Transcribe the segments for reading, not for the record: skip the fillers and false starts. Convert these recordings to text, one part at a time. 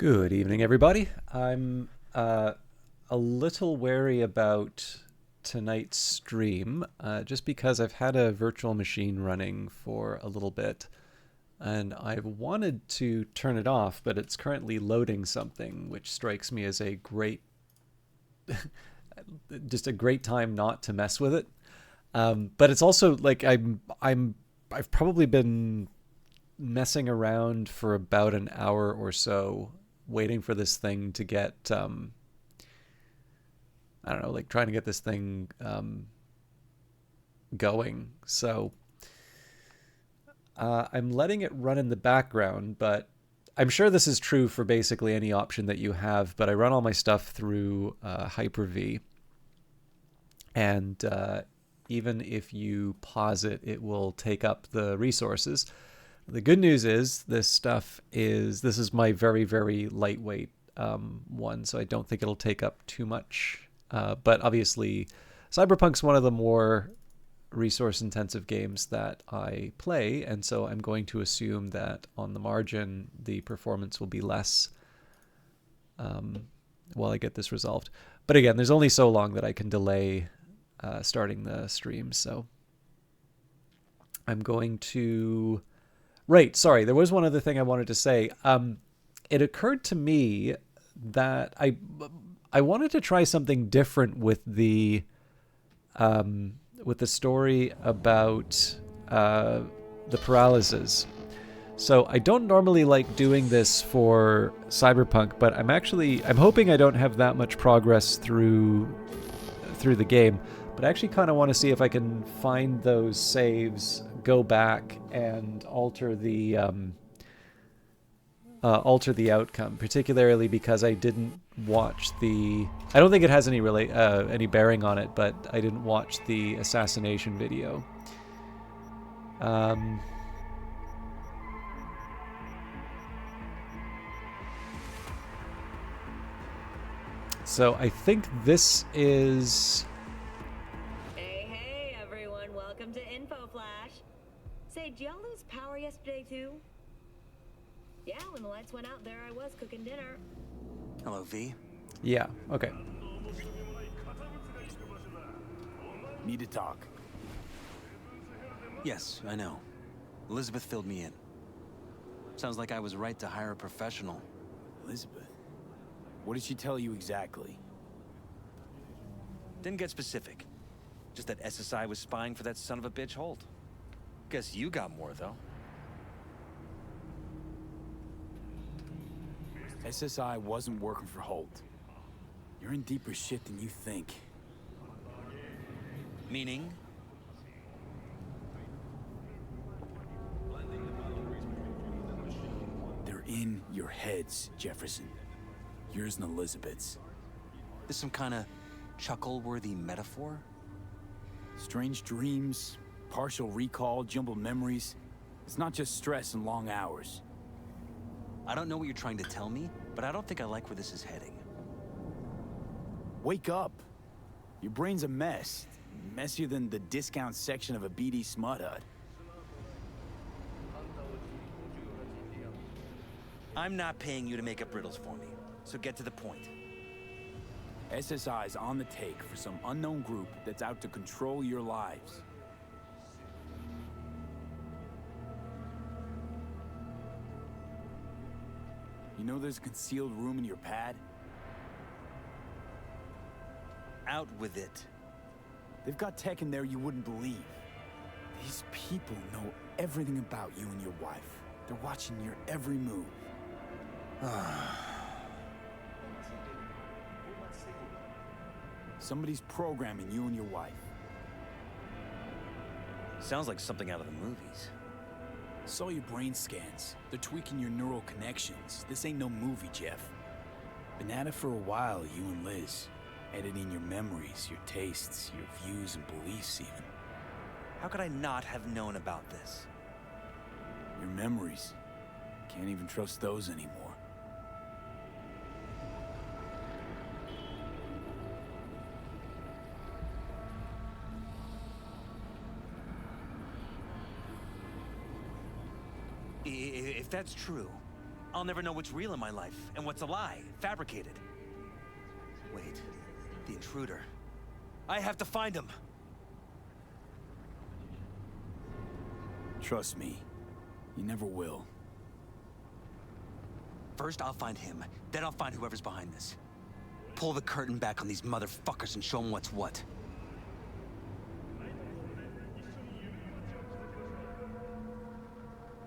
Good evening, everybody. I'm a little wary about tonight's stream just because I've had a virtual machine running for a little bit and I've wanted to turn it off, but it's currently loading something which strikes me as a great, just a great time not to mess with it. But it's also like I've probably been messing around for about an hour or so waiting for this thing to get I don't know, like trying to get this thing going. So I'm letting it run in the background, but I'm sure this is true for basically any option that you have, but I run all my stuff through Hyper-V, and even if you pause it, it will take up the resources. The good news is this is my very, very lightweight one, so I don't think it'll take up too much. But obviously, Cyberpunk's one of the more resource-intensive games that I play, and so I'm going to assume that on the margin, the performance will be less while I get this resolved. But again, there's only so long that I can delay starting the stream, so I'm going to... Right, sorry, there was one other thing I wanted to say. It occurred to me that I wanted to try something different with the story about the paralysis. So I don't normally like doing this for Cyberpunk, but I'm hoping I don't have that much progress through the game. But I actually kind of want to see if I can find those saves, go back, and alter the outcome. Particularly because I didn't watch the. I don't think it has any bearing on it, but I didn't watch the assassination video. So I think this is. Hey, everyone. Welcome to Info Flash. Say, did y'all lose power yesterday, too? Yeah, when the lights went out, there I was cooking dinner. Hello, V. Yeah, okay. Need to talk. Yes, I know. Elizabeth filled me in. Sounds like I was right to hire a professional. Elizabeth? What did she tell you exactly? Didn't get specific. Just that SSI was spying for that son of a bitch Holt. Guess you got more, though. SSI wasn't working for Holt. You're in deeper shit than you think. Meaning? They're in your heads, Jefferson. Yours and Elizabeth's. This some kind of chuckle-worthy metaphor? Strange dreams, partial recall, jumbled memories. It's not just stress and long hours. I don't know what you're trying to tell me, but I don't think I like where this is heading. Wake up. Your brain's a mess. Messier than the discount section of a BD smut hut. I'm not paying you to make up riddles for me, so get to the point. SSI's on the take for some unknown group that's out to control your lives. You know there's a concealed room in your pad? Out with it. They've got tech in there you wouldn't believe. These people know everything about you and your wife. They're watching your every move. Somebody's programming you and your wife. Sounds like something out of the movies. Saw your brain scans. They're tweaking your neural connections. This ain't no movie, Jeff. Been at it for a while, you and Liz. Editing your memories, your tastes, your views and beliefs even. How could I not have known about this? Your memories. Can't even trust those anymore. If that's true, I'll never know what's real in my life and what's a lie, fabricated. Wait, the intruder. I have to find him. Trust me, you never will. First, I'll find him. Then I'll find whoever's behind this. Pull the curtain back on these motherfuckers and show them what's what.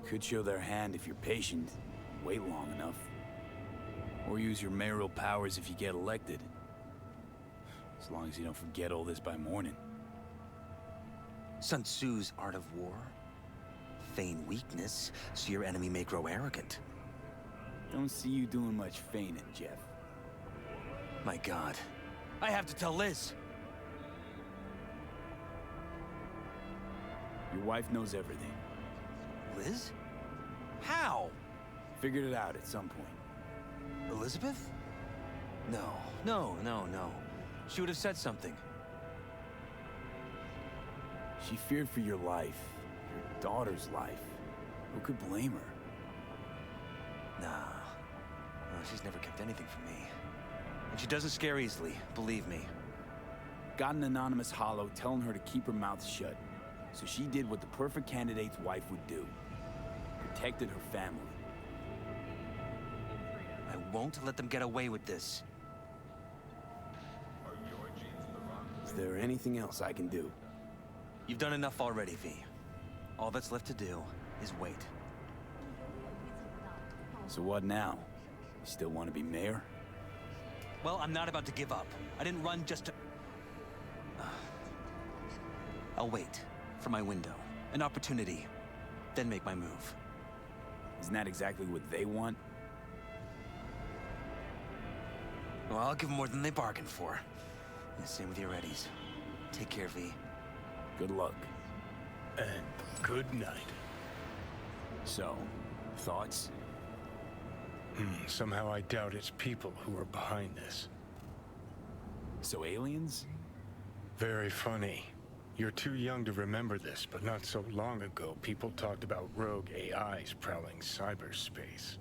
Could show their hand if you're patient, wait long enough. Or use your mayoral powers if you get elected. As long as you don't forget all this by morning. Sun Tzu's art of war. Feign weakness, so your enemy may grow arrogant. Don't see you doing much feigning, Jeff. My God. I have to tell Liz. Your wife knows everything. Liz? How? Figured it out at some point. Elizabeth? No. She would have said something. She feared for your life, your daughter's life. Who could blame her? Nah. No, she's never kept anything from me. And she doesn't scare easily, believe me. Got an anonymous hollow telling her to keep her mouth shut. So she did what the perfect candidate's wife would do. Protected her family. I won't let them get away with this. Is there anything else I can do? You've done enough already, V. All that's left to do is wait. So what now? You still want to be mayor? Well, I'm not about to give up. I didn't run just to... I'll wait for my window, an opportunity, then make my move. Isn't that exactly what they want? Well, I'll give them more than they bargained for. And same with your Eddies. Take care, V. Good luck. And good night. So, thoughts? Somehow I doubt it's people who are behind this. So aliens? Very funny. You're too young to remember this, but not so long ago, people talked about rogue AIs prowling cyberspace.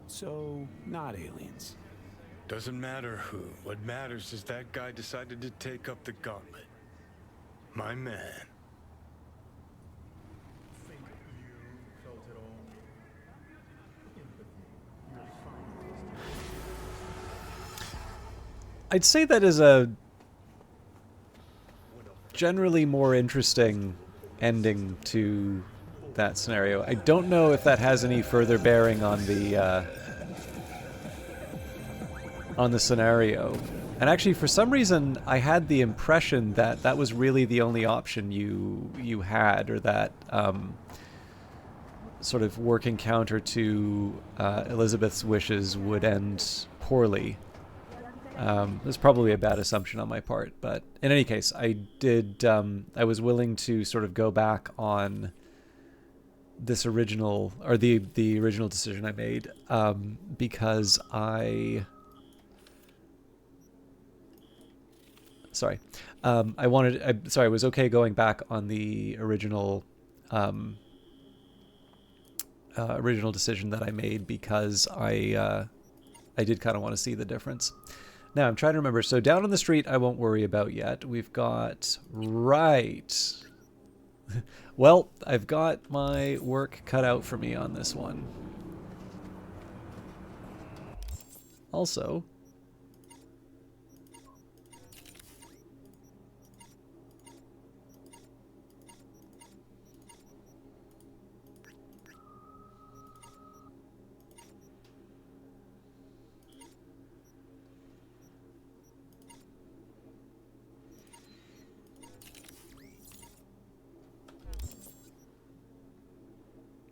So, not aliens. Doesn't matter who. What matters is that guy decided to take up the gauntlet. My man. I'd say that is a generally more interesting ending to that scenario. I don't know if that has any further bearing on the scenario. And actually, for some reason, I had the impression that that was really the only option you had, or that sort of working counter to Elizabeth's wishes would end poorly. That's probably a bad assumption on my part, but in any case, I was willing to sort of go back on this original, or the original decision I made, because I was okay going back on the original original decision that I made, because I did kind of want to see the difference. Now, I'm trying to remember. So down on the street, I won't worry about yet. We've got... Right. Well, I've got my work cut out for me on this one. Also...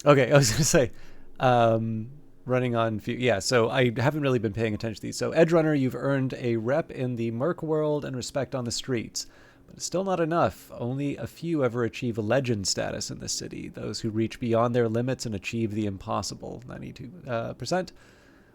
Okay, I was going to say, running on... Yeah, so I haven't really been paying attention to these. So, Edge Runner, you've earned a rep in the Merc world and respect on the streets. But it's still not enough. Only a few ever achieve a legend status in this city. Those who reach beyond their limits and achieve the impossible. 92%.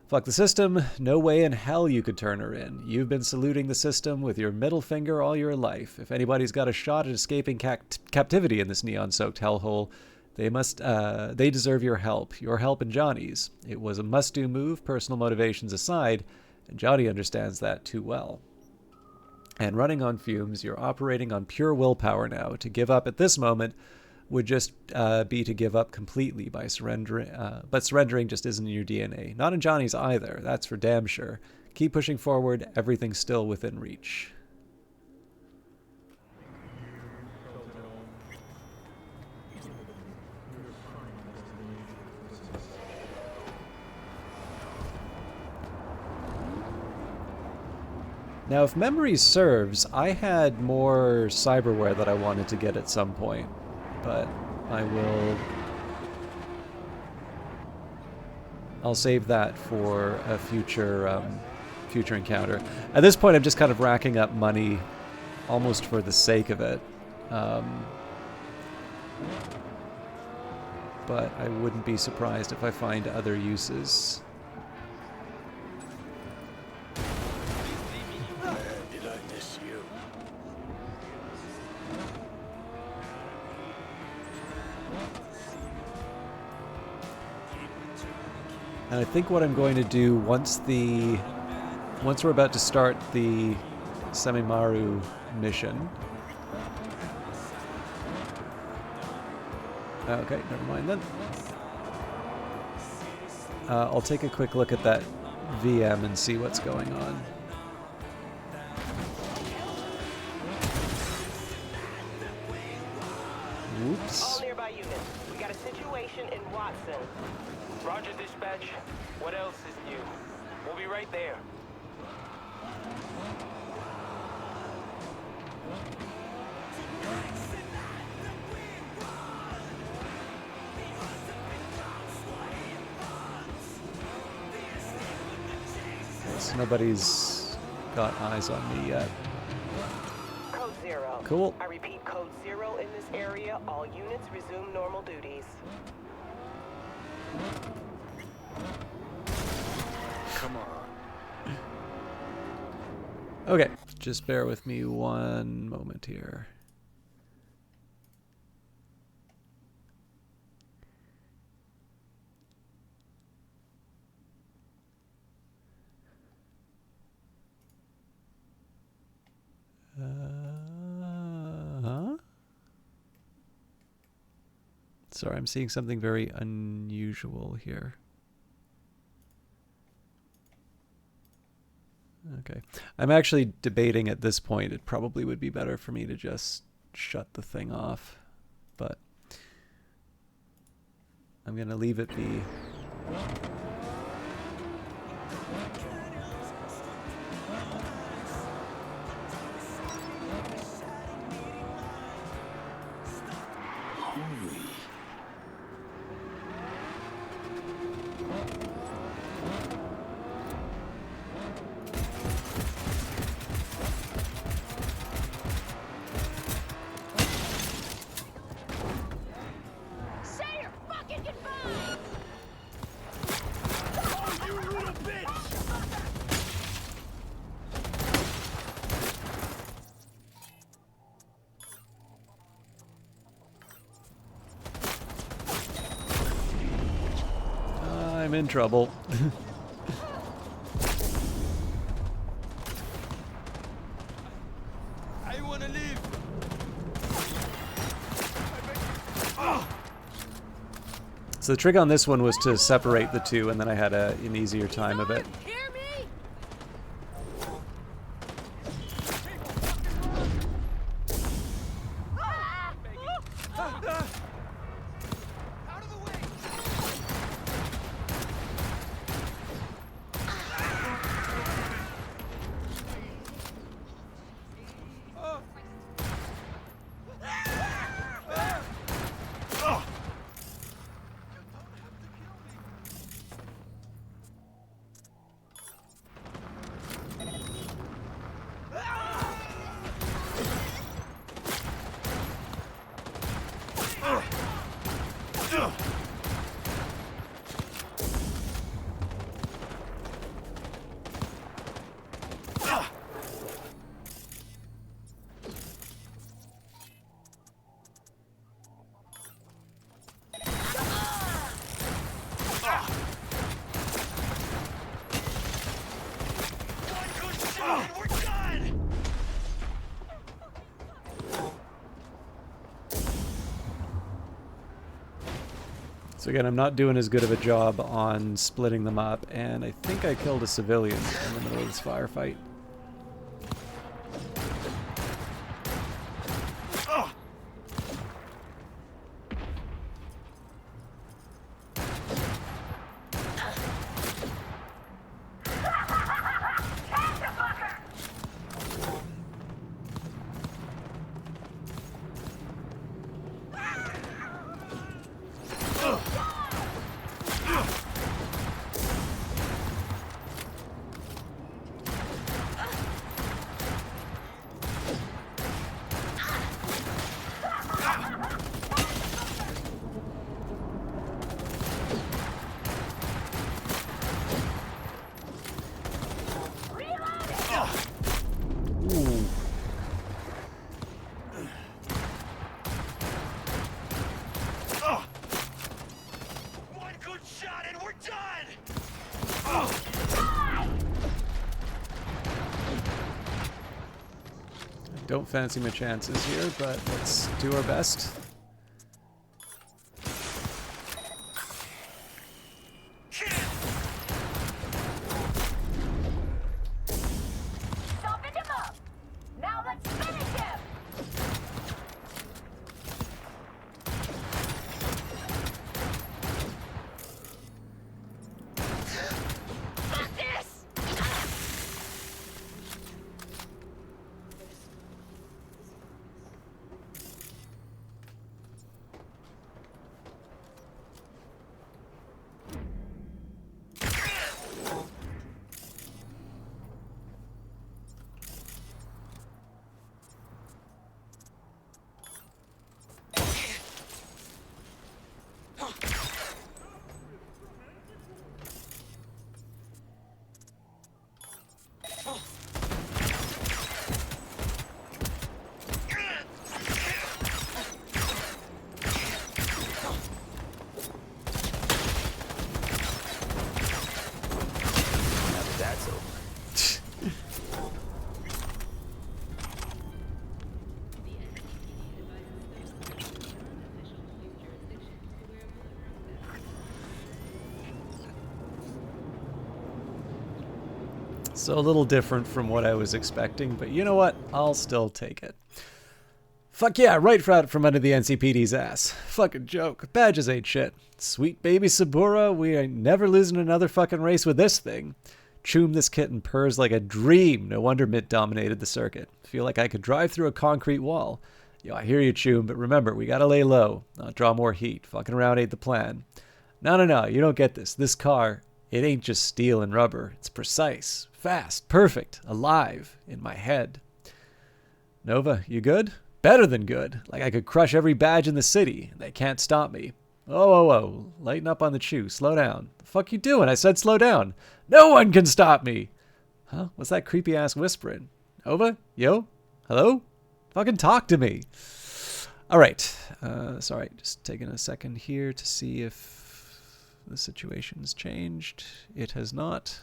Fuck the system. No way in hell you could turn her in. You've been saluting the system with your middle finger all your life. If anybody's got a shot at escaping captivity in this neon-soaked hellhole, They deserve your help and Johnny's. It was a must-do move, personal motivations aside, and Johnny understands that too well. And running on fumes, you're operating on pure willpower now. To give up at this moment would just be to give up completely by surrendering. But surrendering just isn't in your DNA. Not in Johnny's either, that's for damn sure. Keep pushing forward, everything's still within reach. Now, if memory serves, I had more cyberware that I wanted to get at some point, but I'll save that for a future encounter. At this point, I'm just kind of racking up money almost for the sake of it. But I wouldn't be surprised if I find other uses. And I think what I'm going to do once we're about to start the Semimaru mission. Okay, never mind then. I'll take a quick look at that VM and see what's going on. Whoops. All nearby units. We got a situation in Watson. Roger, dispatch. What else is new? We'll be right there. So nobody's got eyes on me yet. Code 0. Cool. I repeat, Code 0 in this area. All units resume normal duties. Come on. Okay, just bear with me one moment here. Sorry, I'm seeing something very unusual here. Okay. I'm actually debating at this point it probably would be better for me to just shut the thing off, but I'm going to leave it be. I'm in trouble. I wanna live. So the trick on this one was to separate the two, and then I had an easier time of it. and we're done! So again, I'm not doing as good of a job on splitting them up, and I think I killed a civilian in the middle of this firefight. One good shot and we're done! Don't fancy my chances here, but let's do our best. Softened him up. Now let's finish him. Got this. Now that that's over. So a little different from what I was expecting, but you know what? I'll still take it. Fuck yeah, right out from under the NCPD's ass. Fucking joke. Badges ain't shit. Sweet baby Sabura, we ain't never losing another fucking race with this thing. Choom, this kitten purrs like a dream. No wonder Mitt dominated the circuit. Feel like I could drive through a concrete wall. Yo, I hear you, Choom, but remember, we gotta lay low. Not draw more heat. Fucking around ain't the plan. No, you don't get this. This car, it ain't just steel and rubber. It's precise, fast, perfect, alive, in my head. Nova, you good? Better than good. Like I could crush every badge in the city, and they can't stop me. Oh, lighten up on the chew. Slow down. The fuck you doing? I said slow down. No one can stop me. Huh? What's that creepy ass whispering? Nova? Yo? Hello? Fucking talk to me. All right. Sorry, just taking a second here to see if the situation's changed. It has not.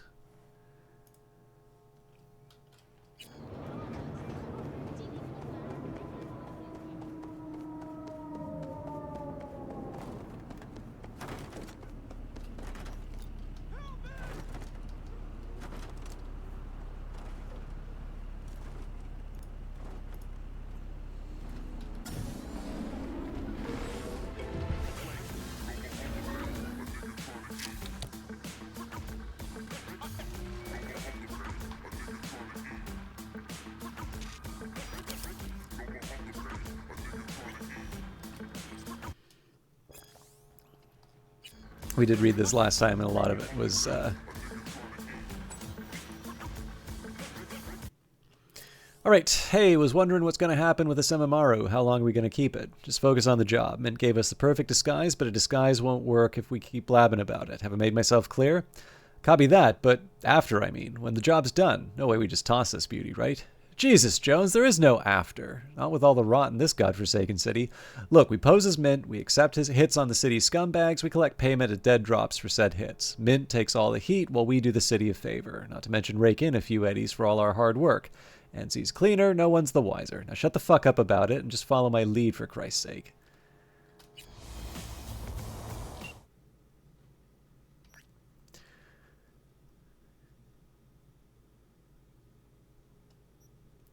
We did read this last time, and a lot of it was Alright, hey, was wondering what's going to happen with this Semimaru. How long are we going to keep it? Just focus on the job. Mint gave us the perfect disguise, but a disguise won't work if we keep blabbing about it. Have I made myself clear? Copy that, but after, I mean. When the job's done. No way we just toss this beauty, right? Jesus, Jones, there is no after. Not with all the rot in this godforsaken city. Look, we pose as Mint, we accept his hits on the city's scumbags, we collect payment at dead drops for said hits. Mint takes all the heat while we do the city a favor, not to mention rake in a few eddies for all our hard work. NC's cleaner, no one's the wiser. Now shut the fuck up about it and just follow my lead for Christ's sake.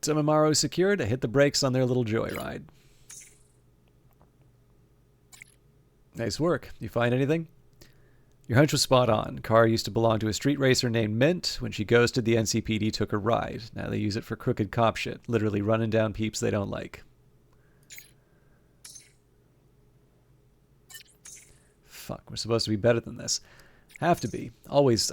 Sumimaro secured to hit the brakes on their little joyride. Nice work. You find anything? Your hunch was spot on. Car used to belong to a street racer named Mint. When she ghosted, the NCPD took her ride. Now they use it for crooked cop shit, literally running down peeps they don't like. Fuck, we're supposed to be better than this. Have to be. Always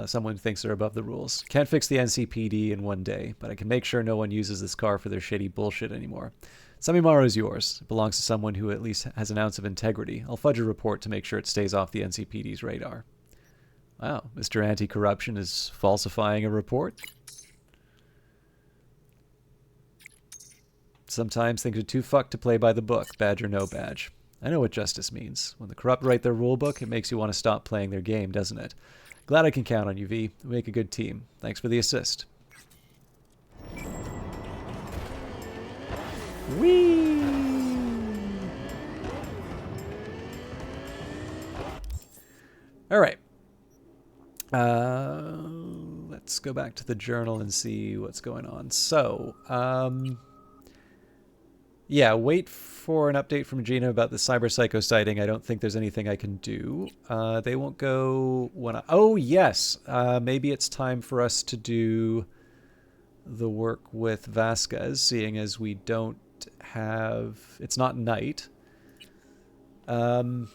someone thinks they're above the rules. Can't fix the NCPD in one day, but I can make sure no one uses this car for their shitty bullshit anymore. Sumimaro is yours. It belongs to someone who at least has an ounce of integrity. I'll fudge a report to make sure it stays off the NCPD's radar. Wow, Mr. Anti-Corruption is falsifying a report? Sometimes things are too fucked to play by the book, badge or no badge. I know what justice means. When the corrupt write their rulebook, it makes you want to stop playing their game, doesn't it? Glad I can count on you, V. We make a good team. Thanks for the assist. Whee! All right. Let's go back to the journal and see what's going on. So, yeah, wait for an update from Gina about the cyber psycho sighting. I don't think there's anything I can do. They won't go when I... Oh, yes. Maybe it's time for us to do the work with Vasquez, seeing as we don't have... It's not night. Oh,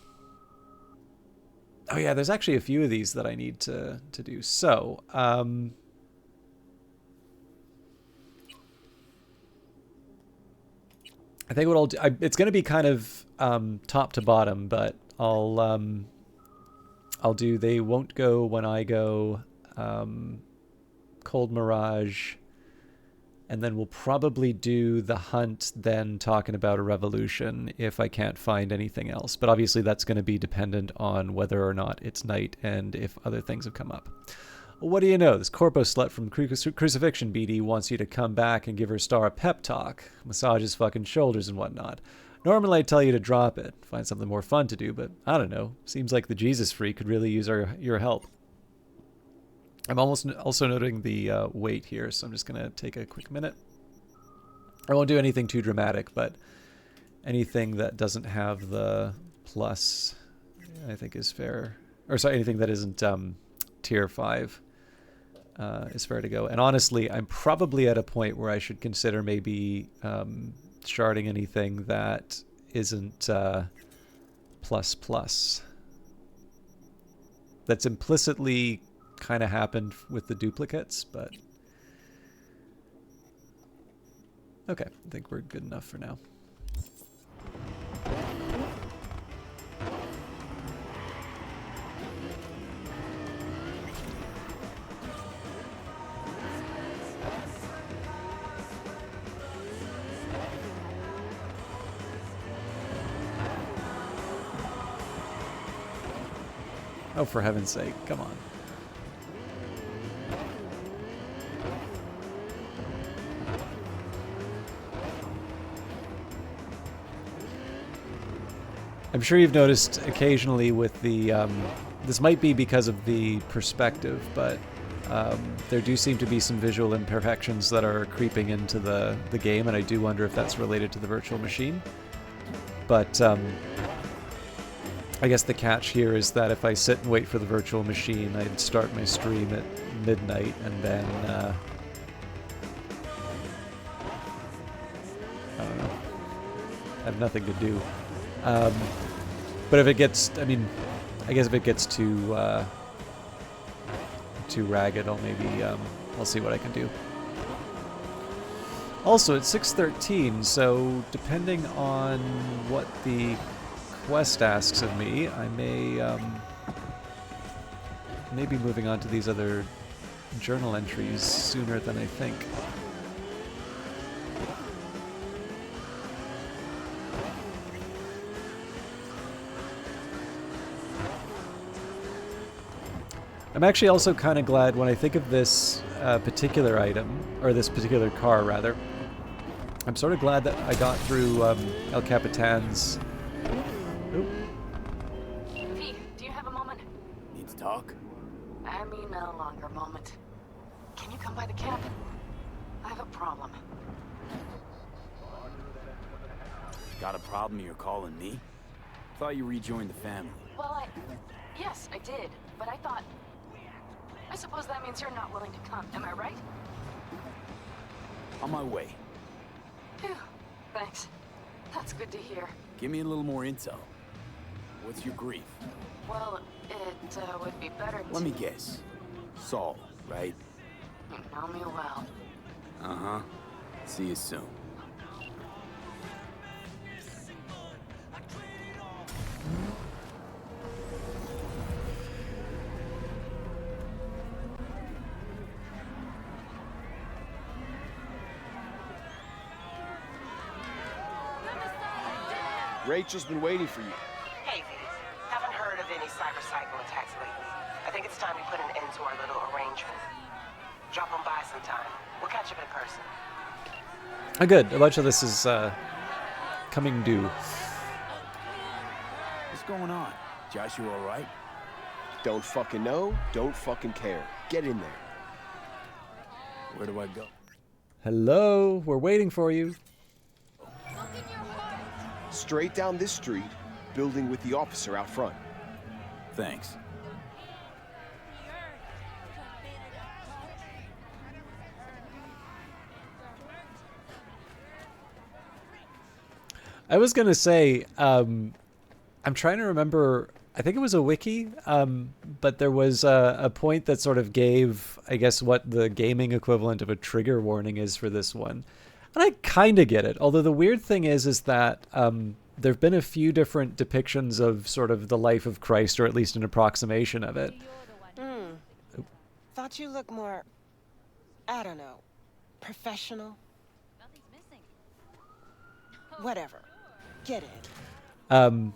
yeah, there's actually a few of these that I need to do. So, I think what I'll do, it's going to be kind of top to bottom, but I'll do They Won't Go When I Go, Cold Mirage, and then we'll probably do The Hunt, then talking about a revolution if I can't find anything else. But obviously that's going to be dependent on whether or not it's night and if other things have come up. What do you know? This corpo slut from Crucifixion BD wants you to come back and give her star a pep talk, massage his fucking shoulders and whatnot. Normally I'd tell you to drop it, find something more fun to do, but I don't know. Seems like the Jesus freak could really use your help. I'm almost also noting the wait here, so I'm just going to take a quick minute. I won't do anything too dramatic, but anything that doesn't have the plus, I think is fair. Or sorry, anything that isn't tier 5 is fair to go. And honestly, I'm probably at a point where I should consider maybe sharding anything that isn't plus plus. That's implicitly kind of happened with the duplicates, but okay, I think we're good enough for now. Oh, for heaven's sake, come on. I'm sure you've noticed occasionally with the, this might be because of the perspective, but there do seem to be some visual imperfections that are creeping into the game, and I do wonder if that's related to the virtual machine. But I guess the catch here is that if I sit and wait for the virtual machine, I'd start my stream at midnight, and then, I don't know, I have nothing to do. But if it gets, I mean, I guess if it gets too ragged, I'll maybe, I'll see what I can do. Also, it's 6:13, so depending on what the quest asks of me, I may be moving on to these other journal entries sooner than I think. I'm actually also kind of glad when I think of this particular item, or this particular car rather. I'm sort of glad that I got through El Capitan's. Oop. V, do you have a moment? Need to talk? I mean, no longer moment. Can you come by the camp? I have a problem. Got a problem you're calling me? Thought you rejoined the family. Well, yes, I did, but I suppose that means you're not willing to come, am I right? On my way. Phew, thanks. That's good to hear. Give me a little more intel. What's your grief? Well, it would be better to... Let me guess. Saul, right? You know me well. Uh-huh. See you soon. Rachel's been waiting for you. Hey, V. Haven't heard of any cyber-cycle attacks lately. I think it's time we put an end to our little arrangement. Drop on by sometime. We'll catch up in person. Oh, good. A bunch of this is coming due. What's going on? Joshua all right? Don't fucking know, don't fucking care. Get in there. Where do I go? Hello, we're waiting for you. Straight down this street, building with the officer out front. Thanks. I was going to say, I'm trying to remember, I think it was a wiki, but there was a point that sort of gave, I guess, what the gaming equivalent of a trigger warning is for this one. And I kind of get it. Although the weird thing is that there have been a few different depictions of sort of the life of Christ, or at least an approximation of it. Thought you looked more, I don't know, professional? Nothing's missing. Whatever. Get in.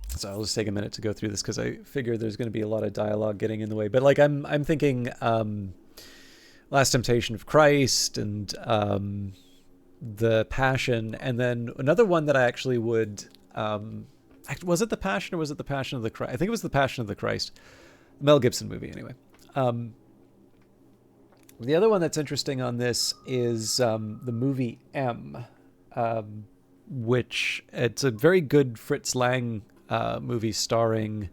So I'll just take a minute to go through this because I figure there's going to be a lot of dialogue getting in the way. But like I'm thinking Last Temptation of Christ and the Passion, and then another one that I actually would was it the Passion or was it the Passion of the Christ? I think it was the Passion of the Christ, Mel Gibson movie anyway. The other one that's interesting on this is the movie M, which it's a very good Fritz Lang movie starring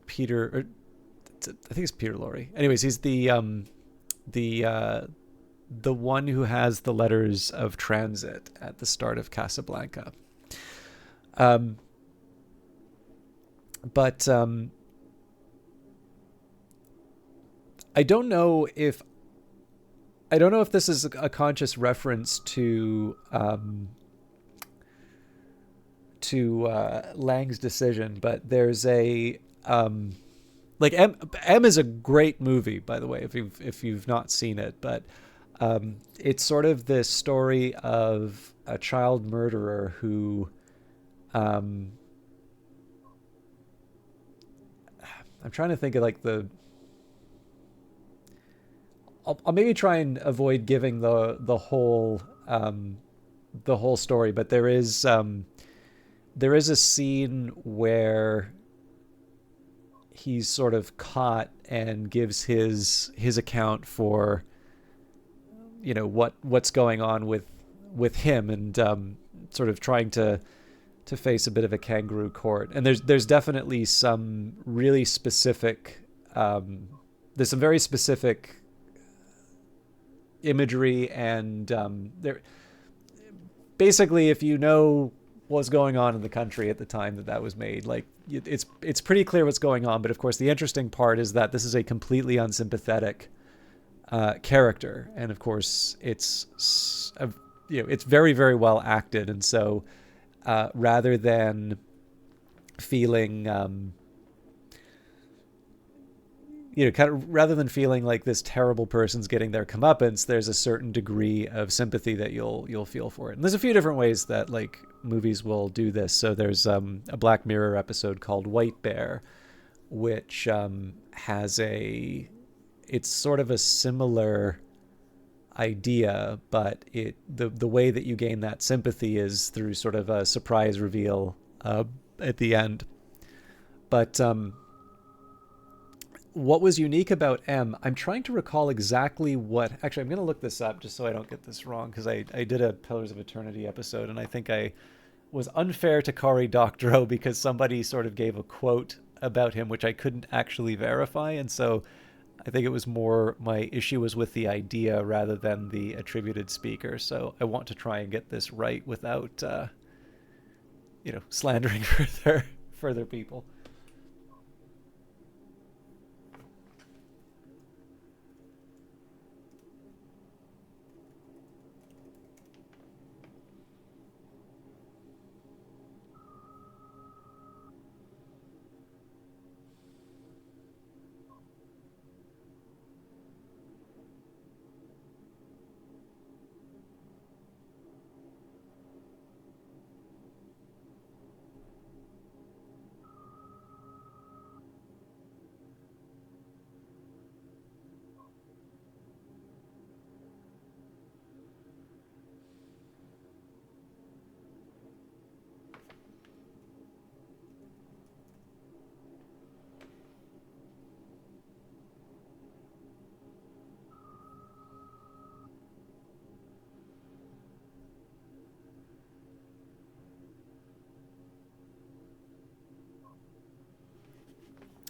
Peter. Or, I think it's Peter Lorre. Anyways, he's the one who has the letters of transit at the start of Casablanca. But I don't know if this is a conscious reference to Lang's decision, but there's a like M is a great movie, by the way, if you've not seen it, but it's sort of this story of a child murderer who I'm trying to think of like I'll maybe try and avoid giving the whole story, but there is a scene where he's sort of caught and gives his account for, you know, what's going on with him, and sort of trying to face a bit of a kangaroo court. And there's definitely some really specific there's some very specific imagery, and there basically, if you know what's going on in the country at the time that was made, like it's pretty clear what's going on. But of course the interesting part is that this is a completely unsympathetic character, and of course it's it's very, very well acted. And so rather than feeling rather than feeling like this terrible person's getting their comeuppance, there's a certain degree of sympathy that you'll feel for it. And there's a few different ways that like movies will do this. So there's a Black Mirror episode called White Bear, which has it's sort of a similar idea, but the way that you gain that sympathy is through sort of a surprise reveal at the end. But what was unique about M, I'm trying to recall exactly what... Actually, I'm going to look this up just so I don't get this wrong, because I did a Pillars of Eternity episode, and I think I was unfair to Cory Doctorow because somebody sort of gave a quote about him, which I couldn't actually verify, and so I think it was more my issue was with the idea rather than the attributed speaker. So I want to try and get this right without, slandering further people.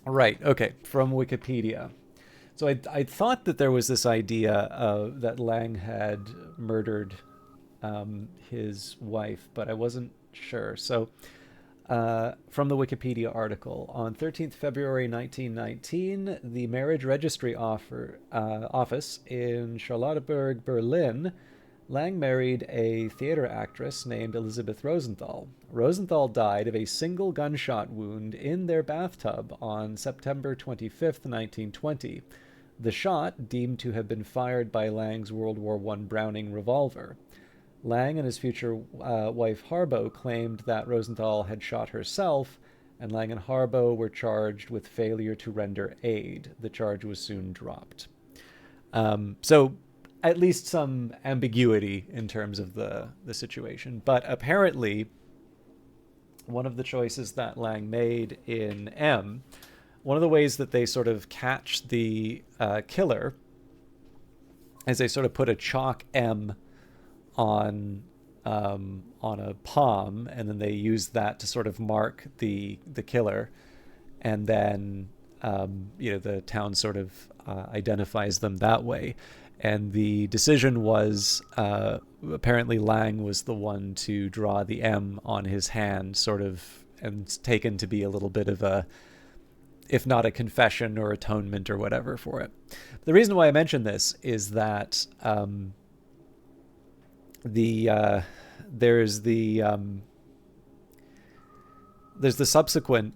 Right. Okay. From Wikipedia. So I thought that there was this idea that Lang had murdered his wife, but I wasn't sure. So from the Wikipedia article, on 13th February 1919, the Marriage Registry office in Charlottenburg, Berlin, Lang married a theater actress named Elizabeth Rosenthal. Rosenthal died of a single gunshot wound in their bathtub on September 25th, 1920. The shot deemed to have been fired by Lang's World War I Browning revolver. Lang and his future wife Harbo claimed that Rosenthal had shot herself, and Lang and Harbo were charged with failure to render aid. The charge was soon dropped. So at least some ambiguity in terms of the situation. But apparently, one of the choices that Lang made in M, one of the ways that they sort of catch the killer is they sort of put a chalk M on a palm, and then they use that to sort of mark the killer, and then the town sort of identifies them that way. And the decision was apparently Lang was the one to draw the M on his hand, sort of, and taken to be a little bit of a, if not a confession or atonement or whatever for it. The reason why I mention this is that there's the subsequent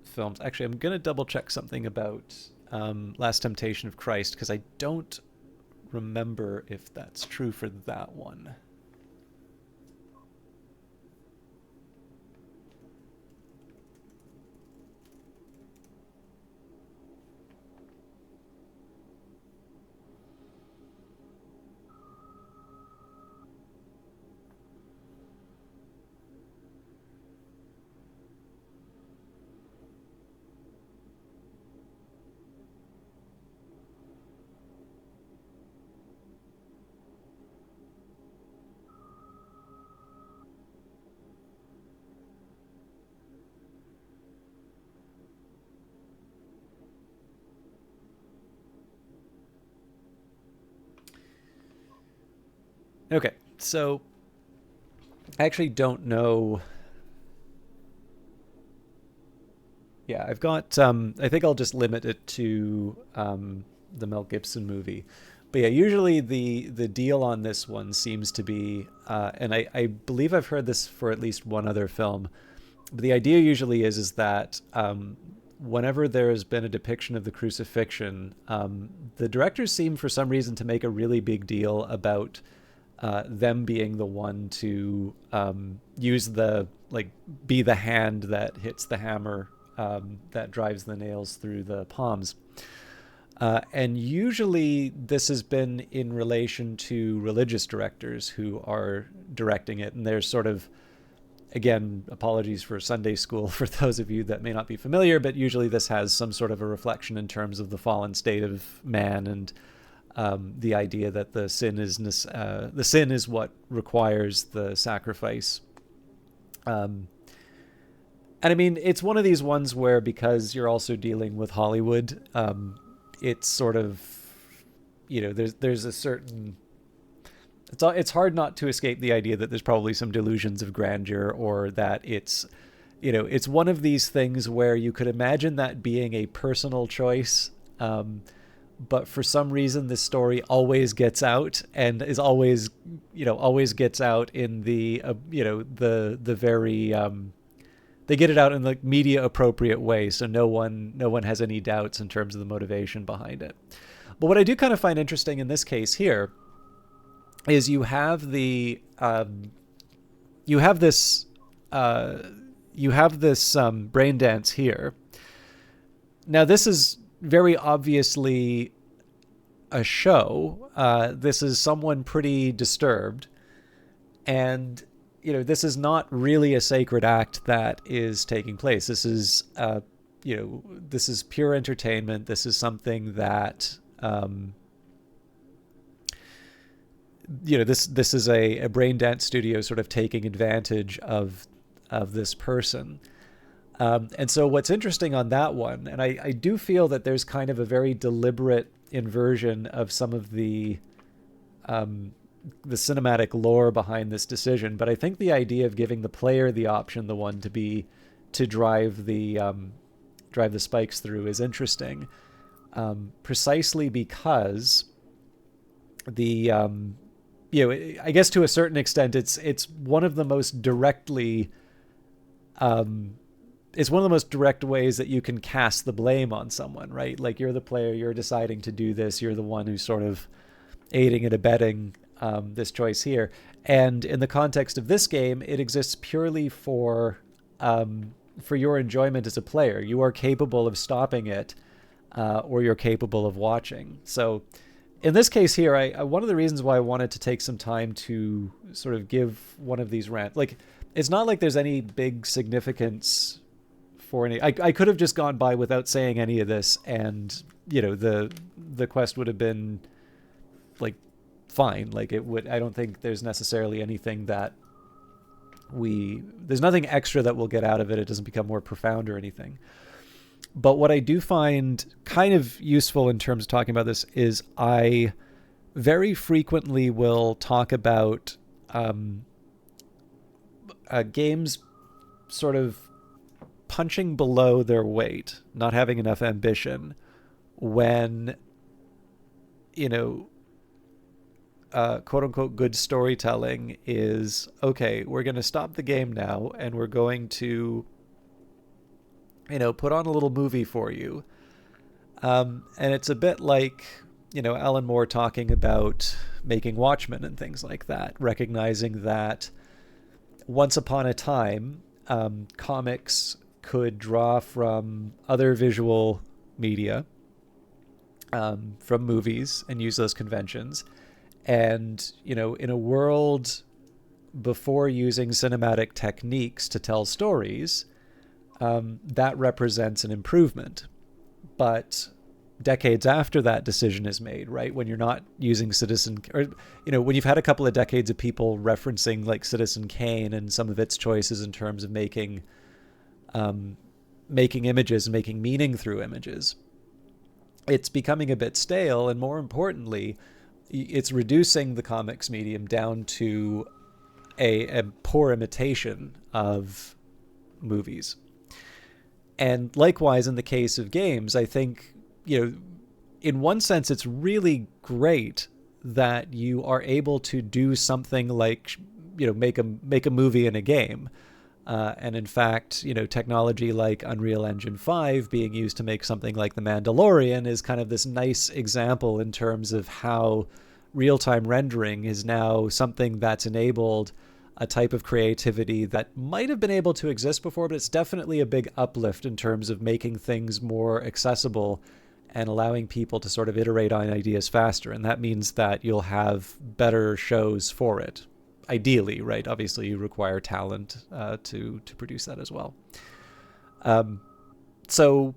films. Actually, I'm going to double check something about Last Temptation of Christ, because I don't remember if that's true for that one. Okay, so I actually don't know. Yeah, I've got, I think I'll just limit it to the Mel Gibson movie. But yeah, usually the deal on this one seems to be, and I believe I've heard this for at least one other film, but the idea usually is that whenever there's been a depiction of the crucifixion, the directors seem for some reason to make a really big deal about them being the one to use be the hand that hits the hammer that drives the nails through the palms. And usually this has been in relation to religious directors who are directing it. And there's sort of, again, apologies for Sunday school for those of you that may not be familiar, but usually this has some sort of a reflection in terms of the fallen state of man and the idea that the sin is what requires the sacrifice. And I mean, it's one of these ones where, because you're also dealing with Hollywood, it's sort of, there's a certain, it's hard not to escape the idea that there's probably some delusions of grandeur, or that it's one of these things where you could imagine that being a personal choice, but for some reason this story always gets out, and is always gets out in the the very they get it out in the media appropriate way, so no one has any doubts in terms of the motivation behind it. But what I do kind of find interesting in this case here is you have this brain dance here. Now this is very obviously a show. This is someone pretty disturbed, and this is not really a sacred act that is taking place. This is this is pure entertainment. This is something that this is a brain dance studio sort of taking advantage of this person. And so what's interesting on that one, and I do feel that there's kind of a very deliberate inversion of some of the cinematic lore behind this decision, but I think the idea of giving the player the option, the one to drive the spikes through, is interesting, precisely because the I guess to a certain extent it's one of the most directly it's one of the most direct ways that you can cast the blame on someone, right? Like, you're the player, you're deciding to do this, you're the one who's sort of aiding and abetting this choice here. And in the context of this game, it exists purely for your enjoyment as a player. You are capable of stopping it, or you're capable of watching. So in this case here, I one of the reasons why I wanted to take some time to sort of give one of these rants, like, it's not like there's any big significance for any. I could have just gone by without saying any of this, and the quest would have been like fine. Like, it would. I don't think there's necessarily anything that there's nothing extra that we'll get out of it. It doesn't become more profound or anything. But what I do find kind of useful in terms of talking about this is I very frequently will talk about games sort of punching below their weight, not having enough ambition, when, quote unquote good storytelling is, okay, we're going to stop the game now and we're going to, put on a little movie for you. And it's a bit like, Alan Moore talking about making Watchmen and things like that, recognizing that once upon a time, comics could draw from other visual media, from movies, and use those conventions. And, in a world before using cinematic techniques to tell stories, that represents an improvement. But decades after that decision is made, right, when you're not using when you've had a couple of decades of people referencing like Citizen Kane and some of its choices in terms of making images and making meaning through images, it's becoming a bit stale. And more importantly, it's reducing the comics medium down to a poor imitation of movies. And likewise, in the case of games, I think, in one sense, it's really great that you are able to do something like, make a movie in a game. And in fact, technology like Unreal Engine 5 being used to make something like The Mandalorian is kind of this nice example in terms of how real-time rendering is now something that's enabled a type of creativity that might have been able to exist before, but it's definitely a big uplift in terms of making things more accessible and allowing people to sort of iterate on ideas faster. And that means that you'll have better shows for it. Ideally, right? Obviously, you require talent to produce that as well. So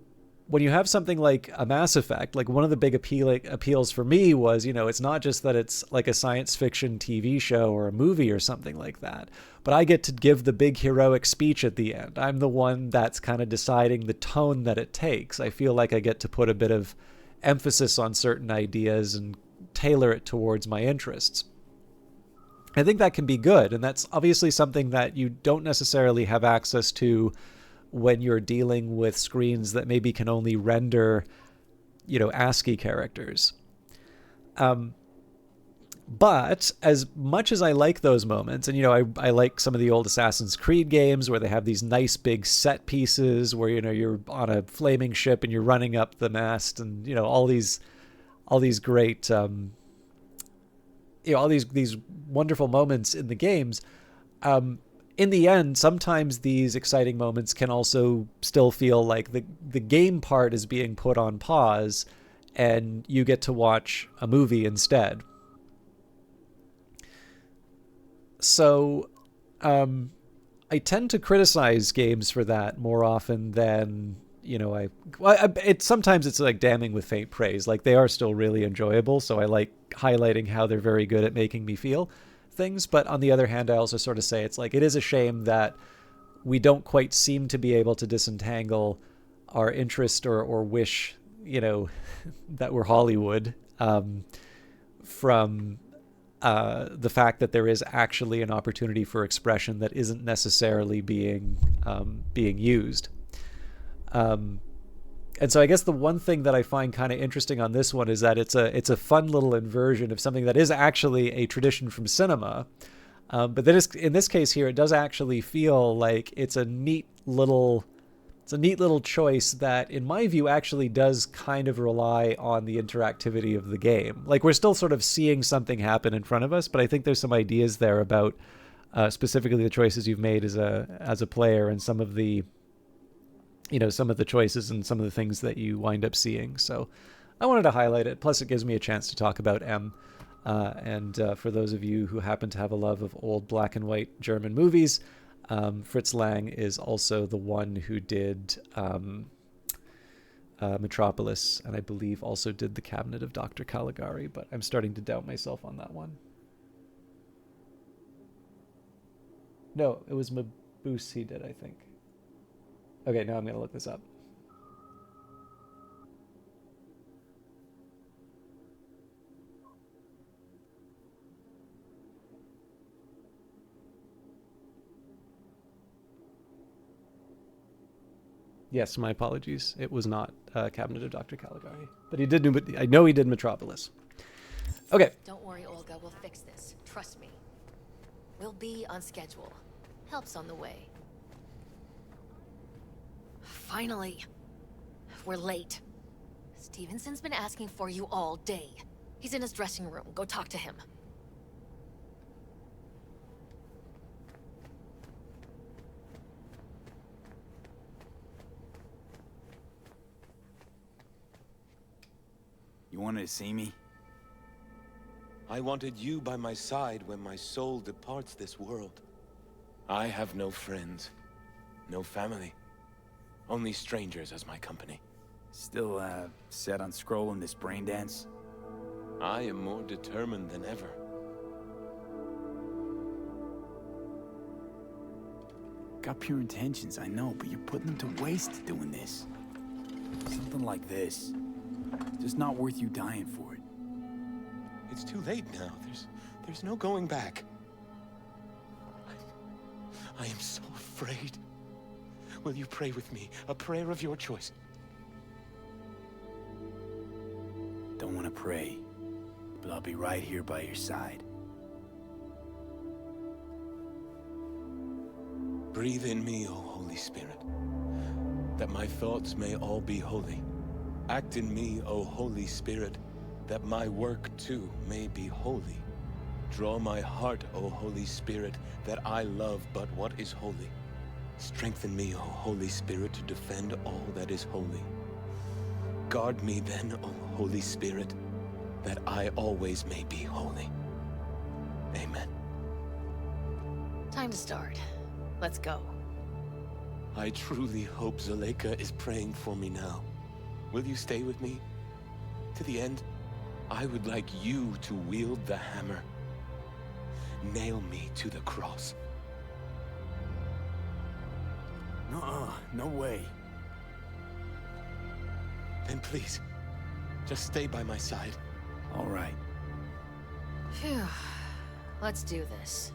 when you have something like a Mass Effect, like one of the big appeals for me was, it's not just that it's like a science fiction TV show or a movie or something like that, but I get to give the big heroic speech at the end. I'm the one that's kind of deciding the tone that it takes. I feel like I get to put a bit of emphasis on certain ideas and tailor it towards my interests. I think that can be good, and that's obviously something that you don't necessarily have access to when you're dealing with screens that maybe can only render, ASCII characters. But as much as I like those moments, and, I like some of the old Assassin's Creed games where they have these nice big set pieces where, you're on a flaming ship and you're running up the mast and, all these great, all these wonderful moments in the games. In the end, sometimes these exciting moments can also still feel like the game part is being put on pause and you get to watch a movie instead. So I tend to criticize games for that more often than, sometimes it's like damning with faint praise. Like, they are still really enjoyable, so I like highlighting how they're very good at making me feel things. But on the other hand, I also sort of say it's like, it is a shame that we don't quite seem to be able to disentangle our interest or wish, that we're Hollywood, from the fact that there is actually an opportunity for expression that isn't necessarily being used. And so I guess the one thing that I find kind of interesting on this one is that it's a fun little inversion of something that is actually a tradition from cinema. But then in this case here, it does actually feel like it's a neat little choice that, in my view, actually does kind of rely on the interactivity of the game. Like, we're still sort of seeing something happen in front of us, but I think there's some ideas there about specifically the choices you've made as a player and some of the choices and some of the things that you wind up seeing. So I wanted to highlight it. Plus, it gives me a chance to talk about M. And for those of you who happen to have a love of old black and white German movies, Fritz Lang is also the one who did Metropolis, and I believe also did The Cabinet of Dr. Caligari, but I'm starting to doubt myself on that one. No, it was Mabuse he did, I think. Okay, now I'm going to look this up. Yes, my apologies. It was not Cabinet of Dr. Caligari. But he did do, I know he did Metropolis. Okay. Don't worry, Olga. We'll fix this. Trust me. We'll be on schedule. Help's on the way. Finally. We're late. Stevenson's been asking for you all day. He's in his dressing room. Go talk to him. You wanted to see me? I wanted you by my side when my soul departs this world. I have no friends, no family, only strangers as my company. Still, set on scrolling this brain dance? I am more determined than ever. Got pure intentions, I know, but you're putting them to waste doing this. Something like this. Just not worth you dying for it. It's too late now. There's no going back. I am so afraid. Will you pray with me? A prayer of your choice. Don't want to pray, but I'll be right here by your side. Breathe in me, O Holy Spirit, that my thoughts may all be holy. Act in me, O Holy Spirit, that my work too may be holy. Draw my heart, O Holy Spirit, that I love but what is holy. Strengthen me, O Holy Spirit, to defend all that is holy. Guard me then, O Holy Spirit, that I always may be holy. Amen. Time to start. Let's go. I truly hope Zuleika is praying for me now. Will you stay with me? To the end, I would like you to wield the hammer. Nail me to the cross. Nuh-uh, no way. Then please, just stay by my side. All right. Phew. Let's do this.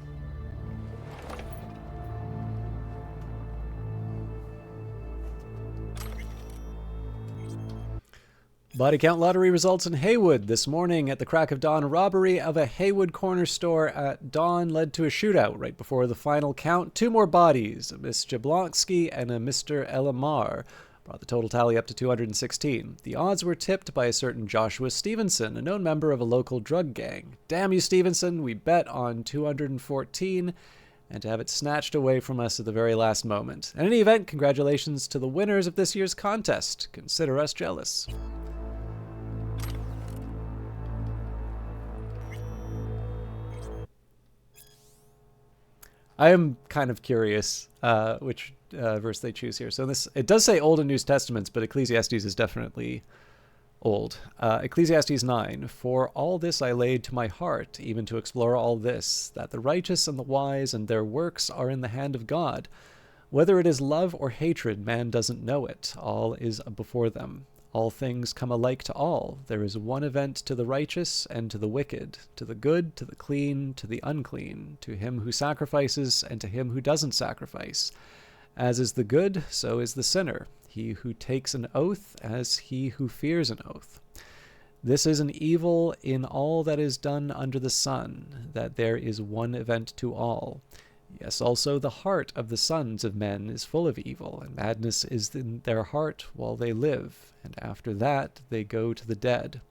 Body count lottery results in Haywood. This morning at the crack of dawn, a robbery of a Haywood corner store at dawn led to a shootout right before the final count. 2 more bodies, a Miss Jablonski and a Mr. Elamar, brought the total tally up to 216. The odds were tipped by a certain Joshua Stevenson, a known member of a local drug gang. Damn you, Stevenson, we bet on 214, and to have it snatched away from us at the very last moment. In any event, congratulations to the winners of this year's contest. Consider us jealous. I am kind of curious which verse they choose here. So it does say Old and New Testaments, but Ecclesiastes is definitely old. Ecclesiastes 9, "For all this I laid to my heart, even to explore all this, that the righteous and the wise and their works are in the hand of God. Whether it is love or hatred, man doesn't know it. All is before them. All things come alike to all. There is one event to the righteous and to the wicked, to the good, to the clean, to the unclean, to him who sacrifices and to him who doesn't sacrifice. As is the good, so is the sinner. He who takes an oath, as he who fears an oath. This is an evil in all that is done under the sun, that there is one event to all. Yes, also the heart of the sons of men is full of evil, and madness is in their heart while they live, and after that they go to the dead.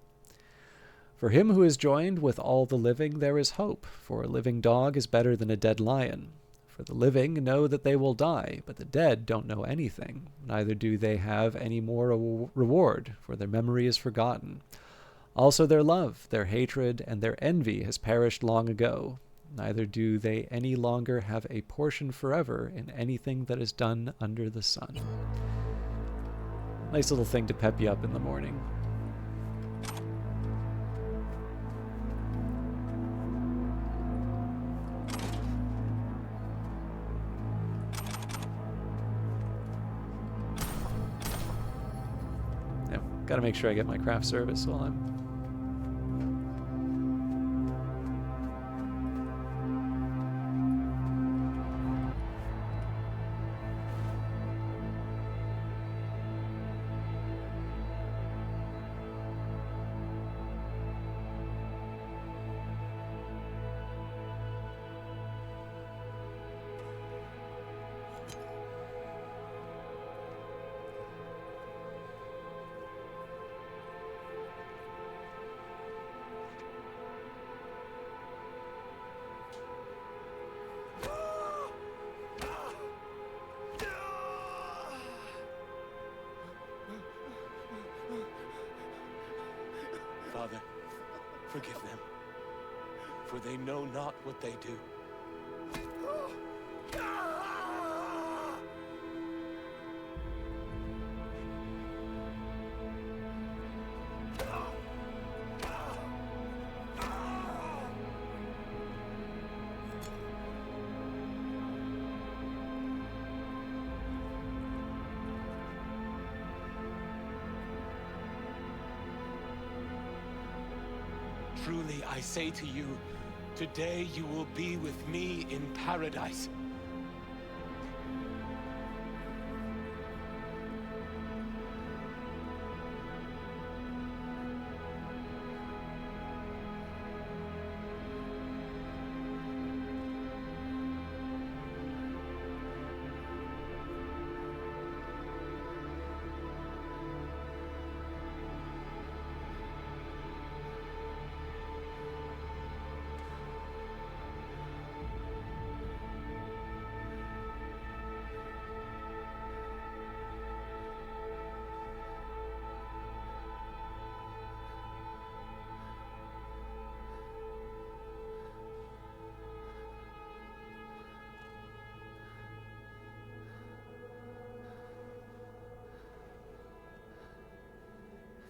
For him who is joined with all the living there is hope, for a living dog is better than a dead lion. For the living know that they will die, but the dead don't know anything, neither do they have any more reward, for their memory is forgotten. Also their love, their hatred, and their envy has perished long ago. Neither do they any longer have a portion forever in anything that is done under the sun." Nice little thing to pep you up in the morning. Yeah, gotta make sure I get my craft service while I'm... Father, forgive them, for they know not what they do. Truly, I say to you, today you will be with me in paradise.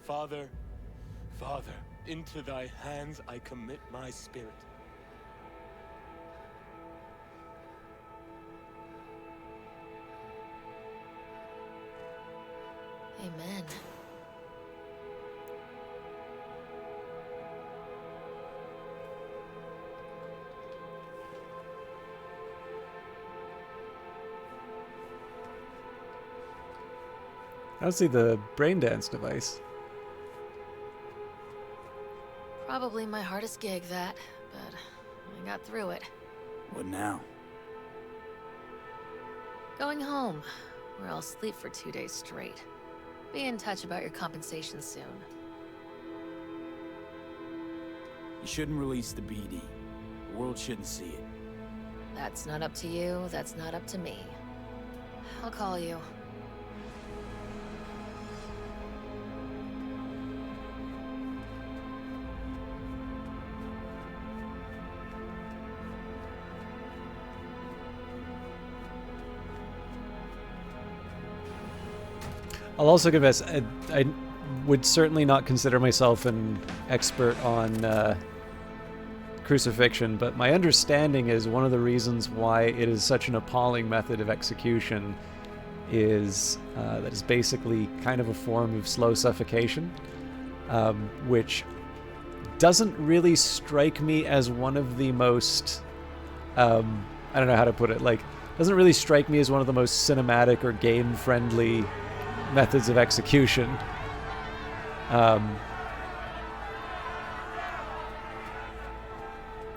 Father, Father, into thy hands I commit my spirit. Amen. I don't see the brain dance device. Probably my hardest gig, that, but I got through it. What now? Going home, where I'll sleep for 2 days straight. Be in touch about your compensation soon. You shouldn't release the BD. The world shouldn't see it. That's not up to you, that's not up to me. I'll call you. I'll also confess, I would certainly not consider myself an expert on crucifixion, but my understanding is one of the reasons why it is such an appalling method of execution is that it's basically kind of a form of slow suffocation, which doesn't really strike me as one of the most, I don't know how to put it, like, doesn't really strike me as one of the most cinematic or game-friendly methods of execution. And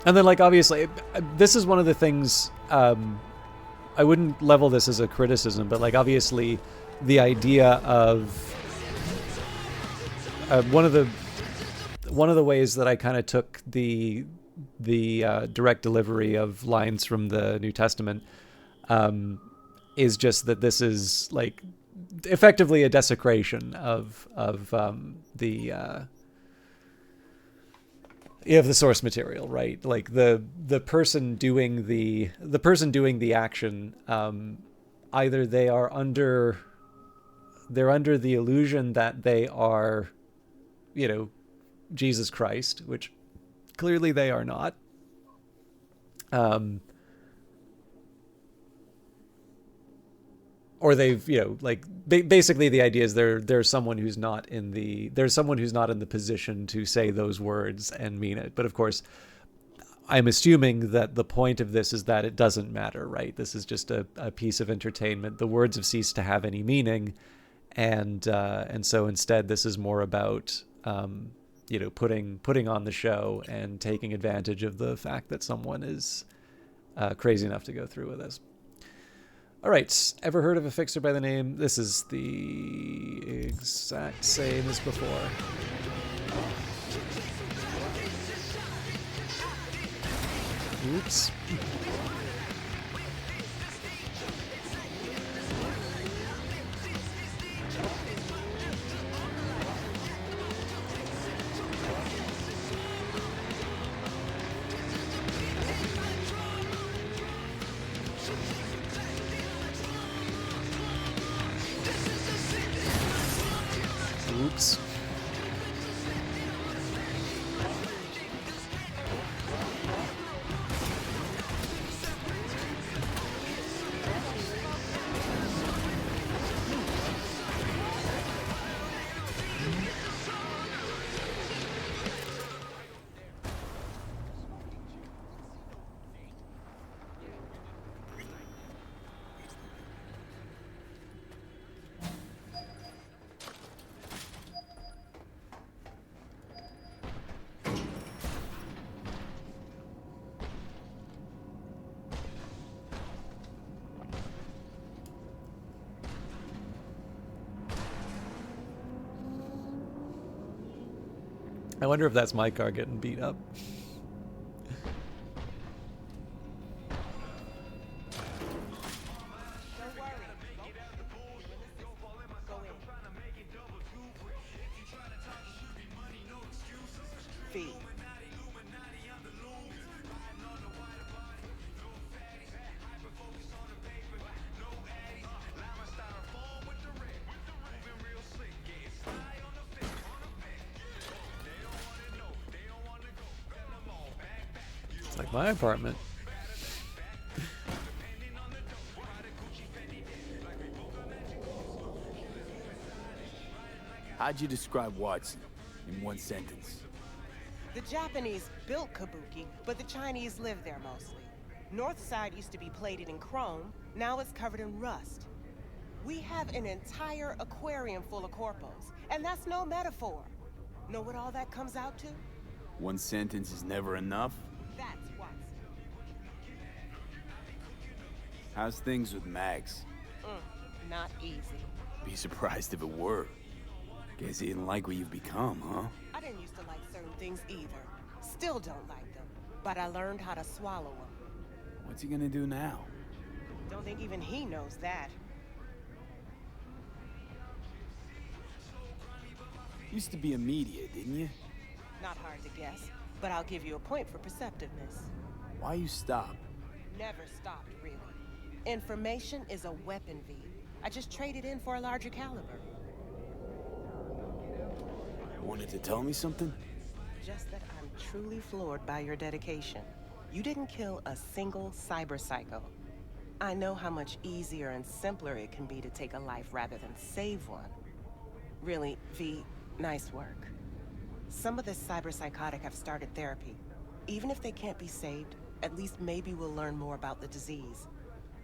then, like, obviously, this is one of the things, I wouldn't level this as a criticism, but, like, obviously, the idea of one of the ways that I kind of took the direct delivery of lines from the New Testament is just that this is, like, effectively a desecration of the source material, right? Like the person doing the action, either they're under the illusion that they are, Jesus Christ, which clearly they are not. Or they've, basically the idea is there's someone who's not in the position to say those words and mean it. But of course, I'm assuming that the point of this is that it doesn't matter, right? This is just a piece of entertainment. The words have ceased to have any meaning, and so instead, this is more about putting on the show and taking advantage of the fact that someone is crazy enough to go through with this. All right, ever heard of a fixer by the name? This is the exact same as before. Oops. Oops. I wonder if that's my car getting beat up. Like my apartment. How'd you describe Watson in one sentence? The Japanese built Kabuki, but the Chinese live there mostly. North side used to be plated in chrome, now it's covered in rust. We have an entire aquarium full of corpos, and that's no metaphor. Know what all that comes out to? One sentence is never enough? That's Watson. How's things with Max? Not easy. Be surprised if it were. Guess he didn't like what you've become, huh? I didn't used to like certain things either. Still don't like them, but I learned how to swallow them. What's he gonna do now? Don't think even he knows that. Used to be a media, didn't you? Not hard to guess, but I'll give you a point for perceptiveness. Why you stop? Never stopped, really. Information is a weapon, V. I just traded in for a larger caliber. Wanted to tell me something? Just that I'm truly floored by your dedication. You didn't kill a single cyber psycho. I know how much easier and simpler it can be to take a life rather than save one. Really, V, nice work. Some of the cyber psychotic have started therapy. Even if they can't be saved, at least maybe we'll learn more about the disease.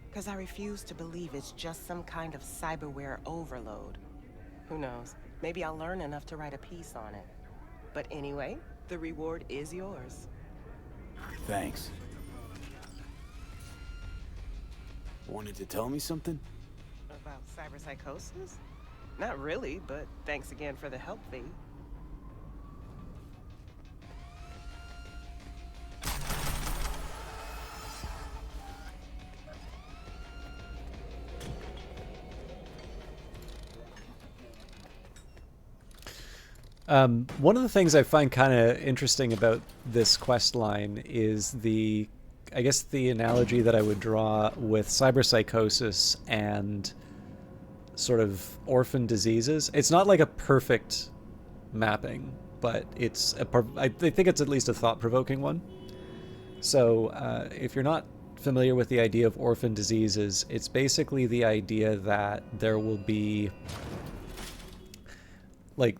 Because I refuse to believe it's just some kind of cyberware overload. Who knows? Maybe I'll learn enough to write a piece on it. But anyway, the reward is yours. Thanks. Wanted to tell me something? About cyberpsychosis? Not really, but thanks again for the help, V. One of the things I find kind of interesting about this quest line is I guess the analogy that I would draw with cyberpsychosis and sort of orphan diseases. It's not like a perfect mapping, but I think it's at least a thought-provoking one. So if you're not familiar with the idea of orphan diseases, it's basically the idea that there will be like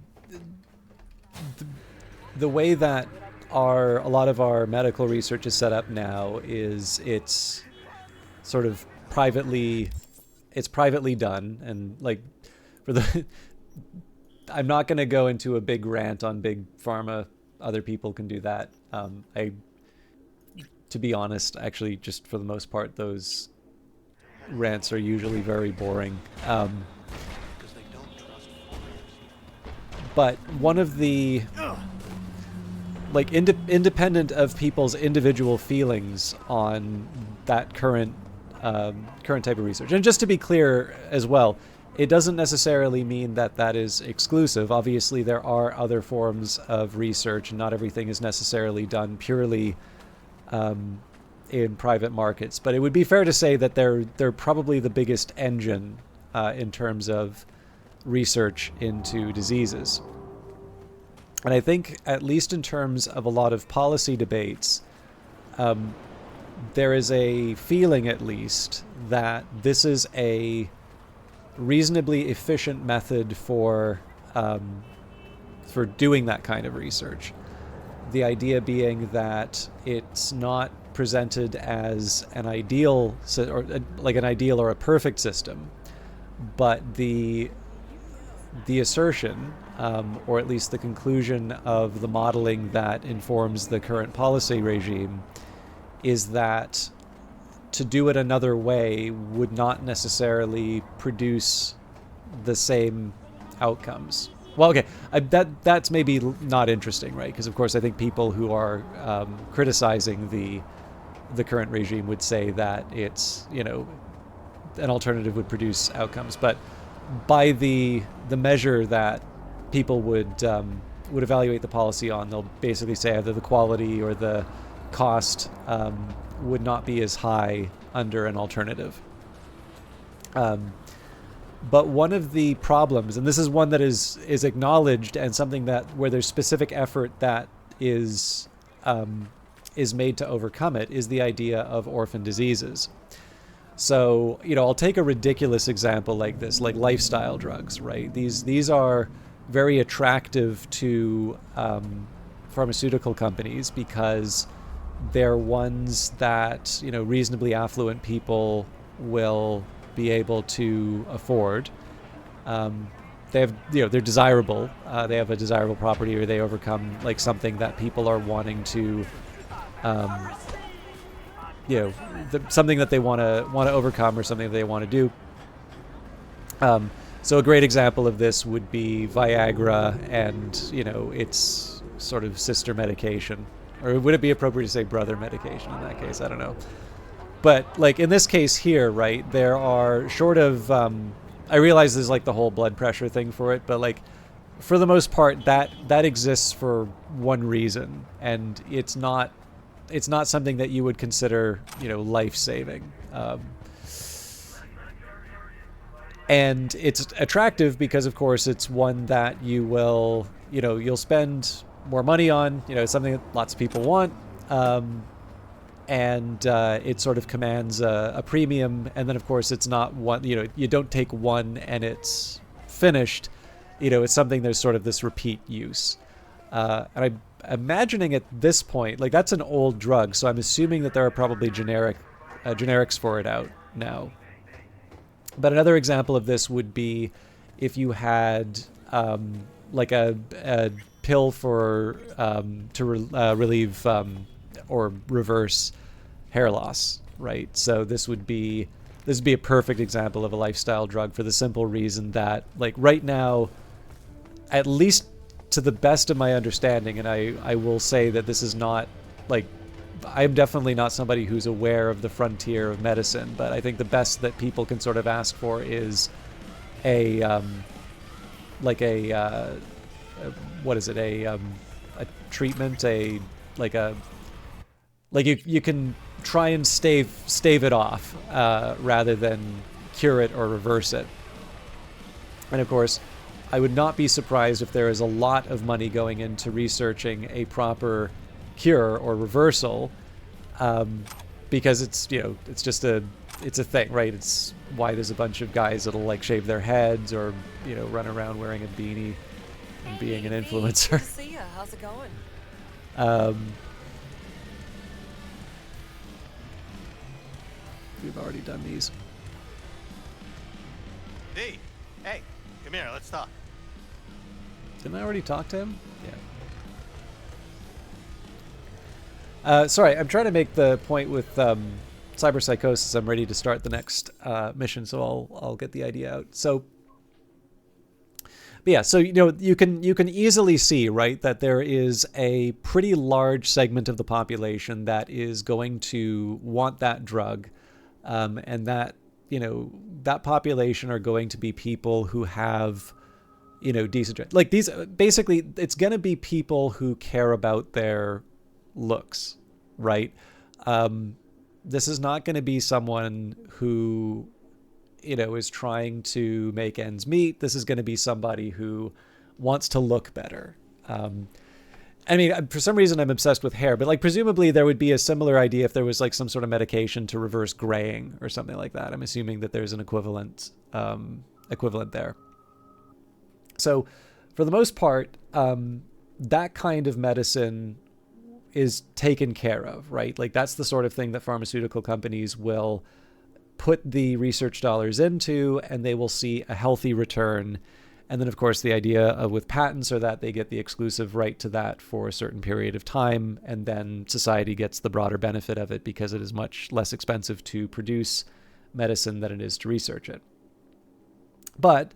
the way that a lot of our medical research is set up now is it's sort of privately done, and like I'm not going to go into a big rant on big pharma. Other people can do that. To be honest, actually, just for the most part, those rants are usually very boring. But one of the like independent of people's individual feelings on that current type of research. And just to be clear as well, it doesn't necessarily mean that that is exclusive. Obviously, there are other forms of research, and not everything is necessarily done purely in private markets. But it would be fair to say that they're probably the biggest engine in terms of research into diseases. And I think, at least in terms of a lot of policy debates, there is a feeling, at least, that this is a reasonably efficient method for doing that kind of research. The idea being that it's not presented as an ideal, or like an ideal or a perfect system, but the assertion, or at least the conclusion of the modeling that informs the current policy regime, is that to do it another way would not necessarily produce the same outcomes. Well, okay, that's maybe not interesting, right? Because of course I think people who are criticizing the current regime would say that it's, an alternative would produce outcomes. But by the measure that people would evaluate the policy on, they'll basically say either the quality or the cost would not be as high under an alternative. But one of the problems, and this is one that is acknowledged, and something that where there's specific effort that is is made to overcome it is the idea of orphan diseases. So, I'll take a ridiculous example like this, like lifestyle drugs, right? These are very attractive to pharmaceutical companies because they're ones that, reasonably affluent people will be able to afford. They have, they're desirable. They have a desirable property, or they overcome like something that people are wanting to, something that they want to overcome, or something that they want to do. So a great example of this would be Viagra and, its sort of sister medication. Or would it be appropriate to say brother medication in that case? I don't know. But like in this case here, right, there are short of, I realize there's like the whole blood pressure thing for it, but like for the most part that exists for one reason, and it's not something that you would consider, life-saving. And it's attractive because, of course, it's one that you will, you'll spend more money on. It's something that lots of people want. And it sort of commands a premium. And then, of course, it's not one, you don't take one and it's finished. It's something there's sort of this repeat use. And I'm imagining at this point, like that's an old drug, so I'm assuming that there are probably generics for it out now. But another example of this would be if you had like a pill for to relieve or reverse hair loss, right? So this would be a perfect example of a lifestyle drug for the simple reason that, like, right now, at least to the best of my understanding, and I will say that this is not, like, I'm definitely not somebody who's aware of the frontier of medicine, but I think the best that people can sort of ask for is what is it? A treatment, you can try and stave it off rather than cure it or reverse it. And of course, I would not be surprised if there is a lot of money going into researching a proper cure or reversal, because it's it's a thing, right? It's why there's a bunch of guys that'll like shave their heads or run around wearing a beanie and being an influencer. Good to see ya. How's it going? We've already done these. D, hey, come here, let's talk. Didn't I already talk to him? Yeah. Sorry, I'm trying to make the point with cyberpsychosis. I'm ready to start the next mission, so I'll get the idea out. So, but yeah, so you can easily see, right, that there is a pretty large segment of the population that is going to want that drug, and that that population are going to be people who have decent, like these, basically it's going to be people who care about their looks, right? This is not going to be someone who is trying to make ends meet. This is going to be somebody who wants to look better. I mean, for some reason I'm obsessed with hair, but like presumably there would be a similar idea if there was like some sort of medication to reverse graying or something like that. I'm assuming that there's an equivalent there. So for the most part, that kind of medicine is taken care of, right? Like that's the sort of thing that pharmaceutical companies will put the research dollars into, and they will see a healthy return. And then, of course, the idea of with patents are that they get the exclusive right to that for a certain period of time, and then society gets the broader benefit of it because it is much less expensive to produce medicine than it is to research it. But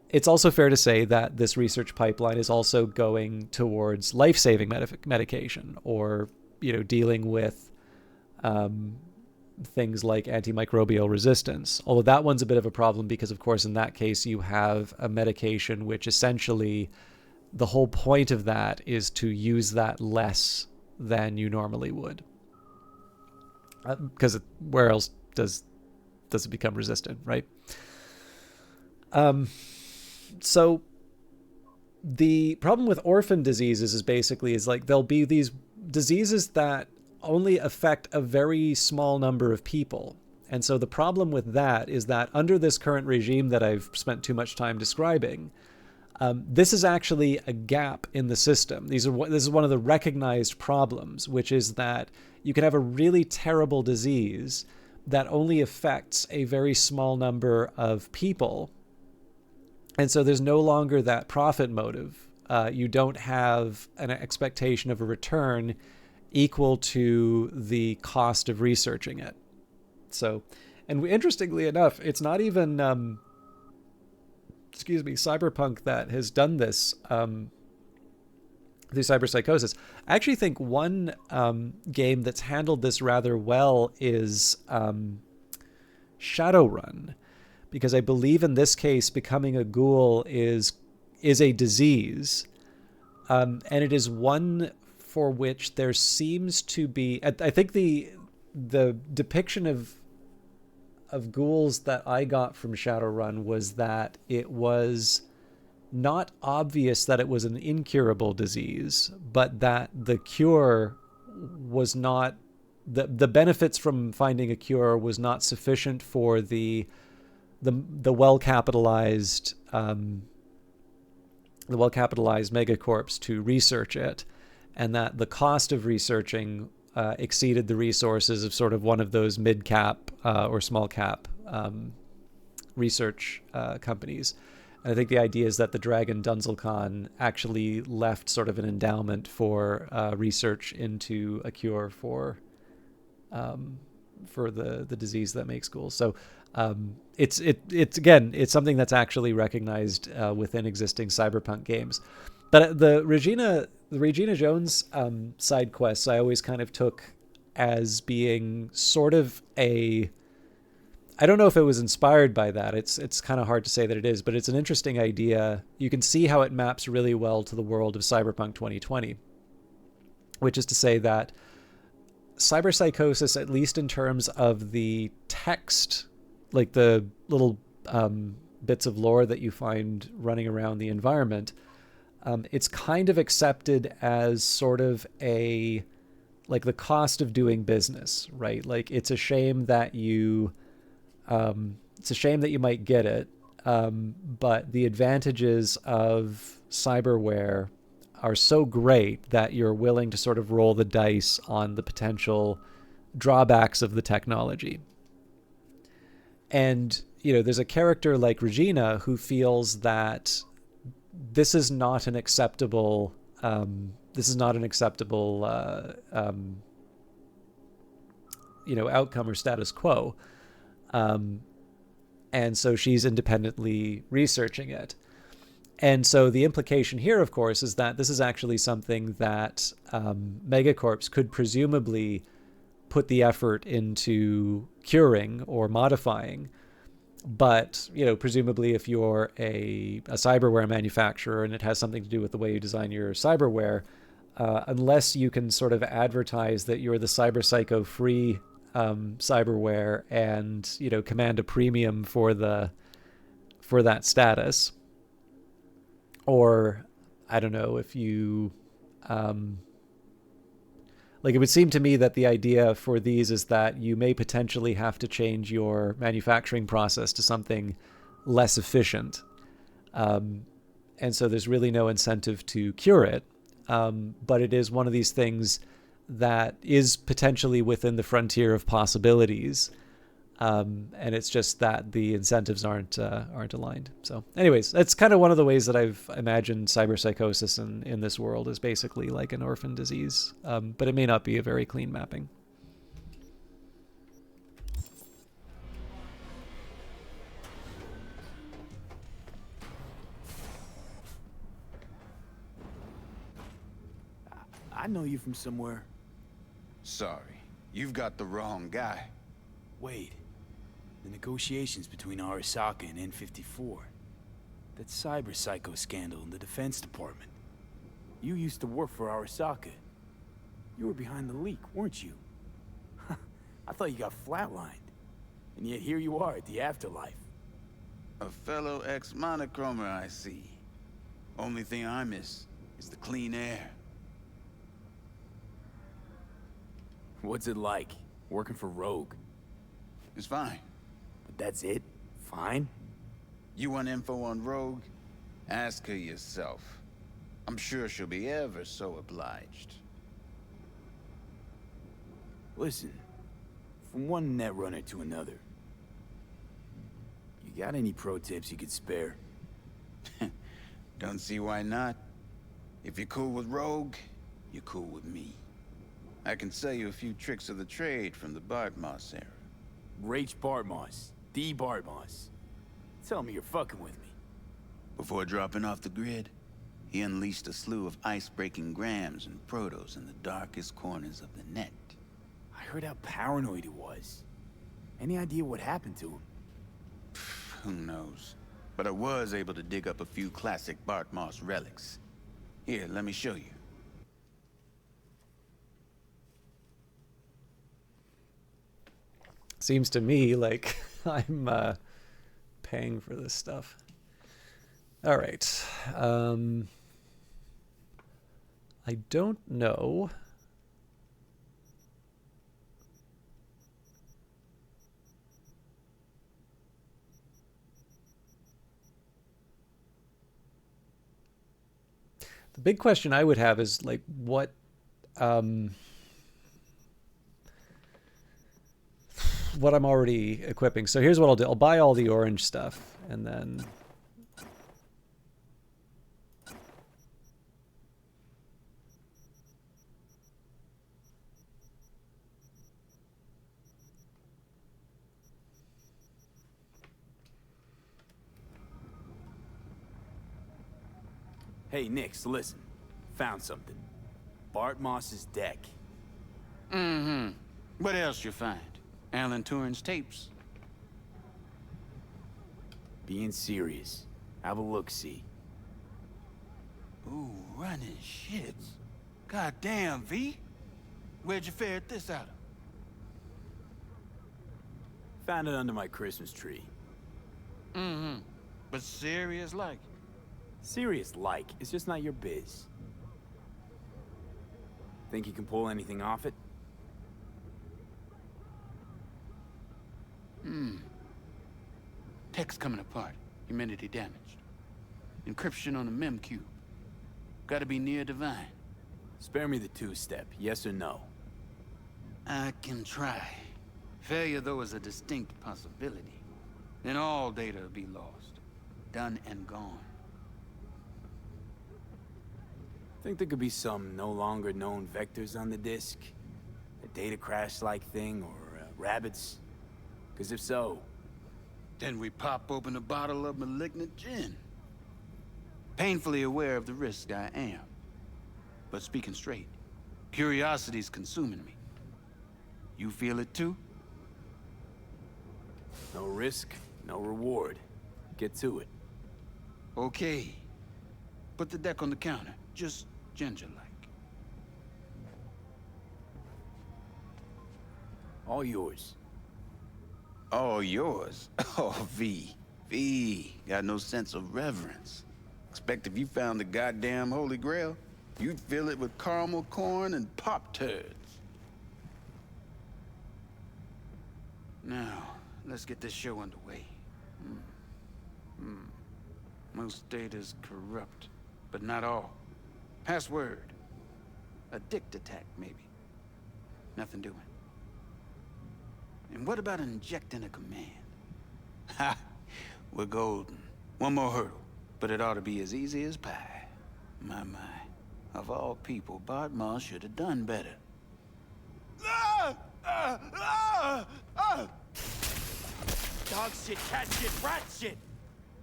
it's also fair to say that this research pipeline is also going towards life-saving medication, or dealing with things like antimicrobial resistance. Although that one's a bit of a problem because, of course, in that case you have a medication which essentially the whole point of that is to use that less than you normally would, because where else does it become resistant, right? So the problem with orphan diseases is basically like there'll be these diseases that only affect a very small number of people. And so the problem with that is that under this current regime that I've spent too much time describing, this is actually a gap in the system. This is one of the recognized problems, which is that you can have a really terrible disease that only affects a very small number of people. And so there's no longer that profit motive. You don't have an expectation of a return equal to the cost of researching it. So, and interestingly enough, it's not even, Cyberpunk that has done this through cyberpsychosis. I actually think one game that's handled this rather well is Shadowrun, because I believe in this case, becoming a ghoul is a disease, and it is one for which there seems to be. I think the depiction of ghouls that I got from Shadowrun was that it was not obvious that it was an incurable disease, but that the cure was not, the benefits from finding a cure was not sufficient for the well-capitalized megacorps to research it, and that the cost of researching exceeded the resources of sort of one of those mid-cap or small-cap research companies. And I think the idea is that the Dragon Dunzelkhan actually left sort of an endowment for research into a cure for the disease that makes ghouls. So it's something that's actually recognized within existing cyberpunk games. But the Regina Jones side quests I always kind of took as being sort of I don't know if it was inspired by that. It's kind of hard to say that it is, but it's an interesting idea. You can see how it maps really well to the world of Cyberpunk 2020, which is to say that cyberpsychosis, at least in terms of the text, like the little bits of lore that you find running around the environment, it's kind of accepted as sort of like the cost of doing business, right? Like it's a shame that you might get it, but the advantages of cyberware are so great that you're willing to sort of roll the dice on the potential drawbacks of the technology. And, there's a character like Regina who feels that this is not an acceptable outcome or status quo. And so she's independently researching it. And so the implication here, of course, is that this is actually something that megacorps could presumably put the effort into curing or modifying. But, presumably if you're a cyberware manufacturer and it has something to do with the way you design your cyberware, unless you can sort of advertise that you're the cyberpsycho-free cyberware and, command a premium for that status, or I don't know if you it would seem to me that the idea for these is that you may potentially have to change your manufacturing process to something less efficient, and so there's really no incentive to cure it, but it is one of these things that is potentially within the frontier of possibilities. And it's just that the incentives aren't aligned. So anyways, that's kind of one of the ways that I've imagined cyberpsychosis in this world is basically like an orphan disease. But it may not be a very clean mapping. I know you from somewhere. Sorry, you've got the wrong guy. Wait. The negotiations between Arasaka and N54. That cyber-psycho scandal in the Defense Department. You used to work for Arasaka. You were behind the leak, weren't you? I thought you got flatlined. And yet here you are at the afterlife. A fellow ex-monochromer, I see. Only thing I miss is the clean air. What's it like, working for Rogue? It's fine. But that's it? Fine? You want info on Rogue? Ask her yourself. I'm sure she'll be ever so obliged. Listen, from one netrunner to another, you got any pro tips you could spare? Don't see why not. If you're cool with Rogue, you're cool with me. I can sell you a few tricks of the trade from the Bartmoss era. Rach Bartmoss. The Bartmoss. Tell me you're fucking with me. Before dropping off the grid, he unleashed a slew of ice-breaking grams and protos in the darkest corners of the net. I heard how paranoid he was. Any idea what happened to him? Who knows? But I was able to dig up a few classic Bartmoss relics. Here, let me show you. Seems to me like I'm paying for this stuff. All right. I don't know. The big question I would have is like what I'm already equipping. So here's what I'll do. I'll buy all the orange stuff and then Hey, Nix, listen. Found something. Bartmoss's deck. Mm-hmm. What else you find? Alan Turing's tapes? Being serious. Have a look-see. Ooh, running shits. Goddamn, V. Where'd you ferret this out of? Found it under my Christmas tree. Mm-hmm. But serious like? Serious like. It's just not your biz. Think you can pull anything off it? Text coming apart. Humidity damaged. Encryption on the mem cube. Gotta be near divine. Spare me the two-step, yes or no? I can try. Failure, though, is a distinct possibility. Then all data will be lost. Done and gone. Think there could be some no longer known vectors on the disk? A data crash-like thing, or rabbits? Because if so... Then we pop open a bottle of malignant gin. Painfully aware of the risk I am. But speaking straight, curiosity's consuming me. You feel it too? No risk, no reward. Get to it. Okay. Put the deck on the counter, just ginger-like. All yours. All yours? Oh, V. V. Got no sense of reverence. Expect if you found the goddamn Holy Grail, you'd fill it with caramel corn and Pop-Tarts. Now, let's get this show underway. Most data's corrupt, but not all. Password. A dict attack, maybe. Nothing doing. And what about injecting a command? Ha! We're golden. One more hurdle, but it ought to be as easy as pie. My. Of all people, Bartmoss should have done better. Dog shit, cat shit, rat shit!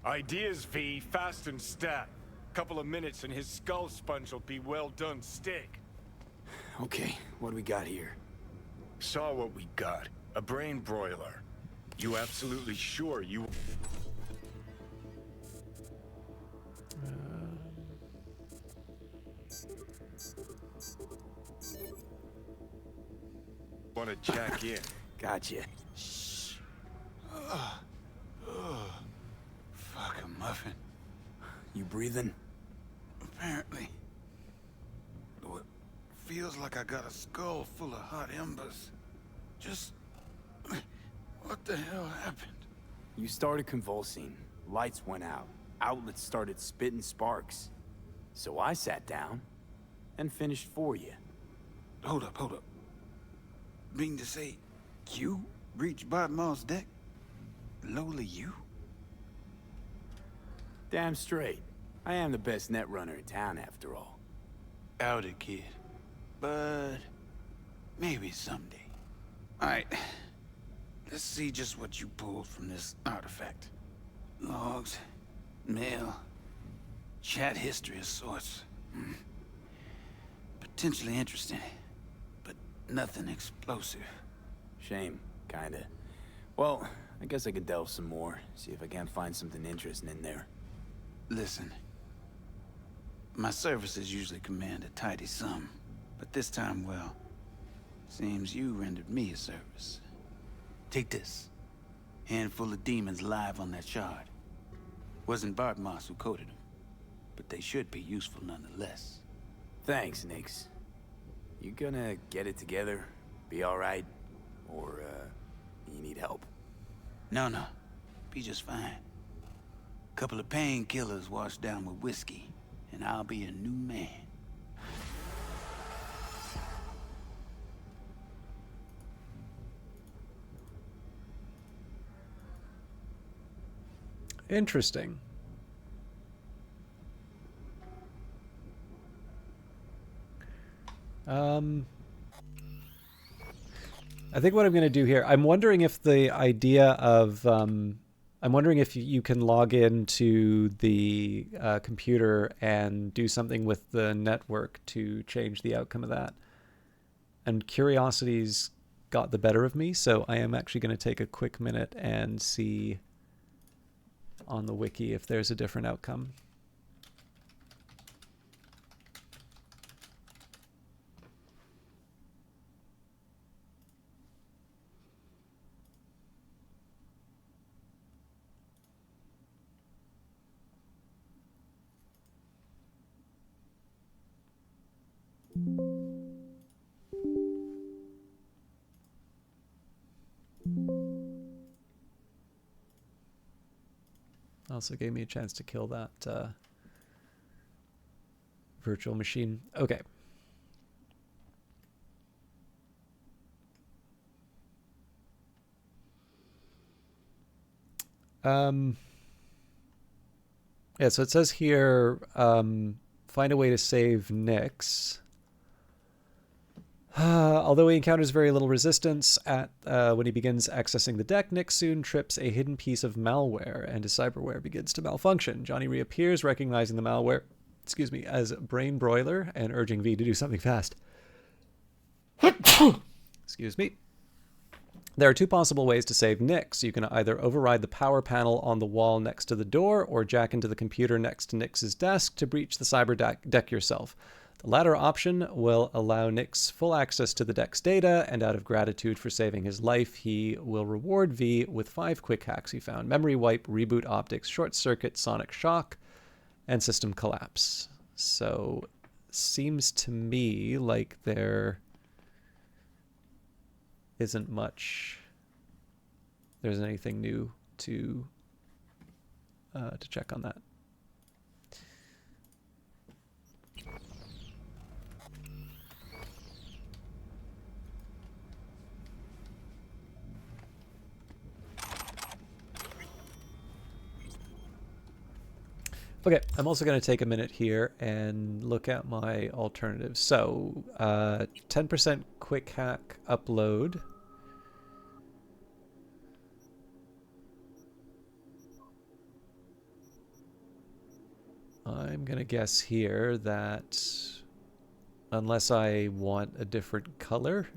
Ideas, V, fast and stat. Couple of minutes and his skull sponge will be well done stick. Okay, what do we got here? Saw what we got. A brain broiler. You absolutely sure you... Want to check in? Gotcha. Fuck a muffin. You breathing? Apparently. Though it feels feels like I got a skull full of hot embers. Just... what the hell happened? You started convulsing. Lights went out. Outlets started spitting sparks. So I sat down and finished for you. Hold up, hold up. Mean to say, you reached Bodmar's deck? Lola, you? Damn straight. I am the best net runner in town, after all. Outed, kid. But maybe someday. Alright. Let's see just what you pulled from this artifact. Logs, mail, chat history of sorts. Potentially interesting, but nothing explosive. Shame, kinda. Well, I guess I could delve some more, see if I can't find something interesting in there. Listen, my services usually command a tidy sum, but this time, well, seems you rendered me a service. Take this. Handful of demons live on that shard. Wasn't Bartmoss who coded them, but they should be useful nonetheless. Thanks, Nix. You gonna get it together? Be alright? Or, you need help? No. Be just fine. Couple of painkillers washed down with whiskey, and I'll be a new man. Interesting. I think what I'm going to do here, I'm wondering if the idea of, I'm wondering if you can log into the computer and do something with the network to change the outcome of that. And curiosity's got the better of me, so I am actually going to take a quick minute and see on the wiki if there's a different outcome. Also gave me a chance to kill that virtual machine. Okay. Yeah, so it says here, find a way to save Nix. Although he encounters very little resistance when he begins accessing the deck, Nick soon trips a hidden piece of malware and his cyberware begins to malfunction. Johnny reappears, recognizing the malware, as Brain Broiler and urging V to do something fast. Excuse me. There are two possible ways to save Nix. You can either override the power panel on the wall next to the door or jack into the computer next to Nix's desk to breach the cyber deck yourself. The latter option will allow Nix full access to the deck's data, and out of gratitude for saving his life, he will reward V with 5 quick hacks he found: memory wipe, reboot optics, short circuit, sonic shock, and system collapse. So, seems to me like there isn't much. There's anything new to check on that. Okay, I'm also going to take a minute here and look at my alternatives. So, 10% quick hack upload. I'm going to guess here that unless I want a different color,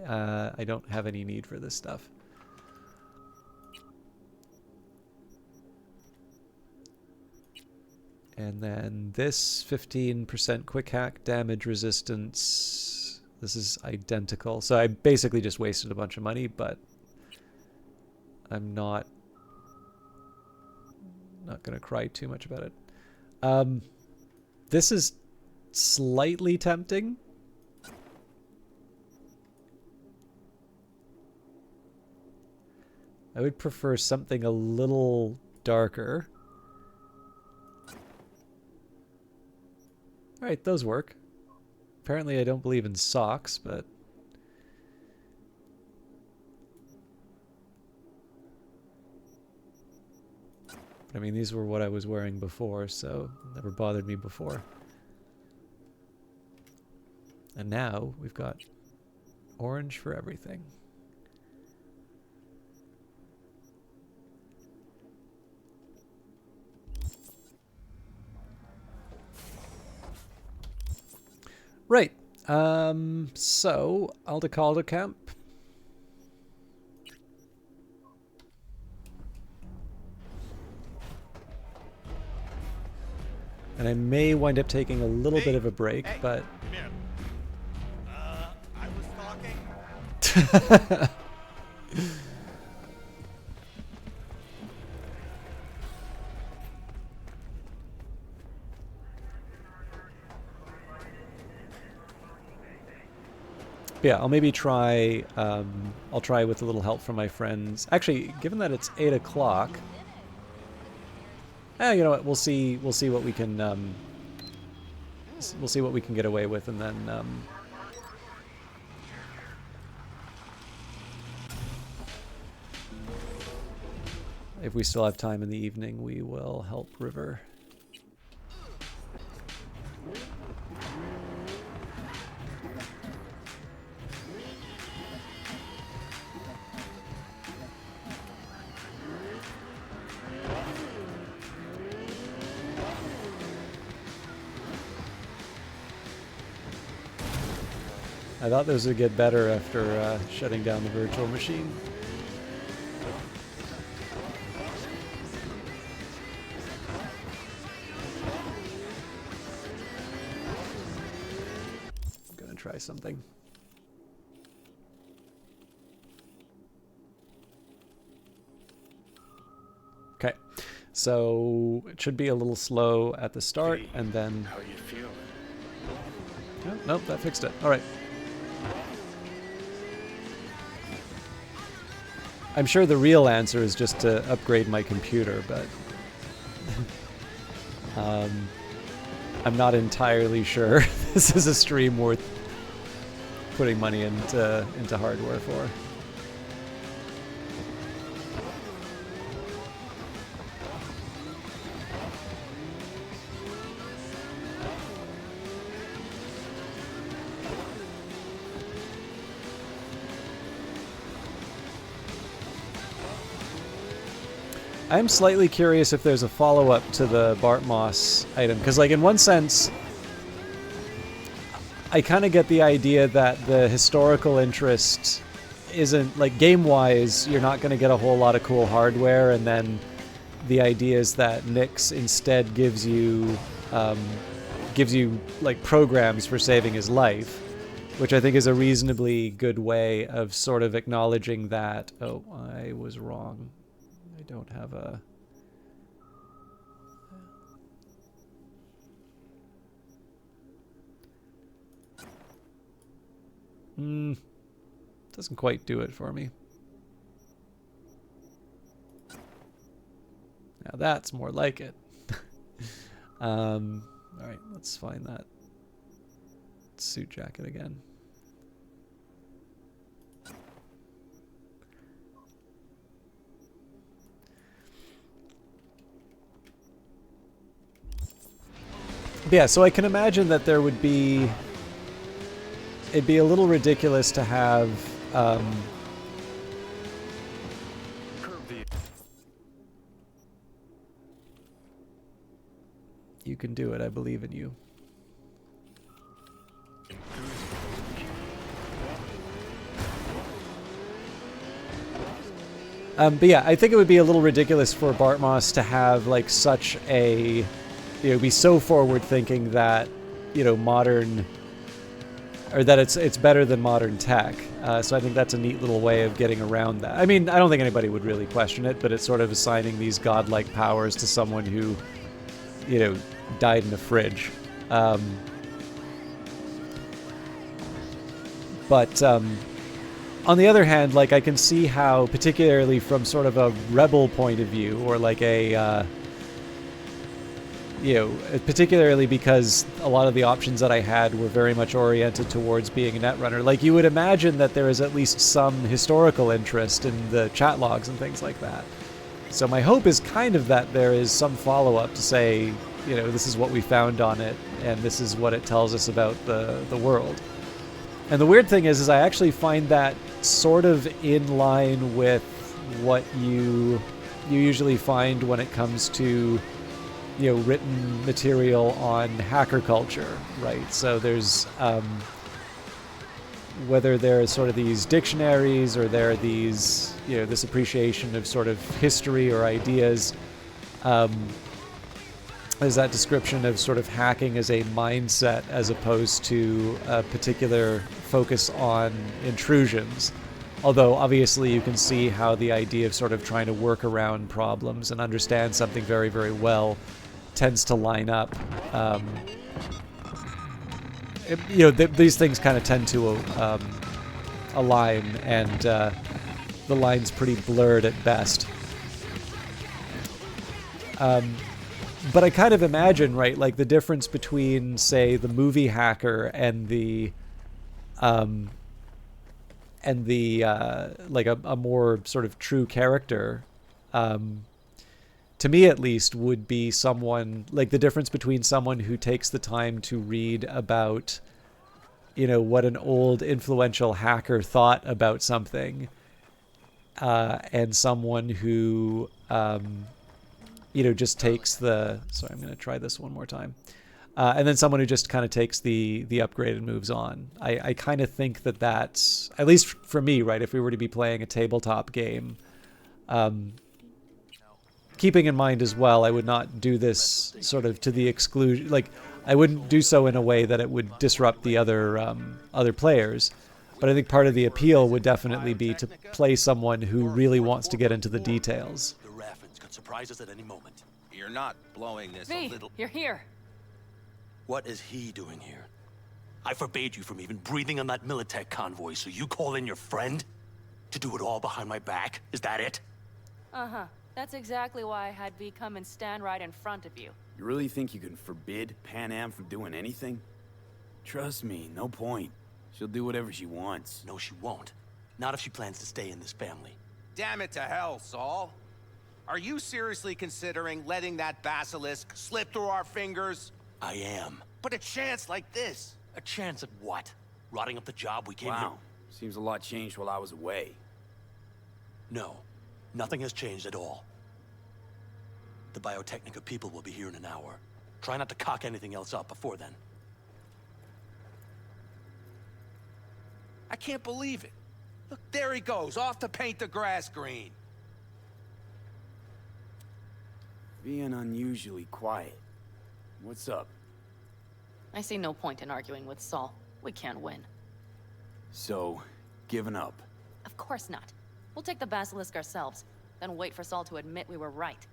I don't have any need for this stuff. And then this 15% quick hack damage resistance. This is identical. So I basically just wasted a bunch of money, but I'm not going to cry too much about it. This is slightly tempting. I would prefer something a little darker. Alright, those work. Apparently I don't believe in socks, but... I mean, these were what I was wearing before, so it never bothered me before. And now we've got orange for everything. Right. So Aldecaldo Camp. And I may wind up taking a little bit of a break, but... Come here. I was talking. Yeah, I'll maybe try, I'll try with a little help from my friends. Actually, given that it's 8 o'clock... you know what, we'll see what we can, we'll see what we can get away with, and then, if we still have time in the evening, we will help River. I thought those would get better after shutting down the virtual machine. I'm gonna try something. Okay, so it should be a little slow at the start, and then... How you feeling? Oh, nope, that fixed it. All right. I'm sure the real answer is just to upgrade my computer, but I'm not entirely sure this is a stream worth putting money into hardware for. I'm slightly curious if there's a follow-up to the Bart Moss item, because, like, in one sense, I kind of get the idea that the historical interest isn't, like, game-wise, you're not going to get a whole lot of cool hardware, and then the idea is that Nyx instead gives you, like, programs for saving his life, which I think is a reasonably good way of sort of acknowledging that, oh, I was wrong. Don't have a... Doesn't quite do it for me. Now that's more like it. Alright, let's find that suit jacket again. But yeah, so I can imagine that there would be... It'd be a little ridiculous to have... You can do it, I believe in you. But yeah, I think it would be a little ridiculous for Bart Moss to have, like, such a... You know, be so forward-thinking that, you know, modern... Or that it's better than modern tech. So I think that's a neat little way of getting around that. I mean, I don't think anybody would really question it, but it's sort of assigning these godlike powers to someone who, you know, died in a fridge. But on the other hand, like, I can see how, particularly from sort of a rebel point of view, or like a, you know, particularly because a lot of the options that I had were very much oriented towards being a netrunner. Like, you would imagine that there is at least some historical interest in the chat logs and things like that. So my hope is kind of that there is some follow-up to say, you know, this is what we found on it, and this is what it tells us about the world. And the weird thing is I actually find that sort of in line with what you usually find when it comes to, you know, written material on hacker culture, right? So there's whether there are sort of these dictionaries or there are these, you know, this appreciation of sort of history or ideas. There's that description of sort of hacking as a mindset as opposed to a particular focus on intrusions. Although obviously you can see how the idea of sort of trying to work around problems and understand something very, very well tends to line up. You know, these things kind of tend to align, and the line's pretty blurred at best. But I kind of imagine, right, like the difference between, say, the movie hacker and the like a more sort of true character, to me at least, would be someone, like the difference between someone who takes the time to read about, you know, what an old influential hacker thought about something, and someone who, you know, just takes the, sorry, I'm going to try this one more time. And then someone who just kind of takes the upgrade and moves on. I kind of think that that's, at least for me, right, if we were to be playing a tabletop game, keeping in mind as well, I would not do this sort of to the exclusion, like, I wouldn't do so in a way that it would disrupt the other players. But I think part of the appeal would definitely be to play someone who really wants to get into the details. The Raffins could surprise us at any moment. You're not blowing this V, a little... you're here. What is he doing here? I forbade you from even breathing on that Militech convoy, so you call in your friend? To do it all behind my back? Is that it? Uh-huh. That's exactly why I had V come and stand right in front of you. You really think you can forbid Pan Am from doing anything? Trust me, no point. She'll do whatever she wants. No, she won't. Not if she plans to stay in this family. Damn it to hell, Saul. Are you seriously considering letting that basilisk slip through our fingers? I am. But a chance like this. A chance at what? Rotting up the job we came here? Wow. Seems a lot changed while I was away. No. Nothing has changed at all. The Biotechnica people will be here in an hour. Try not to cock anything else up before then. I can't believe it. Look, there he goes, off to paint the grass green. Being unusually quiet. What's up? I see no point in arguing with Saul. We can't win. So, giving up? Of course not. We'll take the basilisk ourselves, then wait for Saul to admit we were right.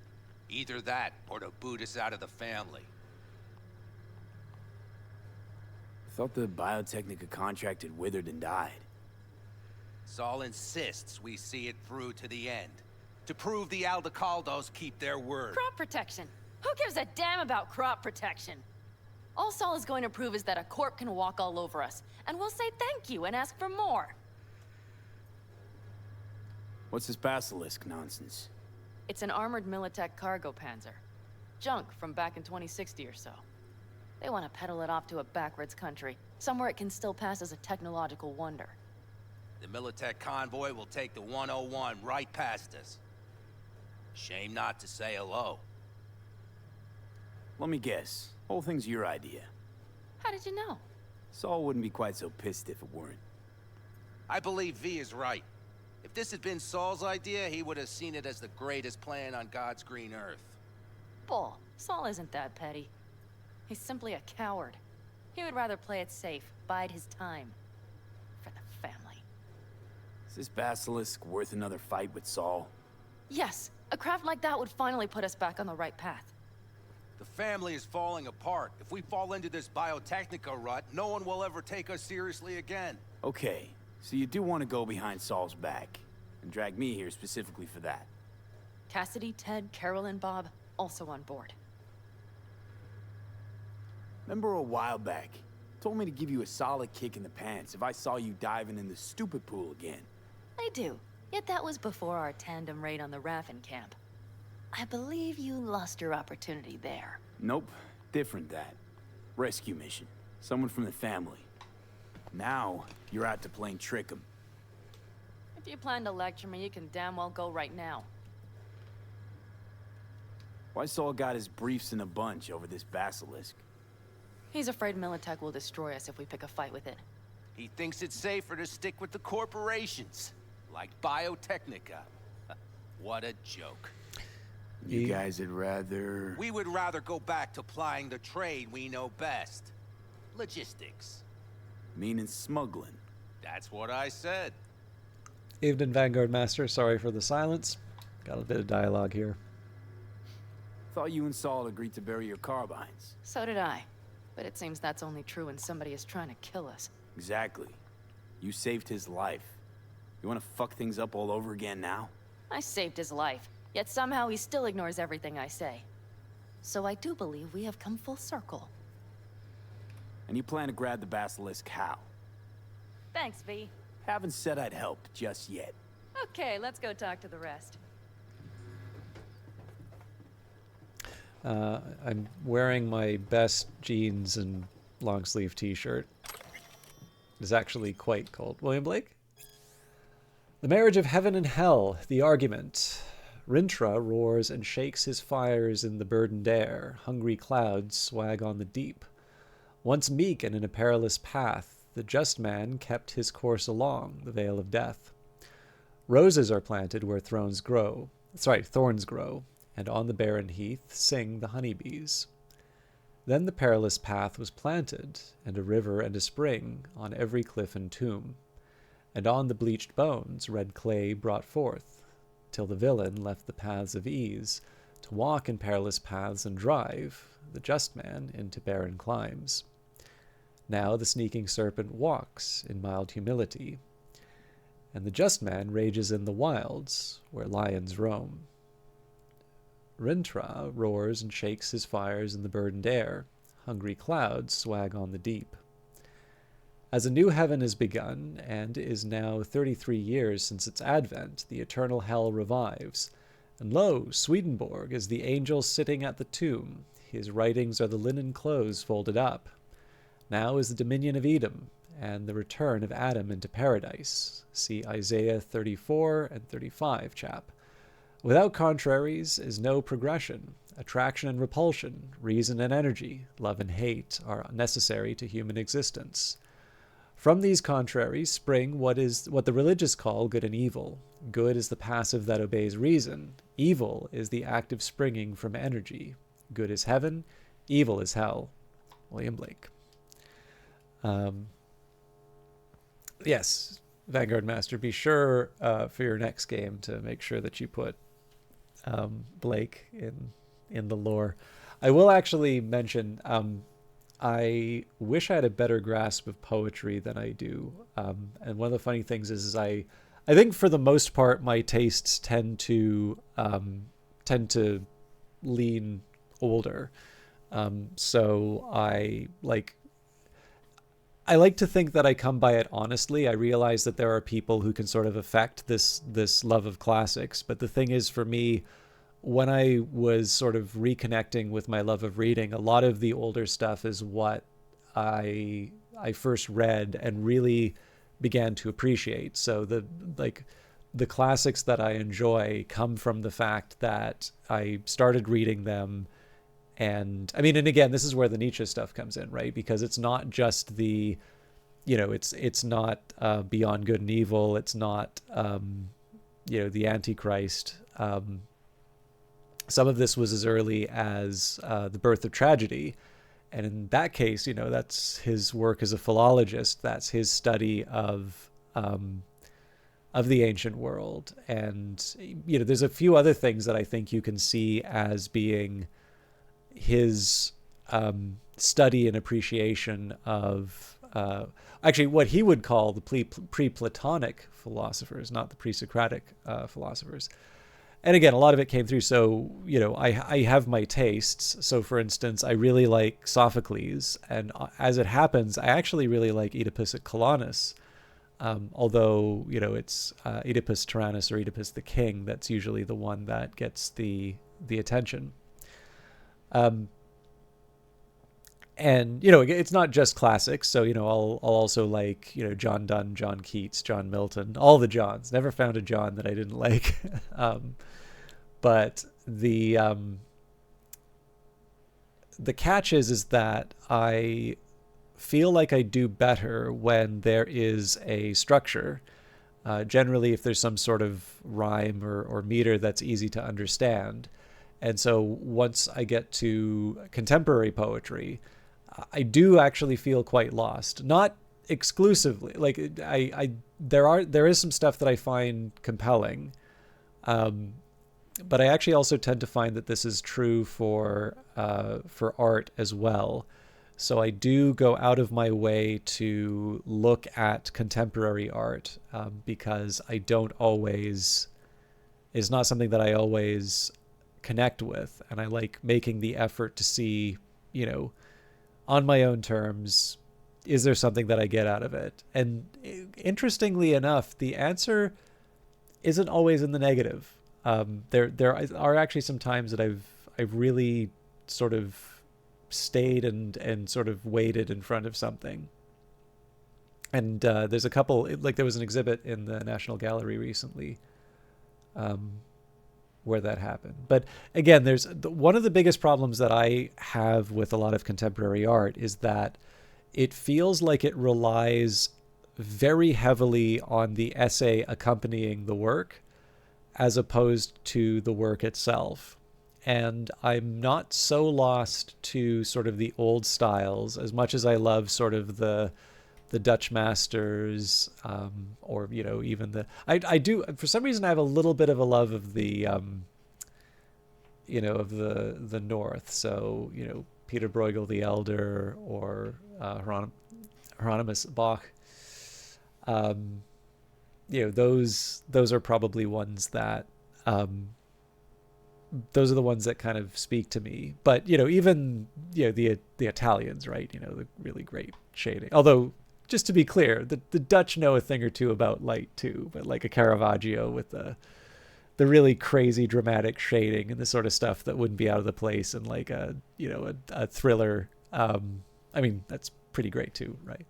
Either that, or to boot us out of the family. Thought the Biotechnica contract had withered and died. Saul insists we see it through to the end. To prove the Aldecaldos keep their word. Crop protection! Who gives a damn about crop protection? All Saul is going to prove is that a corp can walk all over us, and we'll say thank you and ask for more. What's this basilisk nonsense? It's an armored Militech cargo panzer. Junk from back in 2060 or so. They want to peddle it off to a backwoods country, somewhere it can still pass as a technological wonder. The Militech convoy will take the 101 right past us. Shame not to say hello. Let me guess. Whole thing's your idea. How did you know? Saul wouldn't be quite so pissed if it weren't. I believe V is right. If this had been Saul's idea, he would have seen it as the greatest plan on God's green earth. Bull. Saul isn't that petty. He's simply a coward. He would rather play it safe, bide his time. For the family. Is this basilisk worth another fight with Saul? Yes. A craft like that would finally put us back on the right path. The family is falling apart. If we fall into this Biotechnica rut, no one will ever take us seriously again. Okay, So you do want to go behind Saul's back, and drag me here specifically for that. Cassidy, Ted, Carol, and Bob also on board. Remember a while back, told me to give you a solid kick in the pants if I saw you diving in the stupid pool again. I do. Yet that was before our tandem raid on the Raffen camp. I believe you lost your opportunity there. Nope, different that. Rescue mission. Someone from the family. Now, you're out to plain trick 'em. If you plan to lecture me, you can damn well go right now. Why Saul got his briefs in a bunch over this basilisk? He's afraid Militech will destroy us if we pick a fight with it. He thinks it's safer to stick with the corporations, like Biotechnica. What a joke. You guys would rather... We would rather go back to plying the trade we know best. Logistics. Meaning smuggling. That's what I said. Evening, Vanguard Master. Sorry for the silence. Got a bit of dialogue here. Thought you and Saul agreed to bury your carbines. So did I. But it seems that's only true when somebody is trying to kill us. Exactly. You saved his life. You want to fuck things up all over again now? I saved his life, yet somehow he still ignores everything I say. So I do believe we have come full circle. And you plan to grab the basilisk how? Thanks, V. Haven't said I'd help just yet. Okay, let's go talk to the rest. I'm wearing my best jeans and long sleeve t-shirt. It's actually quite cold. William Blake? The marriage of heaven and hell, the argument. Rintra roars and shakes his fires in the burdened air. Hungry clouds swag on the deep. Once meek and in a perilous path, the just man kept his course along the vale of death. Roses are planted where thorns grow, and on the barren heath sing the honeybees. Then the perilous path was planted, and a river and a spring on every cliff and tomb, and on the bleached bones red clay brought forth, till the villain left the paths of ease, to walk in perilous paths and drive the just man into barren climes. Now the sneaking serpent walks in mild humility, and the just man rages in the wilds where lions roam. Rintra roars and shakes his fires in the burdened air. Hungry clouds swag on the deep. As a new heaven is begun, and is now 33 years since its advent, the eternal hell revives. And lo, Swedenborg is the angel sitting at the tomb. His writings are the linen clothes folded up. Now is the dominion of Edom, and the return of Adam into paradise. See Isaiah 34 and 35, chap. Without contraries is no progression. Attraction and repulsion, reason and energy, love and hate are necessary to human existence. From these contraries spring what the religious call good and evil. Good is the passive that obeys reason. Evil is the active springing from energy. Good is heaven, evil is hell. William Blake. Yes, Vanguard Master, be sure for your next game to make sure that you put Blake in the lore. I will actually mention I wish I had a better grasp of poetry than I do. And one of the funny things is I think for the most part my tastes tend to lean older. So I like to think that I come by it honestly. I realize that there are people who can sort of affect this love of classics. But the thing is, for me, when I was sort of reconnecting with my love of reading, a lot of the older stuff is what I first read and really began to appreciate. So the classics that I enjoy come from the fact that I started reading them. And I mean, and again, this is where the Nietzsche stuff comes in, right? Because it's not just the, it's not Beyond Good and Evil. It's not, the Antichrist. Some of this was as early as The Birth of Tragedy. And in that case, that's his work as a philologist. That's his study of the ancient world. And, there's a few other things that I think you can see as being his study and appreciation of actually what he would call the pre-Platonic philosophers, not the pre-Socratic philosophers. And again, a lot of it came through. So, I have my tastes. So, for instance, I really like Sophocles. And as it happens, I actually really like Oedipus at Colonus. Although, it's Oedipus Tyrannus or Oedipus the King. That's usually the one that gets the attention. And, it's not just classics. So, I'll also like, John Donne, John Keats, John Milton, all the Johns. Never found a John that I didn't like. But the catch is that I feel like I do better when there is a structure. Generally, if there's some sort of rhyme or meter that's easy to understand. And so once I get to contemporary poetry, I do actually feel quite lost. Not exclusively. Like there is some stuff that I find compelling. But I actually also tend to find that this is true for art as well. So I do go out of my way to look at contemporary art because I don't always, it's not something that I always connect with. And I like making the effort to see, on my own terms, is there something that I get out of it? And interestingly enough, the answer isn't always in the negative. There are actually some times that I've really sort of stayed and sort of waited in front of something. And there's a couple, like there was an exhibit in the National Gallery recently where that happened. But again, there's one of the biggest problems that I have with a lot of contemporary art is that it feels like it relies very heavily on the essay accompanying the work, as opposed to the work itself. And I'm not so lost to sort of the old styles as much as I love sort of the Dutch masters, or, even I do, for some reason I have a little bit of a love of the, of the North. So, Peter Bruegel the Elder or Hieronymus Bach. Those are probably ones that those are the ones that kind of speak to me. But even the Italians, right? The really great shading. Although, just to be clear, the Dutch know a thing or two about light too. But like a Caravaggio with the really crazy dramatic shading and the sort of stuff that wouldn't be out of the place in like a thriller. I mean, that's pretty great too, right?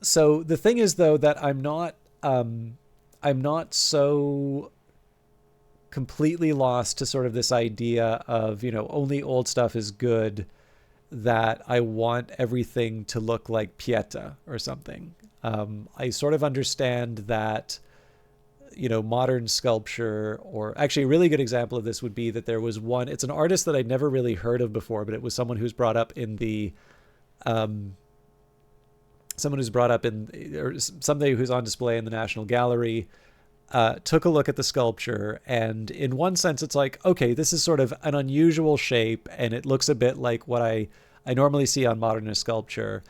So the thing is, though, that I'm not so completely lost to sort of this idea of, only old stuff is good, that I want everything to look like Pieta or something. I sort of understand that, modern sculpture, or actually a really good example of this would be that there was one, it's an artist that I'd never really heard of before, but it was someone who's brought up in the, or somebody who's on display in the National Gallery, took a look at the sculpture, and in one sense it's like, okay, this is sort of an unusual shape and it looks a bit like what I normally see on modernist sculpture.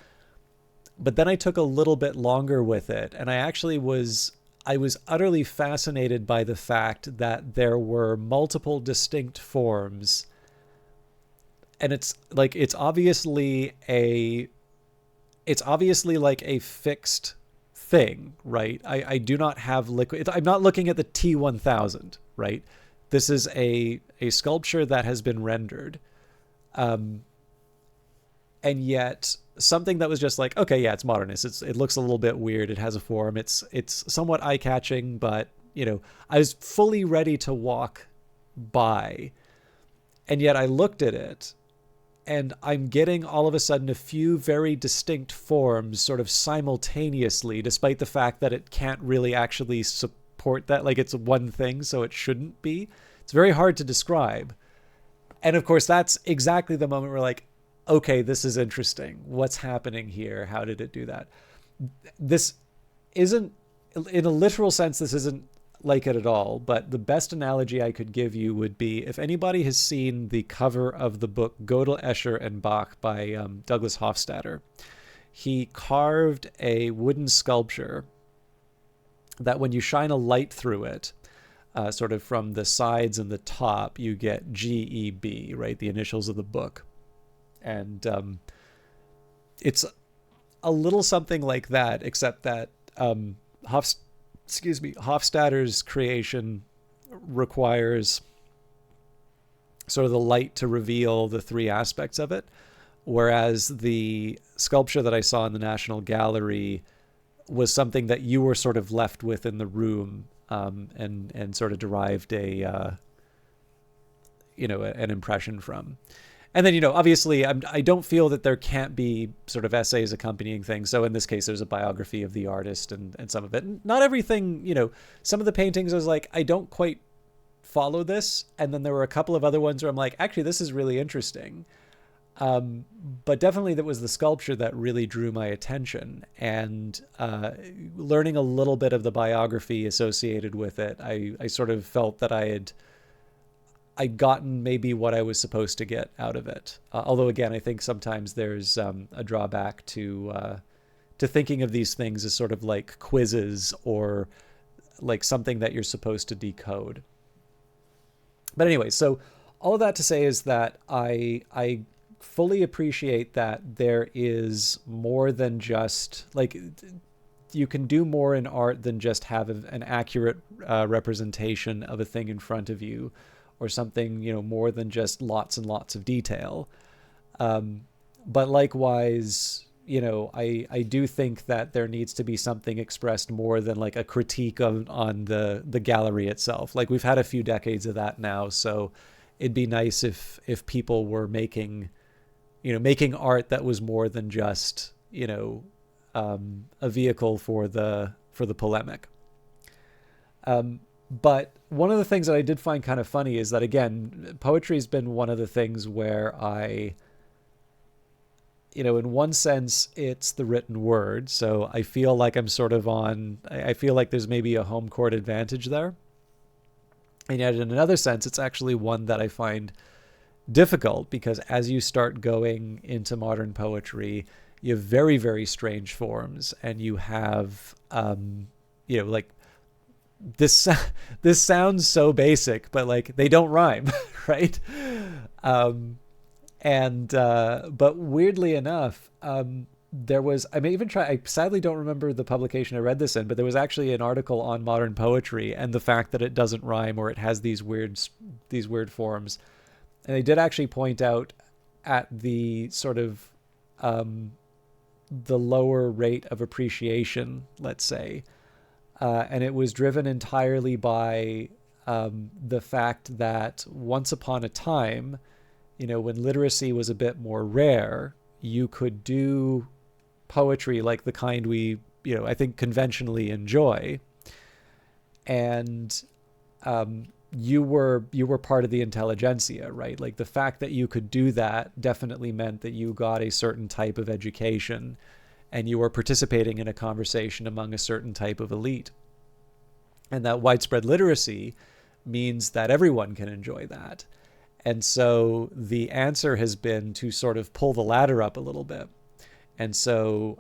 But then I took a little bit longer with it, and I was utterly fascinated by the fact that there were multiple distinct forms, and it's obviously like a fixed thing, right? I do not have liquid. I'm not looking at the T1000, right? This is a sculpture that has been rendered. And yet something that was just like, okay, yeah, it's modernist. It looks a little bit weird. It has a form. It's somewhat eye-catching, but I was fully ready to walk by. And yet I looked at it, and I'm getting all of a sudden a few very distinct forms sort of simultaneously, despite the fact that it can't really actually support that. Like, it's one thing, so it shouldn't be. It's very hard to describe. And of course, that's exactly the moment where like, okay, this is interesting. What's happening here? How did it do that? This isn't, in a literal sense, this isn't like it at all, but the best analogy I could give you would be if anybody has seen the cover of the book Gödel, Escher, and Bach by Douglas Hofstadter. He carved a wooden sculpture that when you shine a light through it, sort of from the sides and the top, you get GEB, right? The initials of the book. And it's a little something like that, except that Hofstadter's creation requires sort of the light to reveal the three aspects of it, whereas the sculpture that I saw in the National Gallery was something that you were sort of left with in the room, and sort of derived an impression from. And then, obviously, I don't feel that there can't be sort of essays accompanying things. So in this case, there's a biography of the artist and some of it. Not everything, some of the paintings I was like, I don't quite follow this. And then there were a couple of other ones where I'm like, actually, this is really interesting. But definitely that was the sculpture that really drew my attention. And learning a little bit of the biography associated with it, I sort of felt that I'd gotten maybe what I was supposed to get out of it. Although, again, I think sometimes there's a drawback to thinking of these things as sort of like quizzes or like something that you're supposed to decode. But anyway, so all of that to say is that I fully appreciate that there is more than just like you can do more in art than just have an accurate representation of a thing in front of you, or something, more than just lots and lots of detail. But likewise, I do think that there needs to be something expressed more than like a critique on the gallery itself. Like we've had a few decades of that now, so it'd be nice if people were making art that was more than just, a vehicle for the polemic. But one of the things that I did find kind of funny is that, again, poetry's been one of the things where I, in one sense, it's the written word. So I feel like I'm sort of I feel like there's maybe a home court advantage there. And yet in another sense, it's actually one that I find difficult, because as you start going into modern poetry, you have very, very strange forms, and you have, like, this sounds so basic, but like they don't rhyme, right? But weirdly enough, I sadly don't remember the publication I read this in, but there was actually an article on modern poetry and the fact that it doesn't rhyme, or it has these weird forms. And they did actually point out at the sort of the lower rate of appreciation, let's say. And it was driven entirely by the fact that once upon a time, when literacy was a bit more rare, you could do poetry like the kind we, I think conventionally enjoy. And you were part of the intelligentsia, right? Like the fact that you could do that definitely meant that you got a certain type of education, and you were participating in a conversation among a certain type of elite. And that widespread literacy means that everyone can enjoy that. And so the answer has been to sort of pull the ladder up a little bit. And so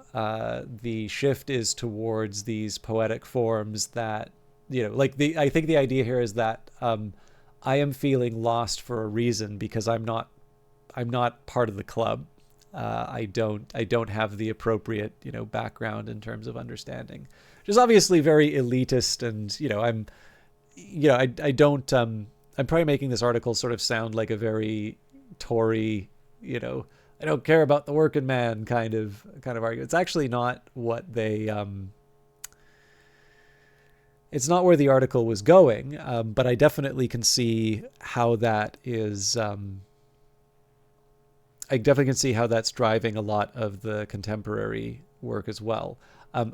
the shift is towards these poetic forms that, I think the idea here is that I am feeling lost for a reason because I'm not part of the club. I don't have the appropriate, background in terms of understanding, which is obviously very elitist. And, I'm probably making this article sort of sound like a very Tory, I don't care about the working man kind of argument. It's actually not what they, it's not where the article was going. But I definitely can see how that is, I definitely can see how that's driving a lot of the contemporary work as well.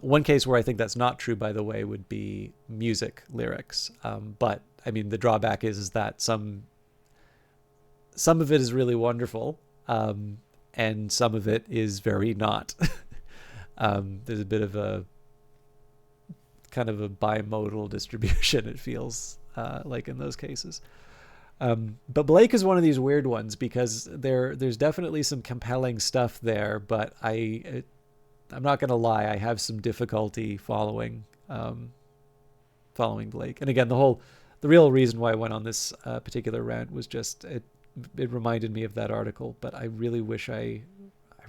One case where I think that's not true, by the way, would be music lyrics. But I mean, the drawback is that some of it is really wonderful, and some of it is very not. There's a bit of a kind of a bimodal distribution, it feels like in those cases. But Blake is one of these weird ones because there's definitely some compelling stuff there, but I'm not going to lie, I have some difficulty following Blake. And again, the real reason why I went on this particular rant was just it reminded me of that article, but I really wish I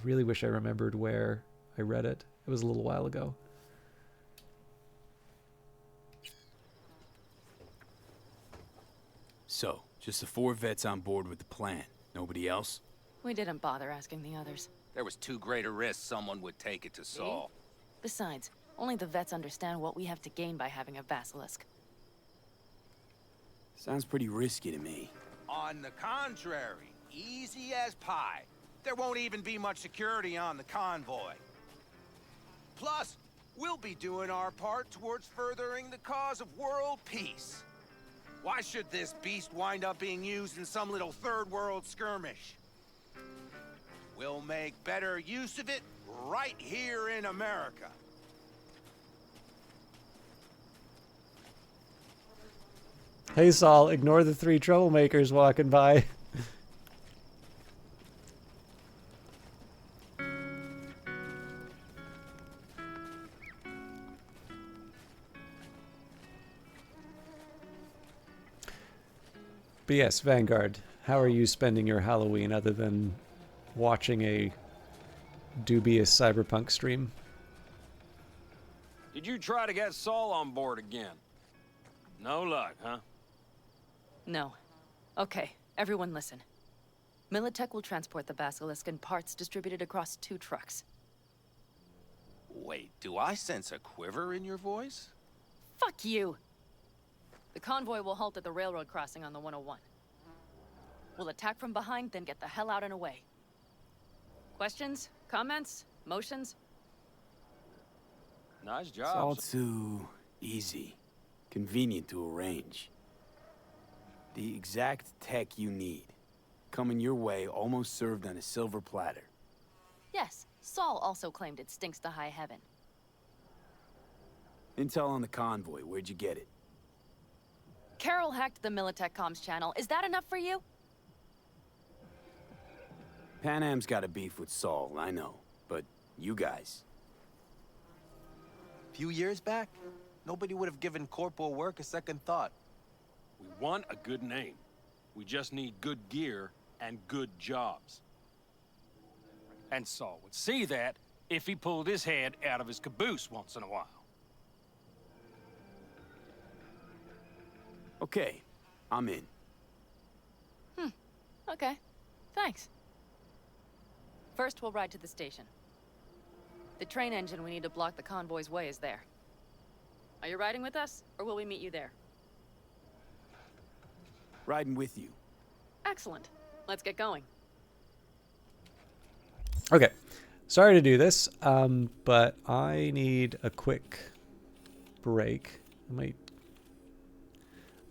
remembered where I read it. It was a little while ago. So, just the 4 vets on board with the plan. Nobody else? We didn't bother asking the others. There was too great a risk someone would take it to Saul. Besides, only the vets understand what we have to gain by having a basilisk. Sounds pretty risky to me. On the contrary, easy as pie. There won't even be much security on the convoy. Plus, we'll be doing our part towards furthering the cause of world peace. Why should this beast wind up being used in some little third world skirmish? We'll make better use of it right here in America. Hey Saul, ignore the 3 troublemakers walking by. But yes, Vanguard, how are you spending your Halloween other than watching a dubious Cyberpunk stream? Did you try to get Saul on board again? No luck, huh? No. Okay, everyone listen. Militech will transport the Basilisk in parts distributed across 2 trucks. Wait, do I sense a quiver in your voice? Fuck you! The convoy will halt at the railroad crossing on the 101. We'll attack from behind, then get the hell out and away. Questions? Comments? Motions? Nice It's all job. too easy. Convenient to arrange. The exact tech you need. Coming your way, almost served on a silver platter. Yes, Saul also claimed it stinks to high heaven. Intel on the convoy, where'd you get it? Carol hacked the Militech comms channel. Is that enough for you? Pan Am's got a beef with Saul, I know. But you guys... Few years back, nobody would have given corporal work a second thought. We want a good name. We just need good gear and good jobs. And Saul would see that if he pulled his head out of his caboose once in a while. Okay, I'm in. Okay. Thanks. First, we'll ride to the station. The train engine we need to block the convoy's way is there. Are you riding with us, or will we meet you there? Riding with you. Excellent. Let's get going. Okay, sorry to do this, but I need a quick break.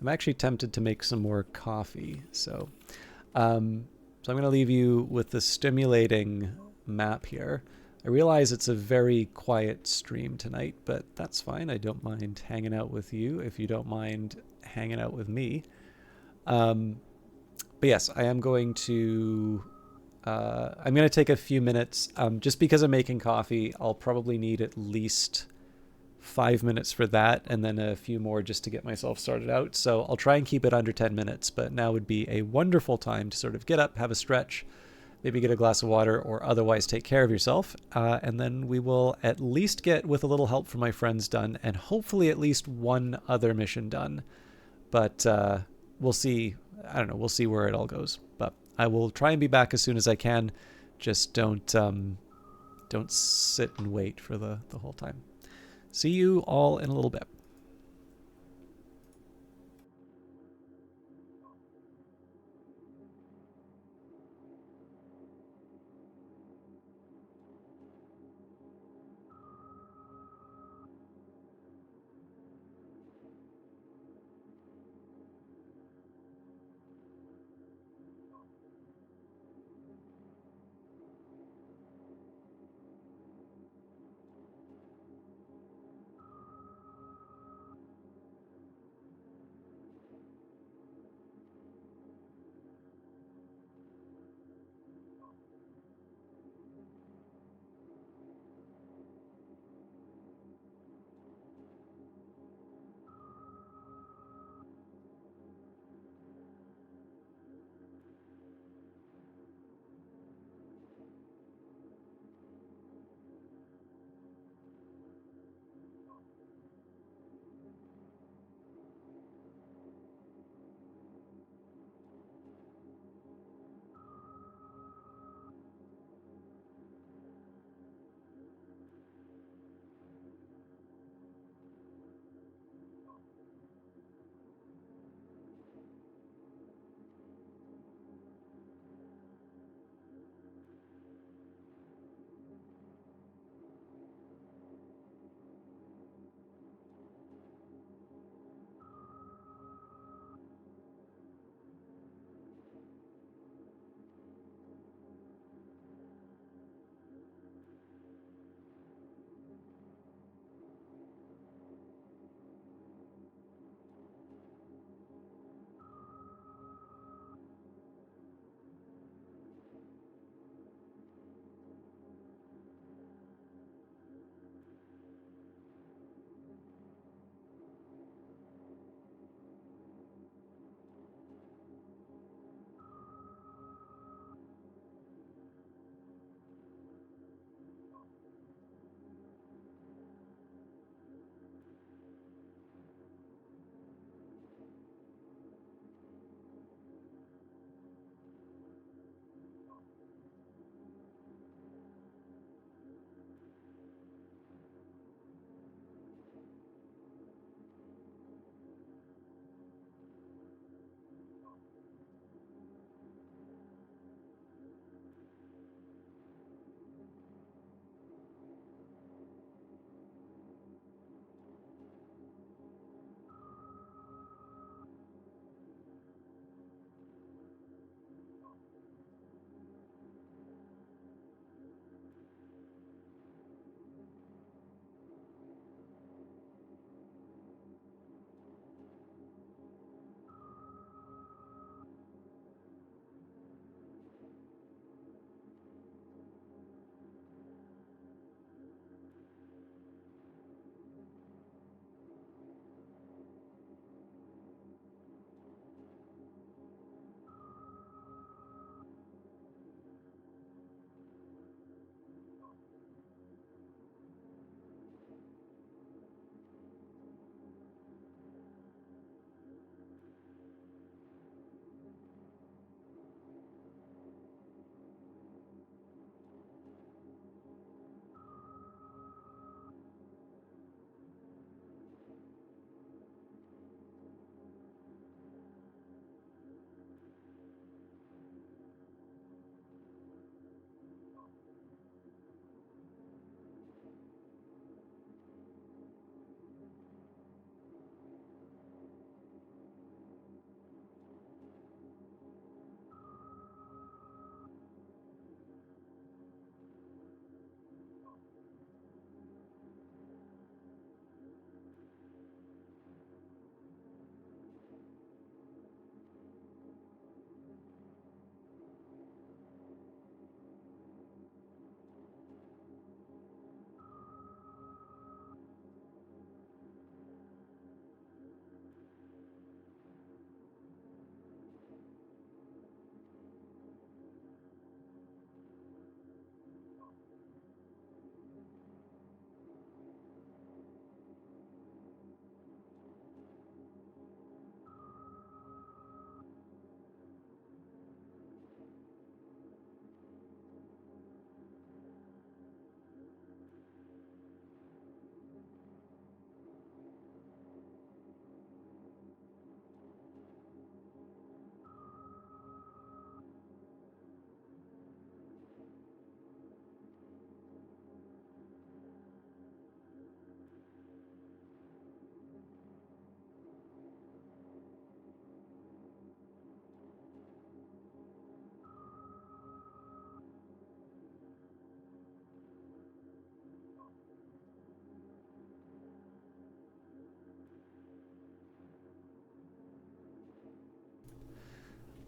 I'm actually tempted to make some more coffee, so I'm going to leave you with the stimulating map here. I realize it's a very quiet stream tonight, but that's fine. I don't mind hanging out with you if you don't mind hanging out with me. But yes, I am going to take a few minutes. Just because I'm making coffee, I'll probably need at least 5 minutes for that, and then a few more just to get myself started out. So I'll try and keep it under 10 minutes, but now would be a wonderful time to sort of get up, have a stretch, maybe get a glass of water, or otherwise take care of yourself. And then we will at least get, with a little help from my friends, done, and hopefully at least one other mission done. But we'll see. I don't know. We'll see where it all goes. But I will try and be back as soon as I can. Just don't sit and wait for the whole time. See you all in a little bit.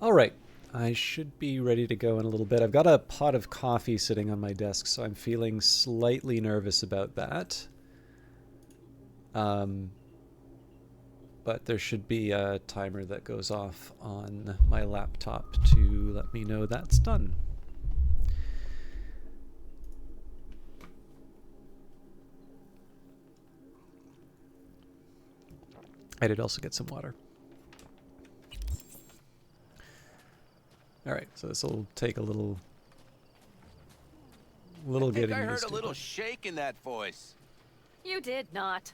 All right. I should be ready to go in a little bit. I've got a pot of coffee sitting on my desk, so I'm feeling slightly nervous about that. But there should be a timer that goes off on my laptop to let me know that's done. I did also get some water. All right, so this will take a little getting I heard used a to. little shake in that voice. You did not.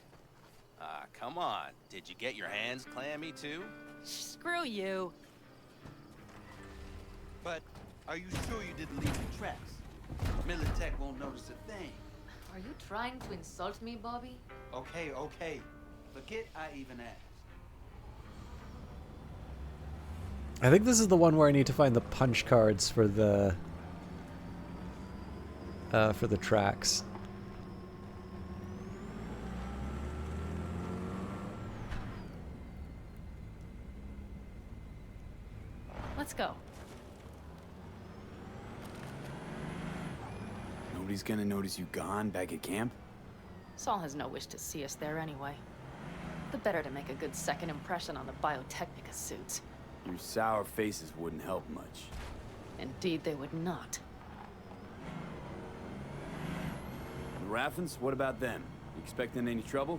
Ah, come on. Did you get your hands clammy too? Screw you. But are you sure you didn't leave the tracks? Militech won't notice a thing. Are you trying to insult me, Bobby? Okay, okay. Forget I even asked. I think this is the one where I need to find the punch cards for the tracks. Let's go. Nobody's gonna notice you gone back at camp? Saul has no wish to see us there anyway. The better to make a good second impression on the Biotechnica suits. Your sour faces wouldn't help much. Indeed, they would not. The Raffens, what about them? You expecting any trouble?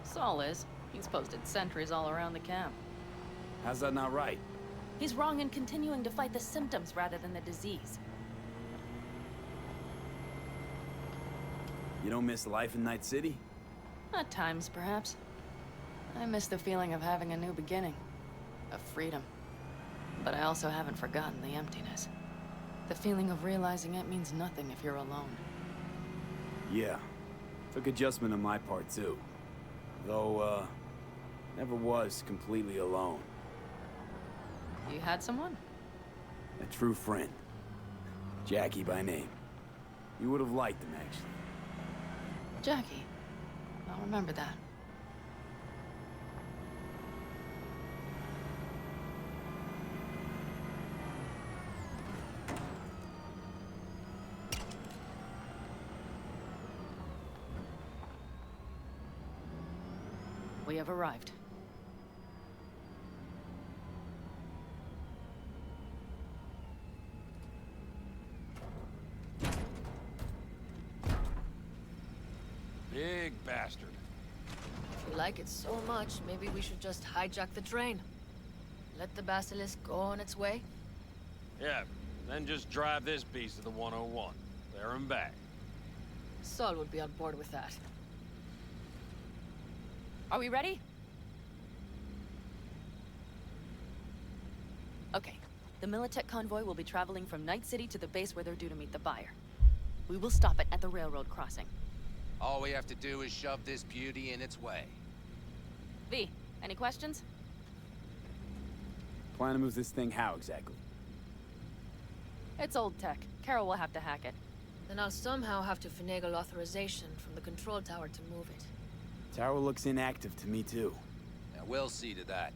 Saul is. He's posted sentries all around the camp. How's that not right? He's wrong in continuing to fight the symptoms rather than the disease. You don't miss life in Night City? At times, perhaps. I miss the feeling of having a new beginning. Of freedom. But I also haven't forgotten the emptiness. The feeling of realizing it means nothing if you're alone. Yeah. Took adjustment on my part, too. Though, never was completely alone. You had someone? A true friend. Jackie by name. You would have liked him, actually. Jackie. I'll remember that. We have arrived. Big bastard. If you like it so much, maybe we should just hijack the train. Let the Basilisk go on its way. Yeah, then just drive this beast to the 101. There and back. Saul would be on board with that. Are we ready? Okay. The Militech convoy will be traveling from Night City to the base where they're due to meet the buyer. We will stop it at the railroad crossing. All we have to do is shove this beauty in its way. V, any questions? Plan to move this thing how exactly? It's old tech. Carol will have to hack it. Then I'll somehow have to finagle authorization from the control tower to move it. Tower looks inactive to me, too. Now, we'll see to that.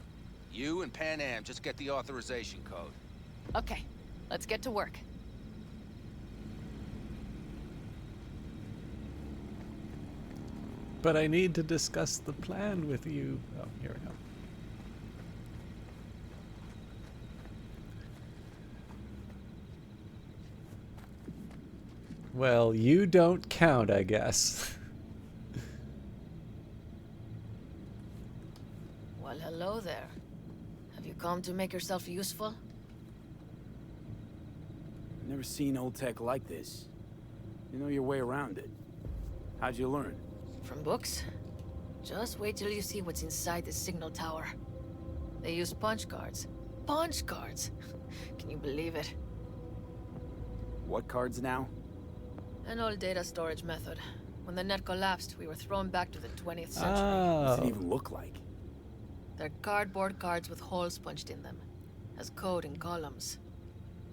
You and Pan Am just get the authorization code. Okay, let's get to work. But I need to discuss the plan with you. Oh, here we go. Well, you don't count, I guess. Well, hello there. Have you come to make yourself useful? Never seen old tech like this. You know your way around it. How'd you learn? From books? Just wait till you see what's inside the signal tower. They use punch cards. Punch cards! Can you believe it? What cards now? An old data storage method. When the net collapsed, we were thrown back to the 20th century. What's it even look like? They're cardboard cards with holes punched in them, as code in columns.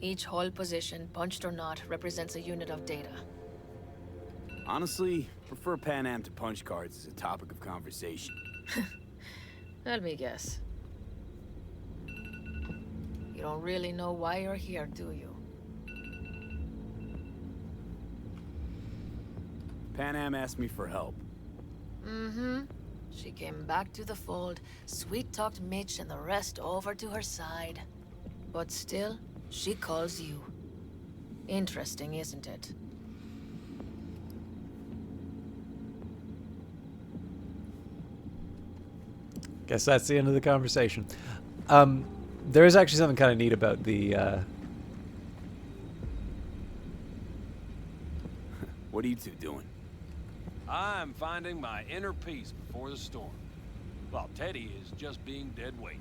Each hole position, punched or not, represents a unit of data. Honestly, prefer Pan Am to punch cards as a topic of conversation. Let me guess. You don't really know why you're here, do you? Pan asked me for help. Mm-hmm. She came back to the fold, sweet-talked Mitch and the rest over to her side. But still, she calls you. Interesting, isn't it? Guess that's the end of the conversation. There is actually something kind of neat about the... What are you two doing? I'm finding my inner peace before the storm, while Teddy is just being dead weight.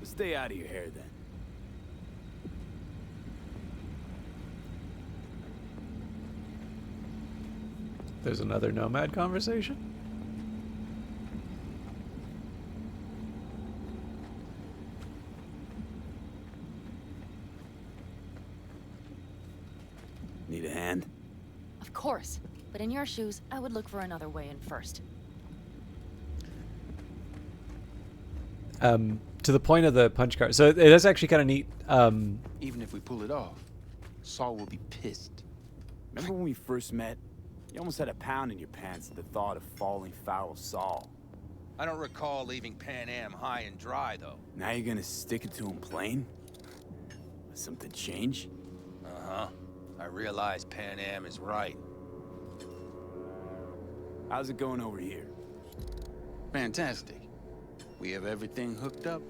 Stay out of your hair, then. There's another Nomad conversation? Need a hand? Of course. But in your shoes, I would look for another way in first. To the point of the punch card. So it is actually kind of neat. Even if we pull it off, Saul will be pissed. Remember when we first met? You almost had a pound in your pants at the thought of falling foul of Saul. I don't recall leaving Pan Am high and dry, though. Now you're gonna stick it to him plain? Something change? Uh-huh. I realize Pan Am is right. How's it going over here? Fantastic. We have everything hooked up,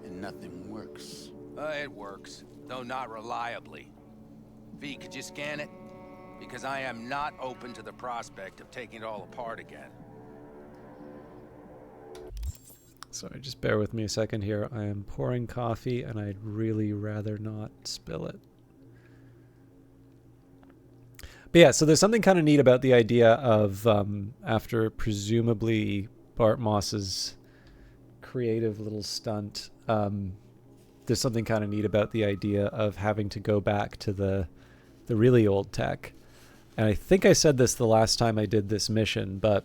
and nothing works. It works, though not reliably. V, could you scan it? Because I am not open to the prospect of taking it all apart again. Sorry, just bear with me a second here. I am pouring coffee, and I'd really rather not spill it. But yeah, so there's something kind of neat about the idea of, after presumably Bart Moss's creative little stunt, there's something kind of neat about the idea of having to go back to the really old tech. And I think I said this the last time I did this mission, but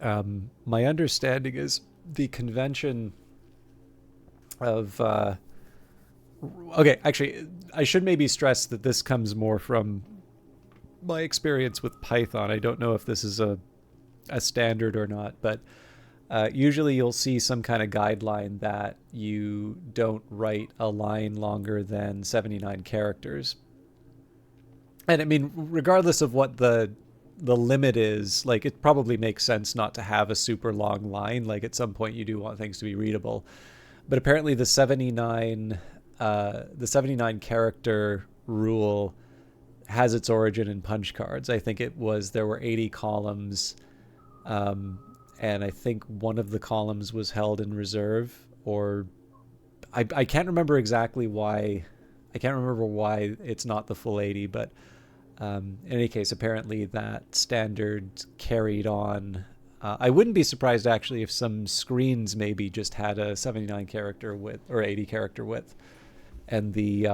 my understanding is the convention of... okay, actually, I should maybe stress that this comes more from my experience with Python. I don't know if this is a standard or not, but usually you'll see some kind of guideline that you don't write a line longer than 79 characters. And I mean, regardless of what the limit is, like, it probably makes sense not to have a super long line. Like, at some point you do want things to be readable. But apparently the 79 character rule has its origin in punch cards. I think there were 80 columns, and I think one of the columns was held in reserve, or I can't remember exactly why. I can't remember why it's not the full 80, but in any case, apparently that standard carried on. I wouldn't be surprised actually if some screens maybe just had a 79 character width or 80 character width, and the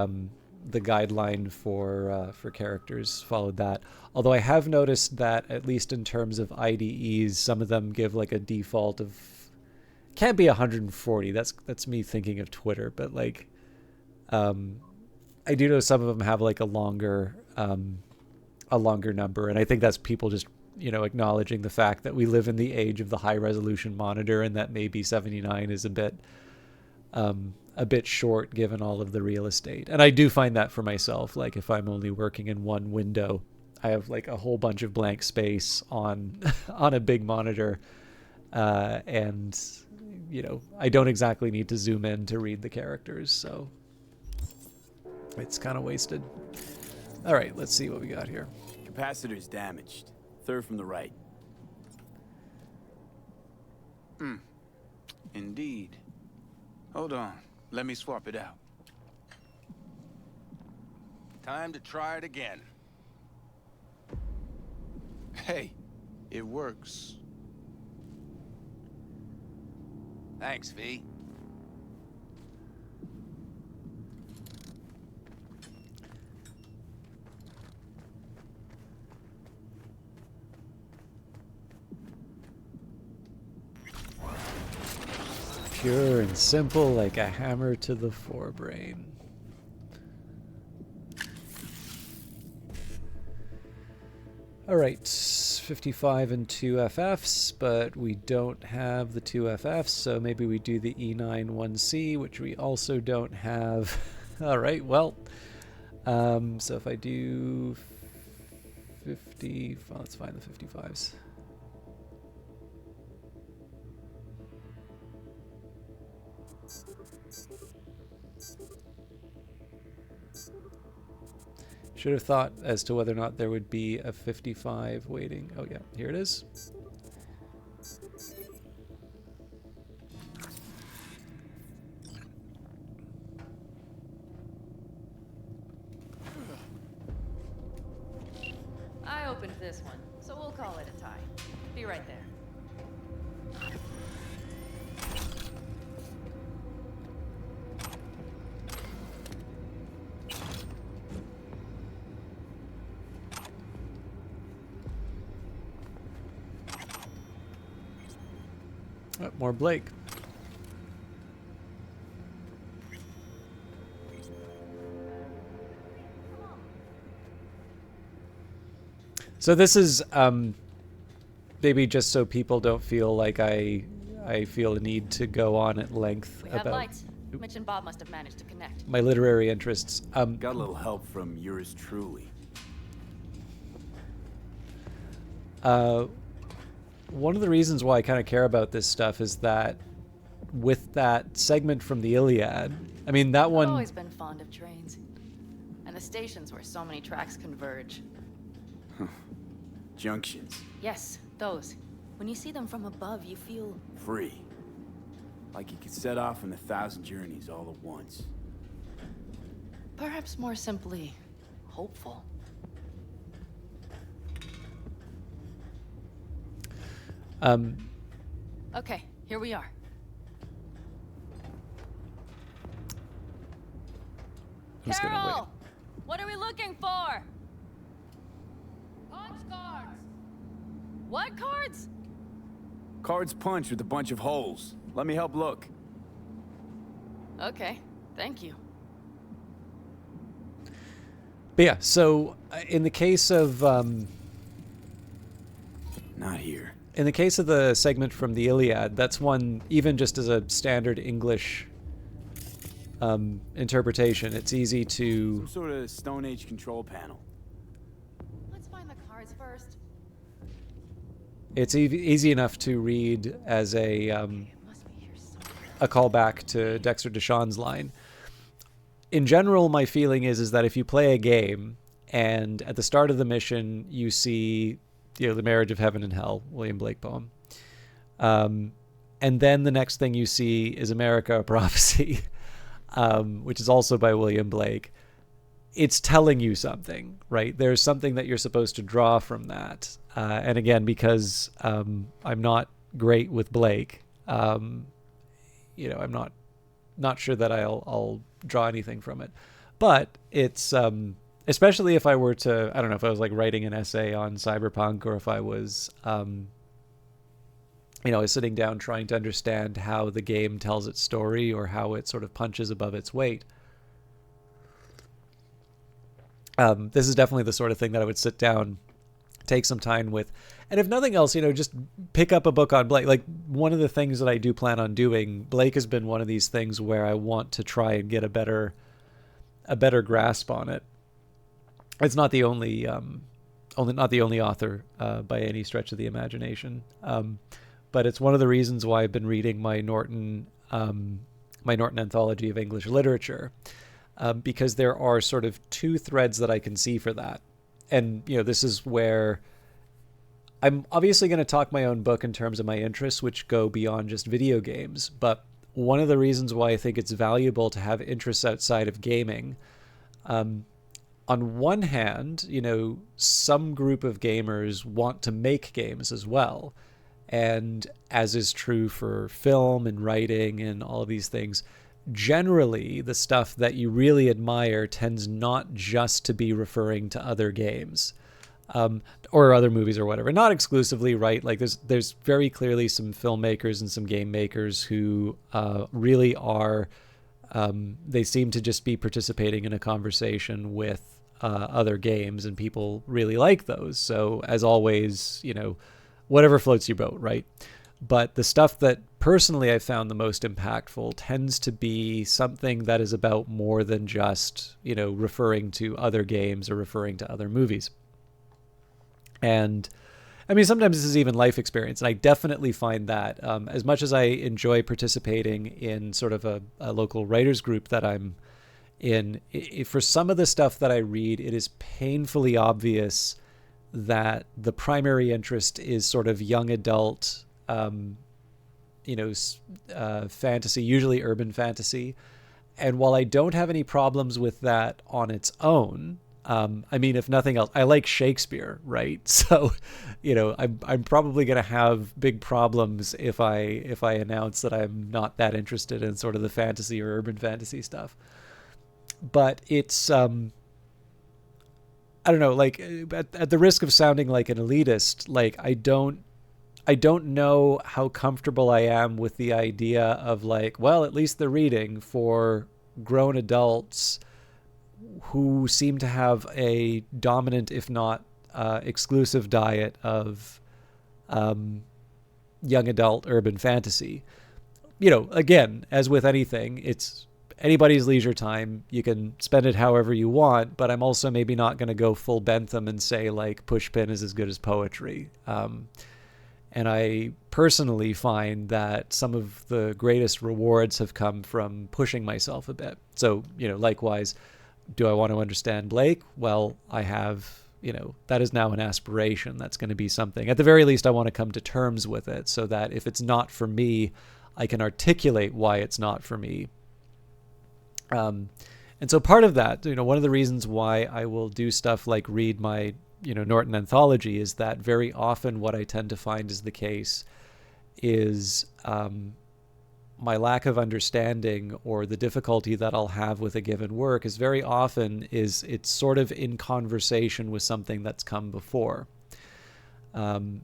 guideline for characters followed that. Although I have noticed that, at least in terms of IDEs, some of them give like a default of, can't be 140. That's me thinking of Twitter, but like, I do know some of them have like a longer number, and I think that's people just, acknowledging the fact that we live in the age of the high resolution monitor, and that maybe 79 is a bit short given all of the real estate. And I do find that for myself. Like, if I'm only working in one window, I have like a whole bunch of blank space on on a big monitor, and I don't exactly need to zoom in to read the characters, so it's kind of wasted. All right, let's see what we got here. Capacitor's damaged. Third from the right. Indeed. Hold on. Let me swap it out. Time to try it again. Hey, it works. Thanks, V. Pure and simple like a hammer to the forebrain. Alright, 55 and 2 FFs, but we don't have the 2 FFs, so maybe we do the E9 1C, which we also don't have. Alright, well, so if I do 50, well, let's find the 55s. Should have thought as to whether or not there would be a 55 waiting. Oh yeah, here it is. I opened this one, so we'll call it a tie. Be right there. Oh, more Blake. So this is maybe just so people don't feel like I feel a need to go on at length We have about lights. Mitch and Bob must have managed to connect. my literary interests. Got a little help from yours truly. One of the reasons why I kind of care about this stuff is that with that segment from the Iliad, I mean, that one... I've always been fond of trains. And the stations where so many tracks converge. Junctions. Yes, those. When you see them from above, you feel... Free. Like you could set off on 1,000 journeys all at once. Perhaps more simply, hopeful. Okay, here we are. Carol! What are we looking for? Punch cards! What cards? Cards punched with a bunch of holes. Let me help look. Okay, thank you. But yeah, so in the case of... Not here. In the case of the segment from the Iliad, that's one, even just as a standard English interpretation, it's easy to... Some sort of Stone Age control panel. Let's find the cards first. It's easy enough to read as a callback to Dexter Deshawn's line. In general, my feeling is that if you play a game and at the start of the mission you see, you know, the marriage of heaven and hell, William Blake poem, and then the next thing you see is America, a Prophecy, which is also by William Blake, it's telling you something, right? There's something that you're supposed to draw from that. And again, because I'm not great with Blake, you know, I'm not sure that I'll draw anything from it. But it's, especially if I were to, I don't know, if I was like writing an essay on Cyberpunk, or if I was, you know, sitting down trying to understand how the game tells its story or how it sort of punches above its weight. This is definitely the sort of thing that I would sit down, take some time with. And if nothing else, you know, just pick up a book on Blake. Like, one of the things that I do plan on doing, Blake has been one of these things where I want to try and get a better grasp on it. It's not the only author by any stretch of the imagination. But it's one of the reasons why I've been reading my Norton Anthology of English Literature, because there are sort of two threads that I can see for that. And, you know, this is where I'm obviously going to talk my own book in terms of my interests, which go beyond just video games. But one of the reasons why I think it's valuable to have interests outside of gaming, on one hand, you know, some group of gamers want to make games as well. And as is true for film and writing and all of these things, generally the stuff that you really admire tends not just to be referring to other games. or other movies or whatever. Not exclusively, right? Like there's very clearly some filmmakers and some game makers who really are. They seem to just be participating in a conversation with other games, and people really like those. So as always, whatever floats your boat, right? But the stuff that personally I found the most impactful tends to be something that is about more than just, referring to other games or referring to other movies. And I mean, sometimes this is even life experience. And I definitely find that as much as I enjoy participating in sort of a local writers group that I'm in, for some of the stuff that I read, it is painfully obvious that the primary interest is sort of young adult, fantasy, usually urban fantasy. And while I don't have any problems with that on its own, I mean, if nothing else, I like Shakespeare, right? So, I'm probably going to have big problems if I announce that I'm not that interested in sort of the fantasy or urban fantasy stuff. But it's, I don't know, like at the risk of sounding like an elitist, like I don't know how comfortable I am with the idea of like, well, at least they're reading for grown adults who seem to have a dominant, if not exclusive diet of young adult urban fantasy. Again, as with anything, it's anybody's leisure time. You can spend it however you want, but I'm also maybe not going to go full Bentham and say like Pushpin is as good as poetry. And I personally find that some of the greatest rewards have come from pushing myself a bit. So, likewise, do I want to understand Blake? Well, I have, that is now an aspiration. That's going to be something. At the very least, I want to come to terms with it so that if it's not for me, I can articulate why it's not for me. And so part of that, one of the reasons why I will do stuff like read my, Norton anthology is that very often what I tend to find is the case is my lack of understanding or the difficulty that I'll have with a given work is very often it's sort of in conversation with something that's come before.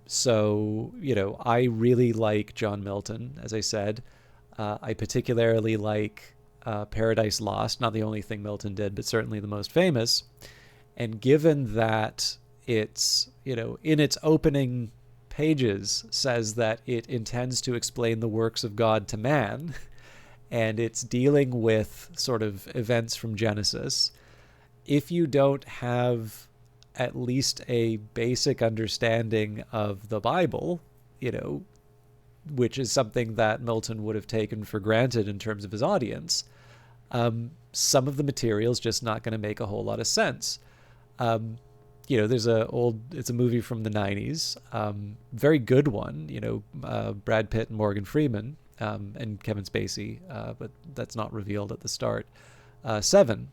So, I really like John Milton, as I said. I particularly like Paradise Lost, not the only thing Milton did, but certainly the most famous. And given that it's, in its opening pages says that it intends to explain the works of God to man, and it's dealing with sort of events from Genesis. If you don't have at least a basic understanding of the Bible, which is something that Milton would have taken for granted in terms of his audience, some of the material's just not going to make a whole lot of sense. There's it's a movie from the 90s, very good one, Brad Pitt and Morgan Freeman, and Kevin Spacey, but that's not revealed at the start, Seven.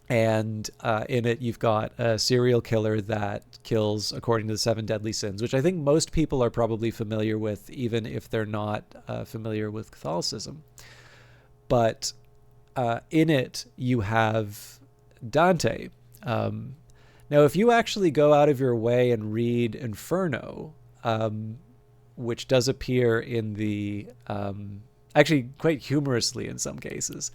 And in it, you've got a serial killer that kills according to the 7 deadly sins, which I think most people are probably familiar with, even if they're not familiar with Catholicism. But in it, you have Dante. Now, if you actually go out of your way and read Inferno, which does appear in the, actually quite humorously in some cases,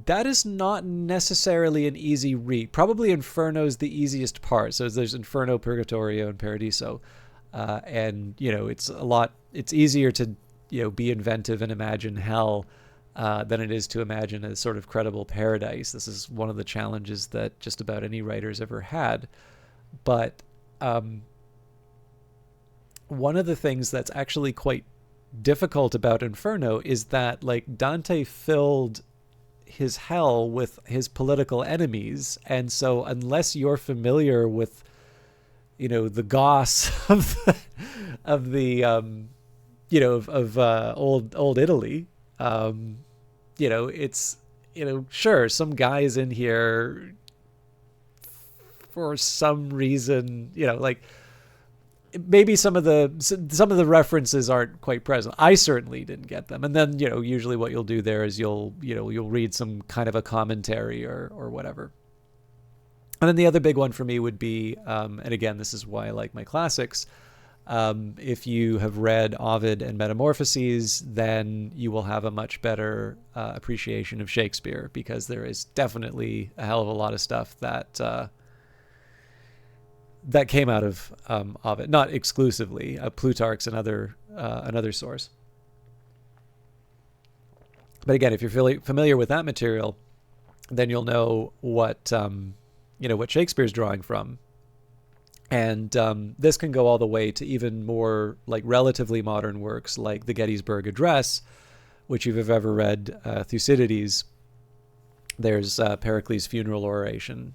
that is not necessarily an easy read. Probably Inferno is the easiest part. So there's Inferno, Purgatorio, and Paradiso. And, it's easier to, be inventive and imagine hell than it is to imagine a sort of credible paradise. This is one of the challenges that just about any writer's ever had. But one of the things that's actually quite difficult about Inferno is that, like, Dante filled his hell with his political enemies, and so unless you're familiar with, the goss of old Italy, it's, sure, some guys in here for some reason, maybe some of the references aren't quite present. I certainly didn't get them. And then, usually what you'll do there is you'll read some kind of a commentary or whatever. And then the other big one for me would be, and again, this is why I like my classics. If you have read Ovid and Metamorphoses, then you will have a much better appreciation of Shakespeare, because there is definitely a hell of a lot of stuff that that came out of Ovid, not exclusively. Plutarch's another source. But again, if you're familiar with that material, then you'll know what what Shakespeare's drawing from. And this can go all the way to even more like relatively modern works like the Gettysburg Address, which if you've ever read Thucydides, there's Pericles' funeral oration,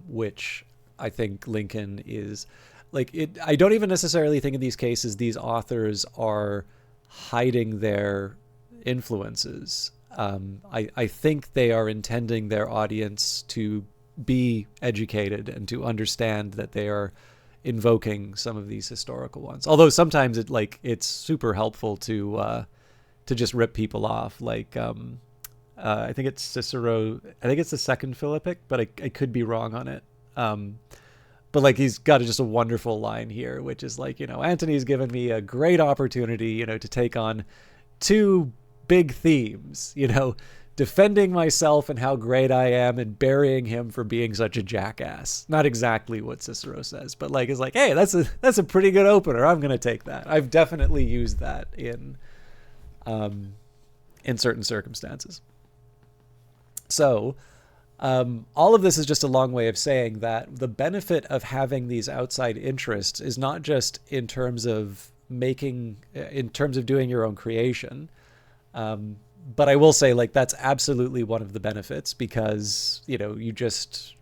which I think Lincoln is like it. I don't even necessarily think in these cases these authors are hiding their influences. I think they are intending their audience to be educated and to understand that they are invoking some of these historical ones. Although sometimes it's super helpful to just rip people off. Like I think it's Cicero. I think it's the second Philippic, but I could be wrong on it. But like he's got just a wonderful line here, which is like, Antony's given me a great opportunity, to take on two big themes, defending myself and how great I am, and burying him for being such a jackass. Not exactly what Cicero says, but like it's like, hey, that's a pretty good opener. I'm gonna take that. I've definitely used that in certain circumstances. So all of this is just a long way of saying that the benefit of having these outside interests is not just in terms of doing your own creation. But I will say, like, that's absolutely one of the benefits, because, it's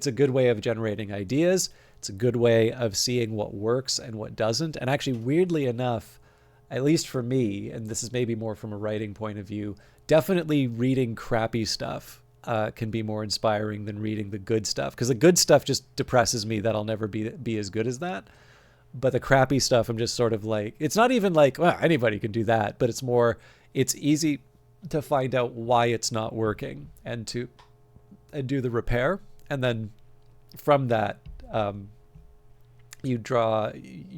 a good way of generating ideas. It's a good way of seeing what works and what doesn't. And actually, weirdly enough, at least for me, and this is maybe more from a writing point of view, definitely reading crappy stuff can be more inspiring than reading the good stuff, because the good stuff just depresses me that I'll never be as good as that. But the crappy stuff, I'm just sort of like, it's not even like, well, anybody can do that, but it's more, it's easy to find out why it's not working and do the repair. And then from that, you draw from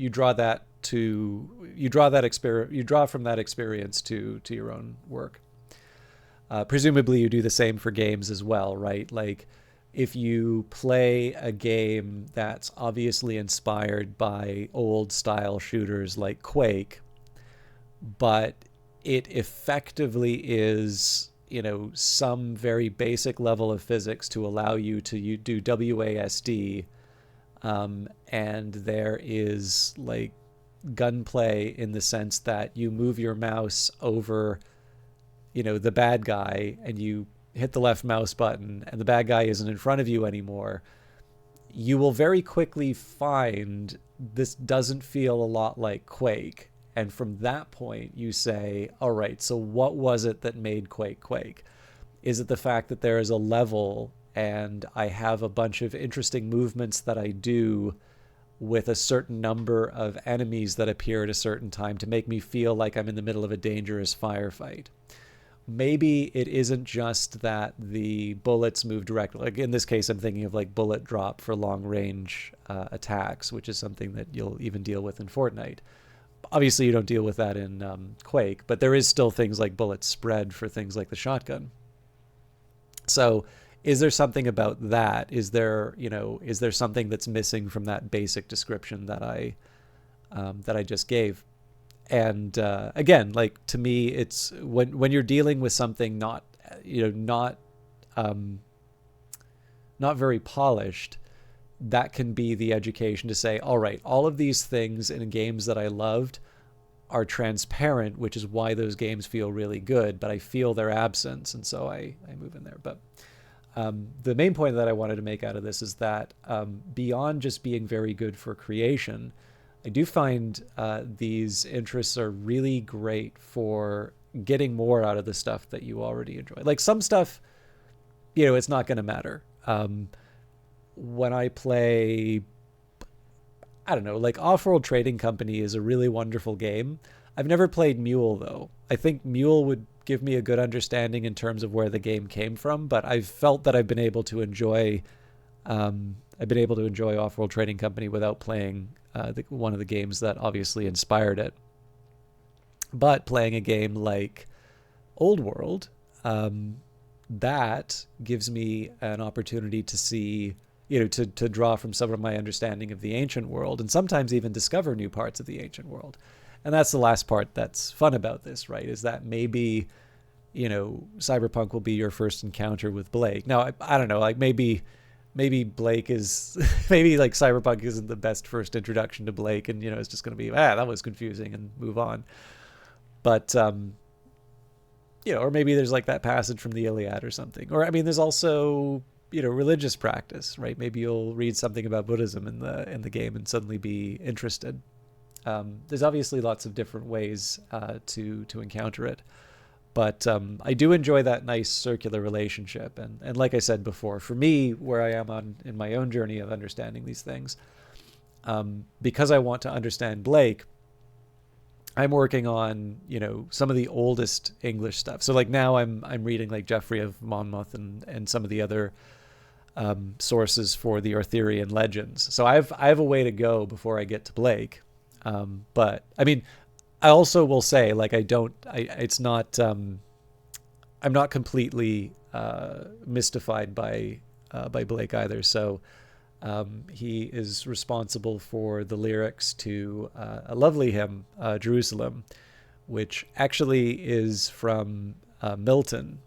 that experience to your own work. Presumably you do the same for games as well, right? Like, if you play a game that's obviously inspired by old style shooters like Quake, but it effectively is, some very basic level of physics to allow you to do WASD, and there is like gunplay in the sense that you move your mouse over, the bad guy, and you hit the left mouse button and the bad guy isn't in front of you anymore, you will very quickly find this doesn't feel a lot like Quake. And from that point, you say, all right, so what was it that made Quake Quake? Is it the fact that there is a level and I have a bunch of interesting movements that I do with a certain number of enemies that appear at a certain time to make me feel like I'm in the middle of a dangerous firefight? Maybe it isn't just that the bullets move directly. Like in this case, I'm thinking of like bullet drop for long range attacks, which is something that you'll even deal with in Fortnite. Obviously, you don't deal with that in Quake, but there is still things like bullet spread for things like the shotgun. So is there something about that? Is there something that's missing from that basic description that I just gave? And again, like, to me, it's when you're dealing with something not very polished, that can be the education to say, all right, all of these things in games that I loved are transparent, which is why those games feel really good, but I feel their absence, and so I move in there. But the main point that I wanted to make out of this is that beyond just being very good for creation, I do find these interests are really great for getting more out of the stuff that you already enjoy. Like some stuff, it's not going to matter. When I play, I don't know, like Off-World Trading Company is a really wonderful game. I've never played Mule, though. I think Mule would give me a good understanding in terms of where the game came from, but I've felt that I've been able to enjoy I've been able to enjoy Off-World Trading Company without playing one of the games that obviously inspired it. But playing a game like Old World, that gives me an opportunity to see, to draw from some of my understanding of the ancient world, and sometimes even discover new parts of the ancient world. And that's the last part that's fun about this, right? Is that maybe, Cyberpunk will be your first encounter with Blake. Now, I don't know, like maybe Blake is, maybe like Cyberpunk isn't the best first introduction to Blake, and, it's just going to be, that was confusing, and move on. But, or maybe there's like that passage from the Iliad or something. Or, there's also, religious practice, right? Maybe you'll read something about Buddhism in the game and suddenly be interested. There's obviously lots of different ways to encounter it. But I do enjoy that nice circular relationship. And like I said before, for me, where I am in my own journey of understanding these things, because I want to understand Blake, I'm working on, some of the oldest English stuff. So like now I'm reading like Geoffrey of Monmouth and some of the other sources for the Arthurian legends. So I have a way to go before I get to Blake. But I also will say, like, it's not, I'm not completely mystified by Blake either. So he is responsible for the lyrics to a lovely hymn, Jerusalem, which actually is from Milton.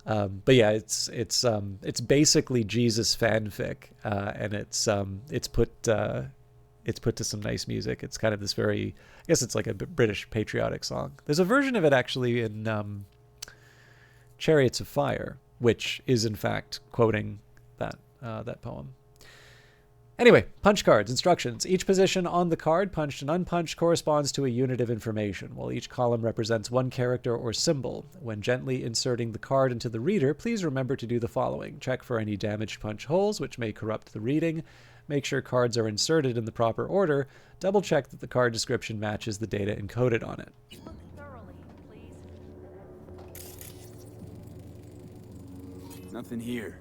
But yeah, it's basically Jesus fanfic, and it's put to some nice music. It's kind of this very, I guess it's like a British patriotic song. There's a version of it actually in Chariots of Fire, which is in fact quoting that poem. Anyway, punch cards, instructions. Each position on the card, punched and unpunched, corresponds to a unit of information, while each column represents one character or symbol. When gently inserting the card into the reader, please remember to do the following. Check for any damaged punch holes, which may corrupt the reading. Make sure cards are inserted in the proper order. Double check that the card description matches the data encoded on it. Look thoroughly, please. Nothing here.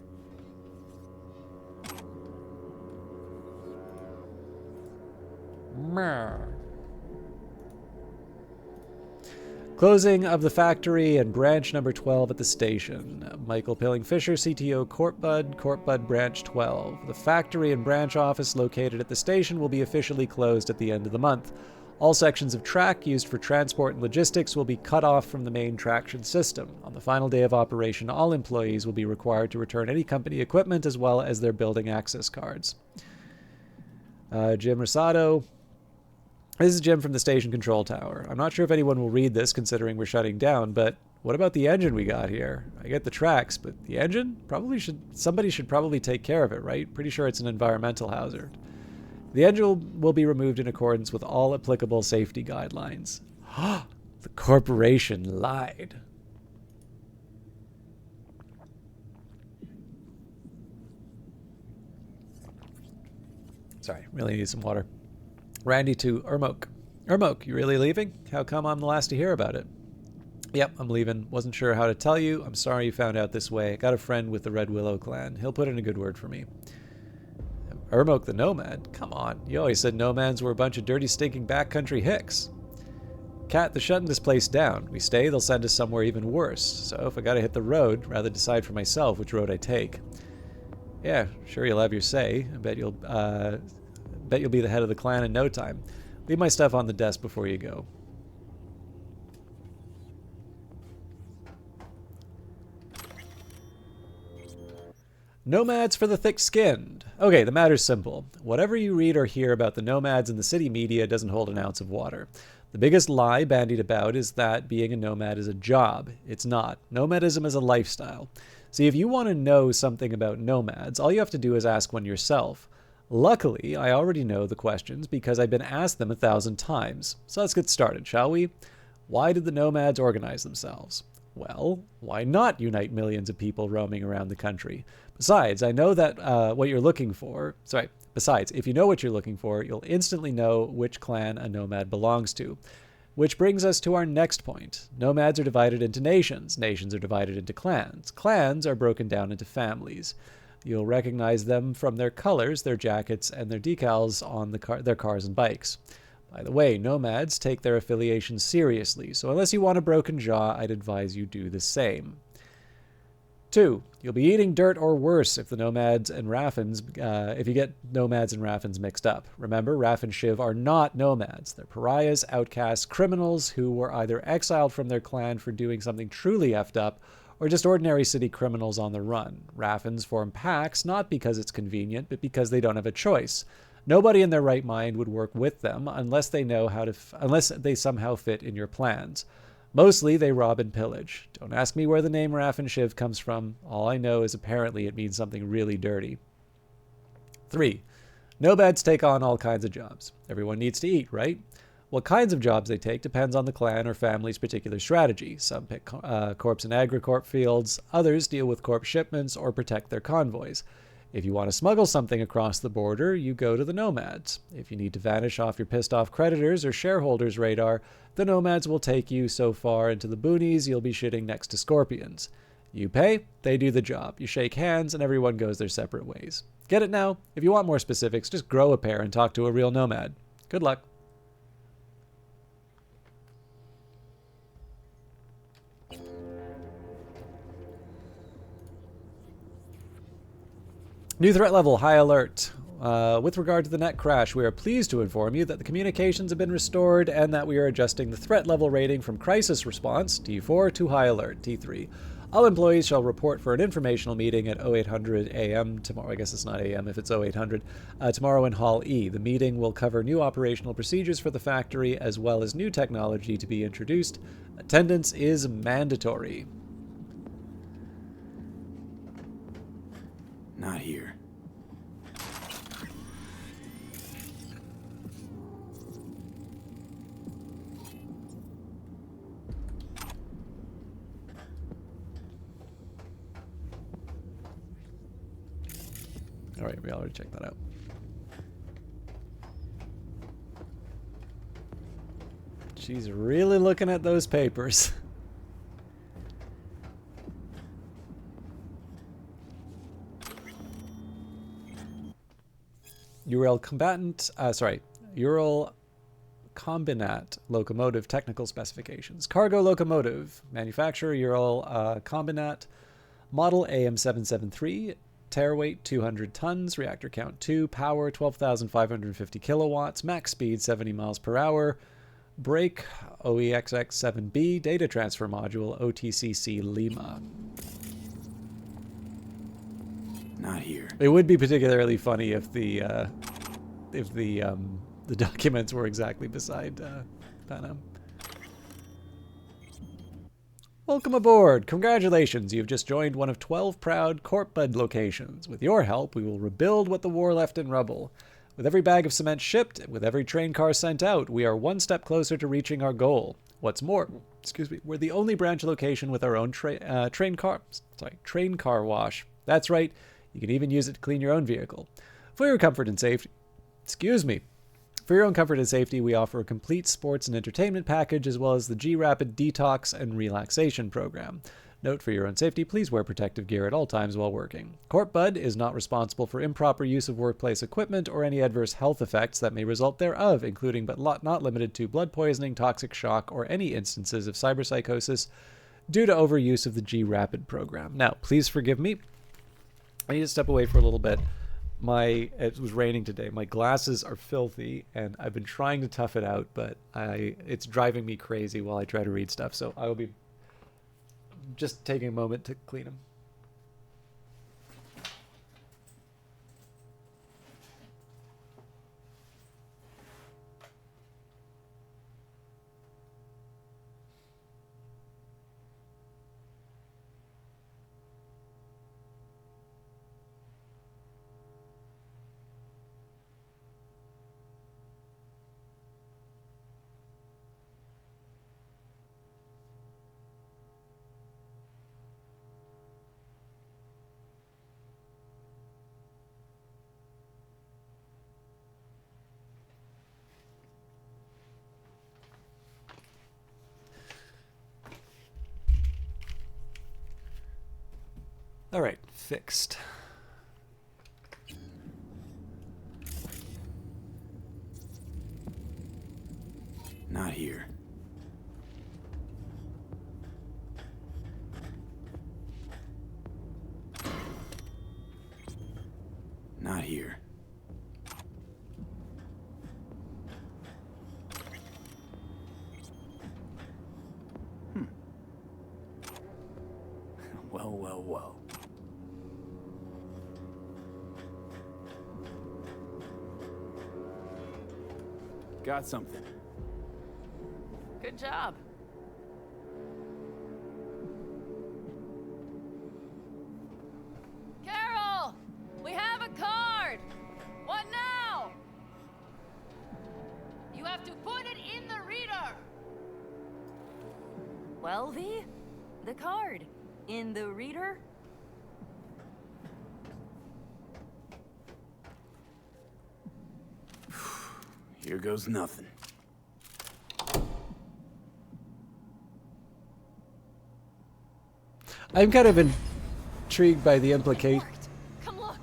Closing of the factory and branch number 12 at the station. Michael Pilling Fisher, CTO, Courtbud branch 12. The factory and branch office located at the station will be officially closed at the end of the month. All sections of track used for transport and logistics will be cut off from the main traction system. On the final day of operation, all employees will be required to return any company equipment as well as their building access cards. Jim Rosado. This is Jim from the station control tower. I'm not sure if anyone will read this considering we're shutting down, but what about the engine we got here? I get the tracks, but the engine? Somebody should probably take care of it, right? Pretty sure it's an environmental hazard. The engine will be removed in accordance with all applicable safety guidelines. The corporation lied. Sorry, really need some water. Randy to Ermoke. Ermoke, you really leaving? How come I'm the last to hear about it? Yep, I'm leaving. Wasn't sure how to tell you. I'm sorry you found out this way. Got a friend with the Red Willow clan. He'll put in a good word for me. Ermoke the Nomad? Come on. You always said nomads were a bunch of dirty, stinking backcountry hicks. Cat, they're shutting this place down. We stay, they'll send us somewhere even worse. So if I gotta hit the road, rather decide for myself which road I take. Yeah, sure you'll have your say. I bet you'll be the head of the clan in no time. Leave my stuff on the desk before you go. Nomads for the thick-skinned. Okay, the matter's simple. Whatever you read or hear about the nomads in the city media doesn't hold an ounce of water. The biggest lie bandied about is that being a nomad is a job. It's not. Nomadism is a lifestyle. See, if you want to know something about nomads, all you have to do is ask one yourself. Luckily, I already know the questions because I've been asked them 1,000 times. So let's get started, shall we? Why did the nomads organize themselves? Well, why not unite millions of people roaming around the country? Besides, I know that what you're looking for... Besides, if you know what you're looking for, you'll instantly know which clan a nomad belongs to. Which brings us to our next point. Nomads are divided into nations. Nations are divided into clans. Clans are broken down into families. You'll recognize them from their colors, their jackets, and their decals on their cars and bikes. By the way, nomads take their affiliation seriously, so unless you want a broken jaw, I'd advise you do the same. 2. You'll be eating dirt or worse if the nomads and Raffens, if you get nomads and Raffens mixed up. Remember, Raff and Shiv are not nomads. They're pariahs, outcasts, criminals who were either exiled from their clan for doing something truly effed up, or just ordinary city criminals on the run. Raffens form packs not because it's convenient, but because they don't have a choice. Nobody in their right mind would work with them unless they know how to, unless they somehow fit in your plans. Mostly, they rob and pillage. Don't ask me where the name Raff and Shiv comes from. All I know is apparently it means something really dirty. 3. Nomads take on all kinds of jobs. Everyone needs to eat, right? What kinds of jobs they take depends on the clan or family's particular strategy. Some pick corpse and agricorp fields, others deal with corp shipments or protect their convoys. If you want to smuggle something across the border, you go to the nomads. If you need to vanish off your pissed off creditors or shareholders' radar, the nomads will take you so far into the boonies you'll be shitting next to scorpions. You pay, they do the job. You shake hands, and everyone goes their separate ways. Get it now? If you want more specifics, just grow a pair and talk to a real nomad. Good luck. New threat level, high alert. With regard to the net crash, we are pleased to inform you that the communications have been restored and that we are adjusting the threat level rating from crisis response, T4, to high alert, T3. All employees shall report for an informational meeting at 0800 a.m. tomorrow. I guess it's not a.m. if it's 0800. Tomorrow in Hall E. The meeting will cover new operational procedures for the factory as well as new technology to be introduced. Attendance is mandatory. Not here. All right, we already checked that out. She's really looking at those papers. Ural Combinat locomotive technical specifications. Cargo locomotive, manufacturer Ural Combinat, model AM773, tare weight 200 tons, reactor count 2, power 12,550 kilowatts, max speed 70 miles per hour, brake OEXX7B, data transfer module OTCC Lima. Not here. It would be particularly funny if the documents were exactly beside Panam. Welcome aboard. Congratulations. You've just joined one of 12 proud Corpbud locations. With your help, we will rebuild what the war left in rubble. With every bag of cement shipped, with every train car sent out, we are one step closer to reaching our goal. What's more, we're the only branch location with our own train car wash. That's right. You can even use it to clean your own vehicle. For your comfort and safety, For your own comfort and safety, we offer a complete sports and entertainment package as well as the G-Rapid Detox and Relaxation program. Note, for your own safety, please wear protective gear at all times while working. Corpbud is not responsible for improper use of workplace equipment or any adverse health effects that may result thereof, including but not limited to blood poisoning, toxic shock, or any instances of cyberpsychosis due to overuse of the G-Rapid program. Now, please forgive me. I need to step away for a little bit. It was raining today. My glasses are filthy, and I've been trying to tough it out, but it's driving me crazy while I try to read stuff. So I will be just taking a moment to clean them. All right, fixed. Not here. Not here. Well, well, well. Got something. Good job. Carol! We have a card! What now? You have to put it in the reader! Well, V, the card. In the reader? Here goes nothing. I'm kind of intrigued by the implication. Come look.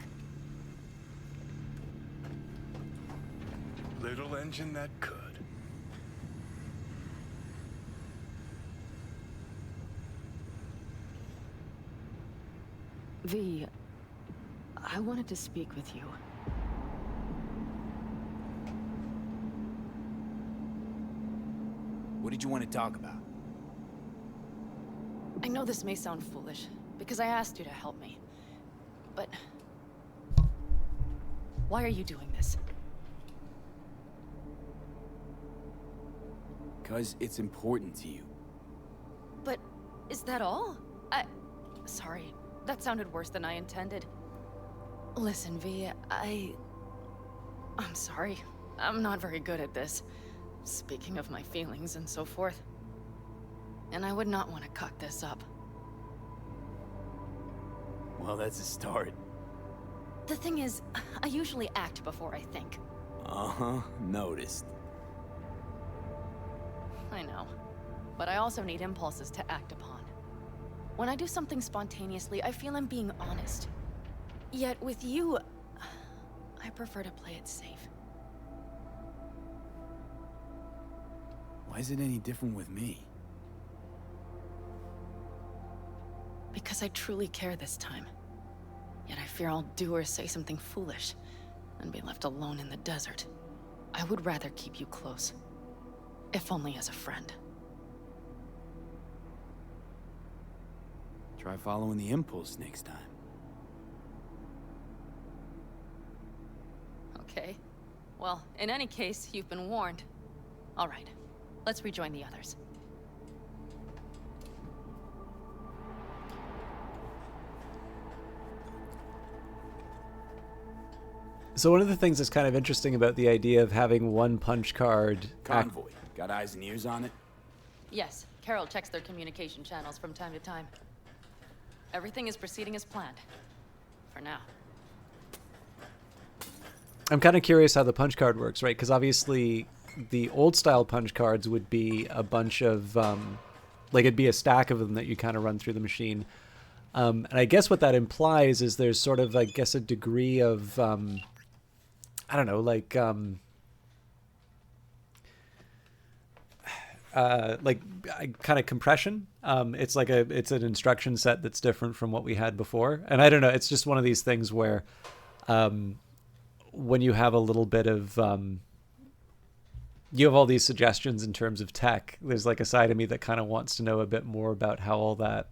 Little engine that could. V, I wanted to speak with you. What did you want to talk about? I know this may sound foolish, because I asked you to help me. But... why are you doing this? 'Cause it's important to you. But... is that all? Sorry. That sounded worse than I intended. Listen, V, I'm sorry. I'm not very good at this. Speaking of my feelings and so forth. And I would not want to cock this up. Well, that's a start. The thing is, I usually act before I think. Uh-huh, noticed. I know. But I also need impulses to act upon. When I do something spontaneously, I feel I'm being honest. Yet with you, I prefer to play it safe. Why is it any different with me? Because I truly care this time. Yet I fear I'll do or say something foolish and be left alone in the desert. I would rather keep you close. If only as a friend. Try following the impulse next time. Okay. Well, in any case, you've been warned. All right. Let's rejoin the others. So one of the things that's kind of interesting about the idea of having one punch card... Convoy. Got eyes and ears on it? Yes, Carol checks their communication channels from time to time. Everything is proceeding as planned. For now. I'm kind of curious how the punch card works, right? Because obviously the old style punch cards would be a bunch of... like it'd be a stack of them that you kind of run through the machine. And I guess what that implies is there's sort of, I guess, a degree of... I don't know, like kind of compression. It's like it's an instruction set that's different from what we had before. And I don't know, it's just one of these things where when you have a little bit of you have all these suggestions in terms of tech, there's like a side of me that kind of wants to know a bit more about how all that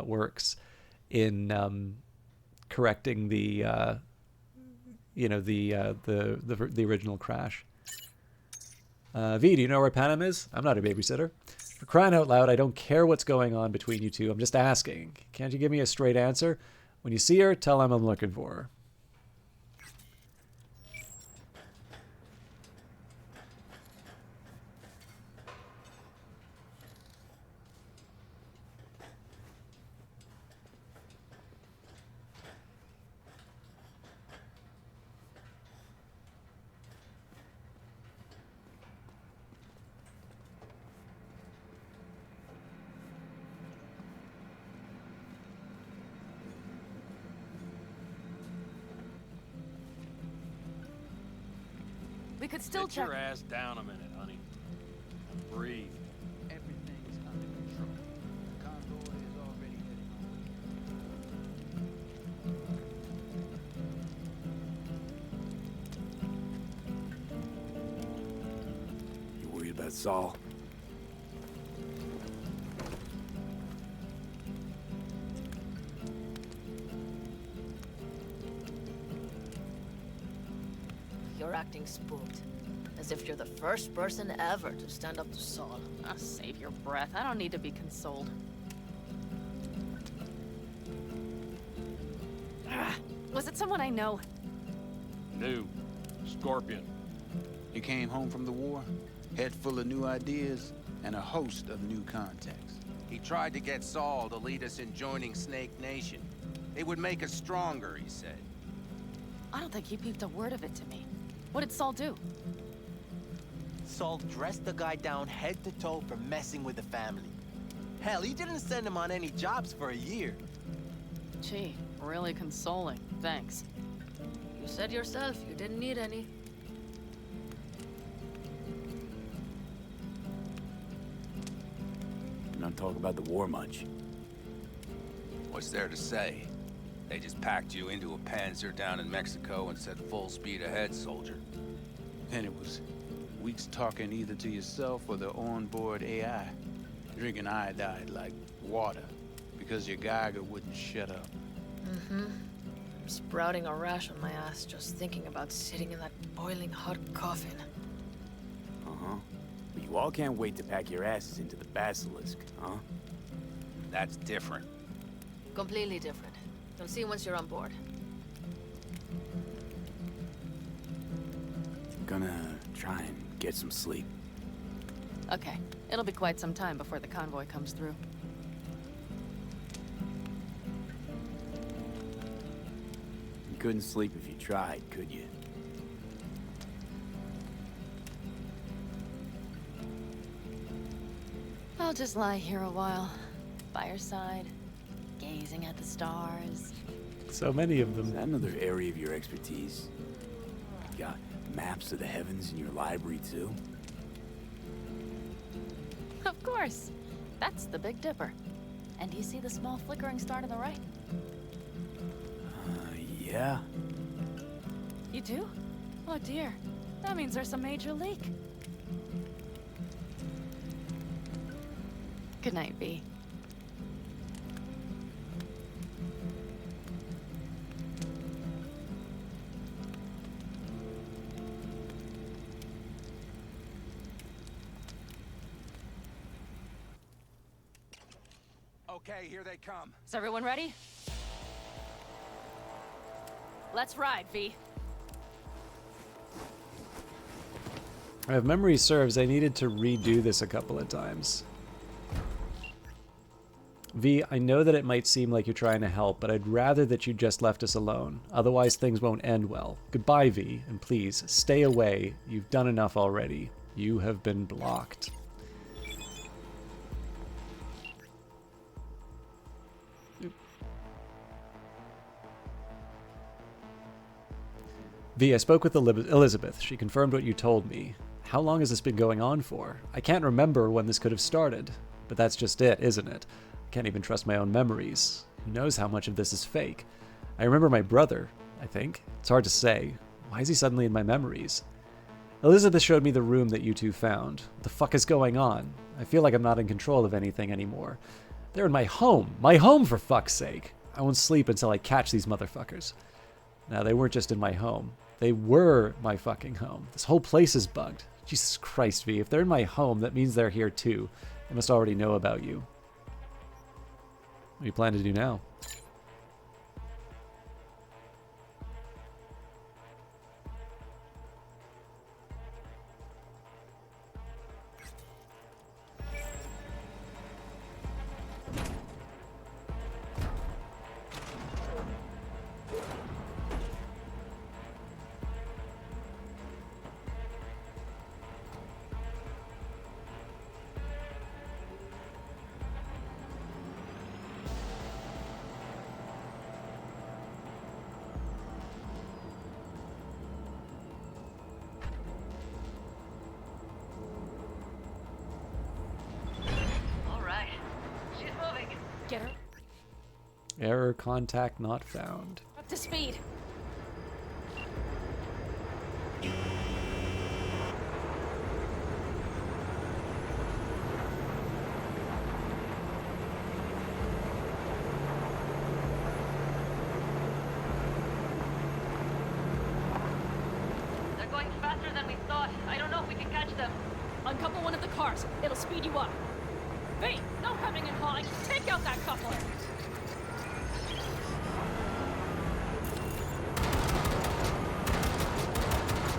works in correcting the the original crash. V, do you know where Panam is? I'm not a babysitter. For crying out loud, I don't care what's going on between you two. I'm just asking. Can't you give me a straight answer? When you see her, tell him I'm looking for her. We could still Sit check. your ass down a minute, honey. And breathe. Everything's under control. The convoy is already heading on. You worried about Saul? You're acting spooked. As if you're the first person ever to stand up to Saul. Oh, save your breath. I don't need to be consoled. Was it someone I know? New. Scorpion. He came home from the war, head full of new ideas, and a host of new contacts. He tried to get Saul to lead us in joining Snake Nation. It would make us stronger, he said. I don't think he peeped a word of it to me. What did Saul do? Saul dressed the guy down head to toe for messing with the family. Hell, he didn't send him on any jobs for a year. Gee, really consoling. Thanks. You said yourself you didn't need any. You don't talk about the war much. What's there to say? They just packed you into a Panzer down in Mexico and said full speed ahead, soldier. Then it was weeks talking either to yourself or the onboard AI, drinking iodide like water, because your Geiger wouldn't shut up. Mm-hmm. I'm sprouting a rash on my ass just thinking about sitting in that boiling hot coffin. Uh-huh. But you all can't wait to pack your asses into the Basilisk, huh? That's different. Completely different. You'll see once you're on board. I'm gonna try and get some sleep. Okay. It'll be quite some time before the convoy comes through. You couldn't sleep if you tried, could you? I'll just lie here a while, by your side, gazing at the stars. So many of them. Is that another area of your expertise? You got maps of the heavens in your library, too? Of course. That's the Big Dipper. And do you see the small flickering star to the right? Yeah. You do? Oh dear. That means there's a major leak. Good night, V. Okay, here they come. Is everyone ready? Let's ride, V. If memory serves, I needed to redo this a couple of times. V, I know that it might seem like you're trying to help, but I'd rather that you just left us alone. Otherwise, things won't end well. Goodbye, V, and please, stay away. You've done enough already. You have been blocked. V, I spoke with Elizabeth. She confirmed what you told me. How long has this been going on for? I can't remember when this could have started. But that's just it, isn't it? I can't even trust my own memories. Who knows how much of this is fake? I remember my brother, I think. It's hard to say. Why is he suddenly in my memories? Elizabeth showed me the room that you two found. What the fuck is going on? I feel like I'm not in control of anything anymore. They're in my home. My home, for fuck's sake. I won't sleep until I catch these motherfuckers. Now, they weren't just in my home. They were my fucking home. This whole place is bugged. Jesus Christ, V. If they're in my home, that means they're here too. They must already know about you. What do you plan to do now? Error contact not found. Up to speed. They're going faster than we thought. I don't know if we can catch them. Uncouple one of the cars. It'll speed you up. Hey, no hemming and hawing. Take out that coupler.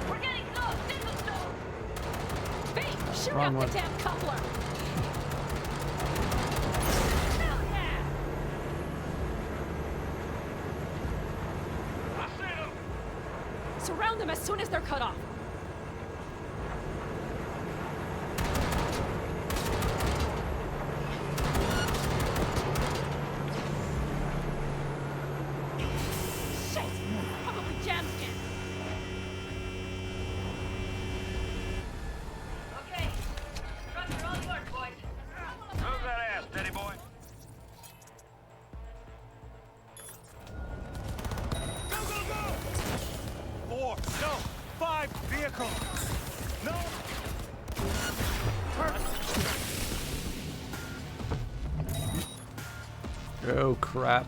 We're getting close. Signal stone. Hey, shoot Wrong out one. the damn coupler. Hell yeah! Surround them as soon as they're cut off. Shit! Probably jammed in. Okay. Trucks are all yours, boys. Move that ass, steady boy. Go, go, go! 4, no, 5 vehicles. No. Oh crap.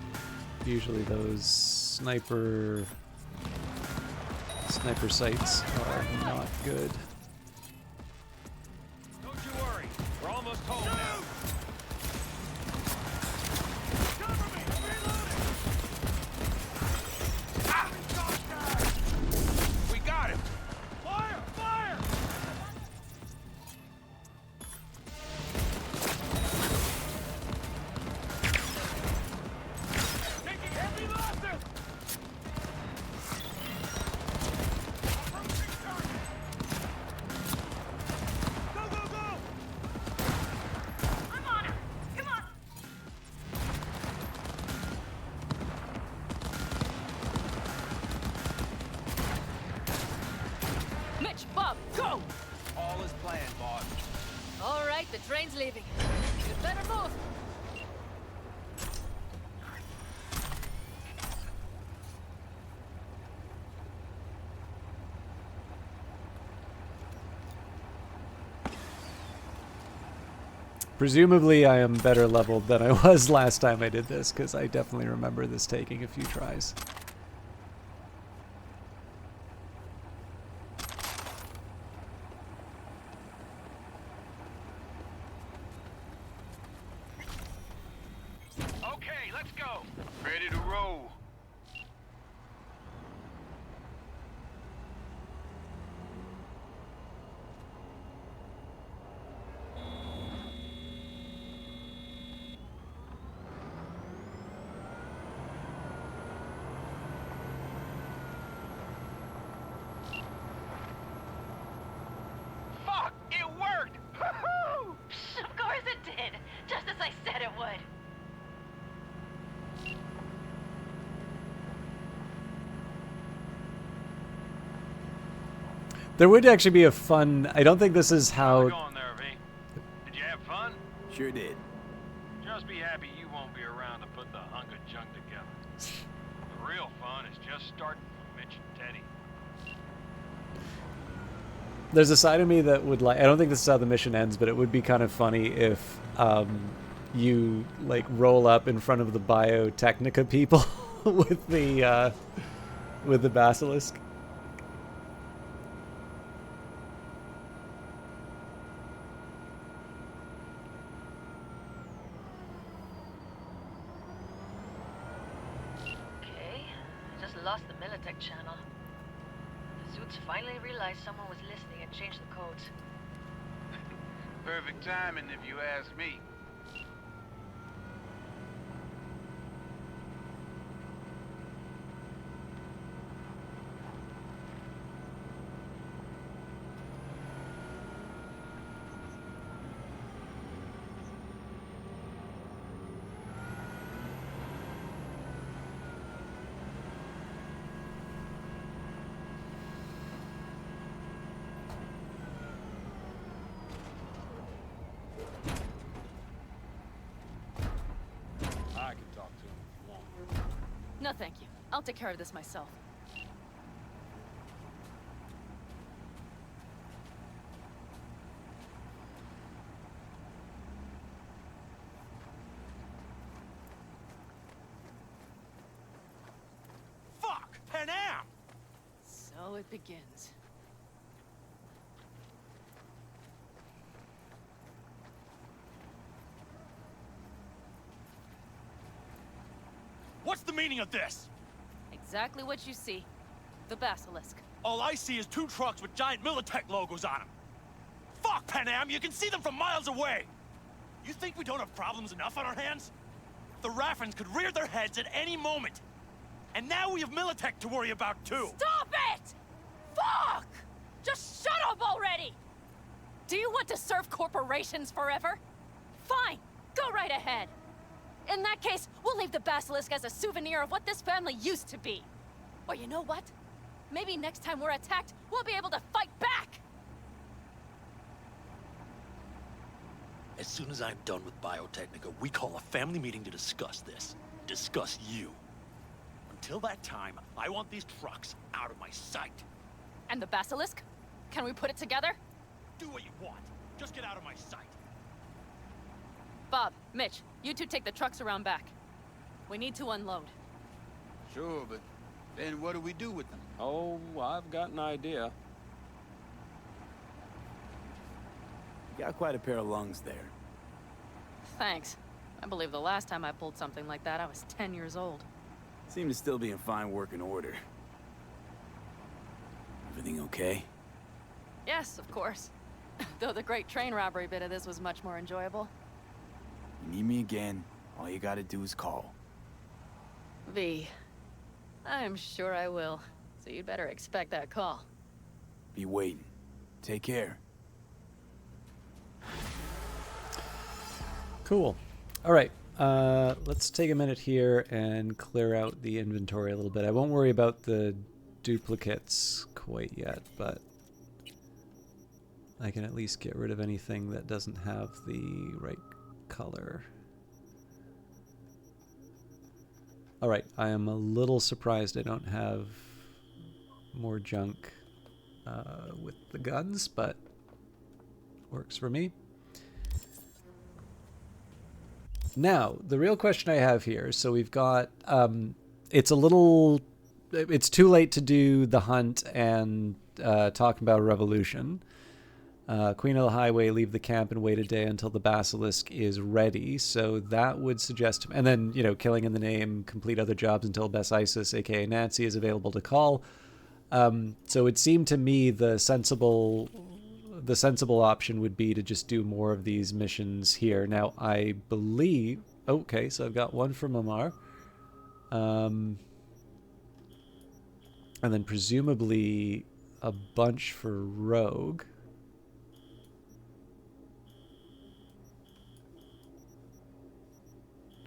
Usually those sniper sights are not good. Don't you worry. We're almost home now. Cover me! I'm reloading! Ah! We got him! Fire! Fire! Taking heavy losses! Approaching target! Go, go, go! I'm on it. Come on. Mitch, Bob, go! All is planned, boss. All right, the train's leaving. You'd better move. Presumably I am better leveled than I was last time I did this, because I definitely remember this taking a few tries. Okay, let's go. Ready to roll. Fuck! It worked! Woohoo! Of course it did. Just as I said it would. There would actually be a fun... I don't think this is How's it how... going there, V? Did you have fun? Sure did. Just be happy you won't be around to put the hunk of junk together. The real fun is just starting for Mitch and Teddy. There's a side of me that would like... I don't think this is how the mission ends, but it would be kind of funny if you like roll up in front of the Biotechnica people with the basilisk. Okay, I just lost the Militech channel. The suits finally realized someone was listening and changed the codes. Perfect timing, if you ask me. No, thank you. I'll take care of this myself. Fuck! Panam! So it begins. What's the meaning of this? Exactly what you see. The Basilisk. All I see is 2 trucks with giant Militech logos on them. Fuck, Panam! You can see them from miles away! You think we don't have problems enough on our hands? The Raffens could rear their heads at any moment. And now we have Militech to worry about, too! Stop it! Fuck! Just shut up already! Do you want to serve corporations forever? Fine, go right ahead. In that case, we'll leave the Basilisk as a souvenir of what this family used to be. Or you know what? Maybe next time we're attacked, we'll be able to fight back! As soon as I'm done with Biotechnica, we call a family meeting to discuss this. Discuss you. Until that time, I want these trucks out of my sight. And the Basilisk? Can we put it together? Do what you want. Just get out of my sight. Bob, Mitch, you two take the trucks around back. We need to unload. Sure, but then what do we do with them? Oh, I've got an idea. You got quite a pair of lungs there. Thanks. I believe the last time I pulled something like that, I was 10 years old. Seem to still be in fine working order. Everything okay? Yes, of course. Though the great train robbery bit of this was much more enjoyable. You need me again, all you gotta do is call. V. I'm sure I will. So you'd better expect that call. Be waiting. Take care. Cool. All right. Let's take a minute here and clear out the inventory a little bit. I won't worry about the duplicates quite yet, but I can at least get rid of anything that doesn't have the right color. All right. I am a little surprised I don't have more junk with the guns, but works for me. Now, the real question I have here, so we've got, it's too late to do the hunt and talk about a revolution. Queen of the Highway, leave the camp and wait a day until the Basilisk is ready. So that would suggest, and then, you know, killing in the name, complete other jobs until Bess Isis, aka Nancy, is available to call. So it seemed to me the sensible option would be to just do more of these missions here. Now, I believe... Okay, so I've got one from Amar. And then presumably a bunch for Rogue.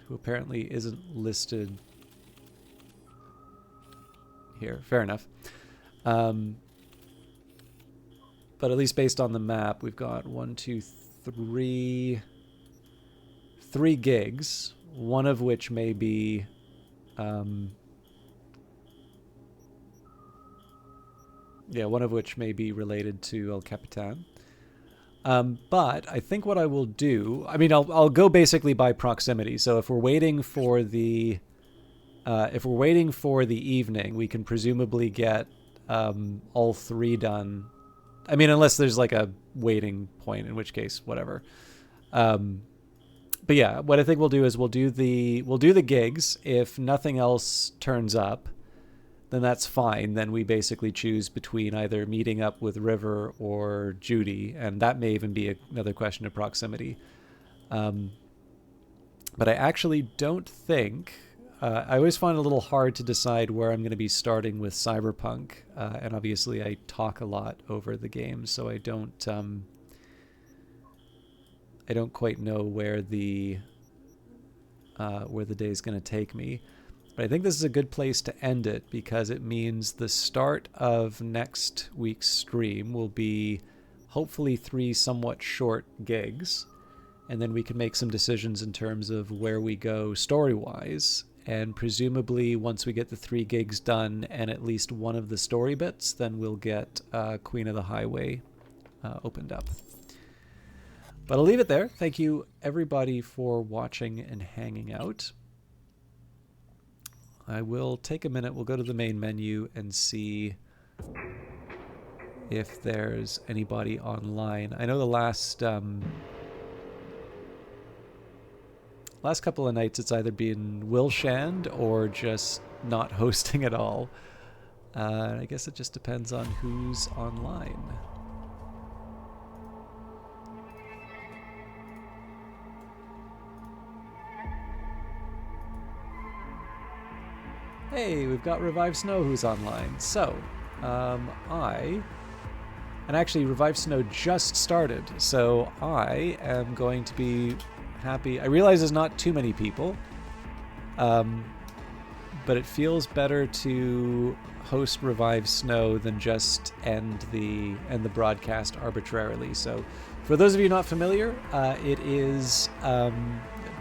Who apparently isn't listed here. Fair enough. But at least based on the map, we've got 3 gigs, one of which may be one of which may be related to El Capitan. But I think what I will do, I mean, I'll go basically by proximity. So if we're waiting for the evening, we can presumably get all 3 done. I mean, unless there's like a waiting point, in which case, whatever. But yeah, what I think we'll do is we'll do the gigs. If nothing else turns up, then that's fine. Then we basically choose between either meeting up with River or Judy, and that may even be another question of proximity. But I actually don't think... I always find it a little hard to decide where I'm going to be starting with Cyberpunk, and obviously I talk a lot over the game, so I don't quite know where the day's going to take me. But I think this is a good place to end it, because it means the start of next week's stream will be hopefully 3 somewhat short gigs, and then we can make some decisions in terms of where we go story-wise. and presumably once we get the 3 gigs done and at least one of the story bits, then we'll get Queen of the Highway opened up. But I'll leave it there. Thank you everybody for watching and hanging out. I will take a minute. We'll go to the main menu and see if there's anybody online. I know the last couple of nights it's either been Will Shand or just not hosting at all. I guess it just depends on who's online. Hey, we've got Revive Snow who's online. So, and actually Revive Snow just started, so I am going to be happy. I realize there's not too many people, but it feels better to host Revive Snow than just end the broadcast arbitrarily. So, for those of you not familiar, it is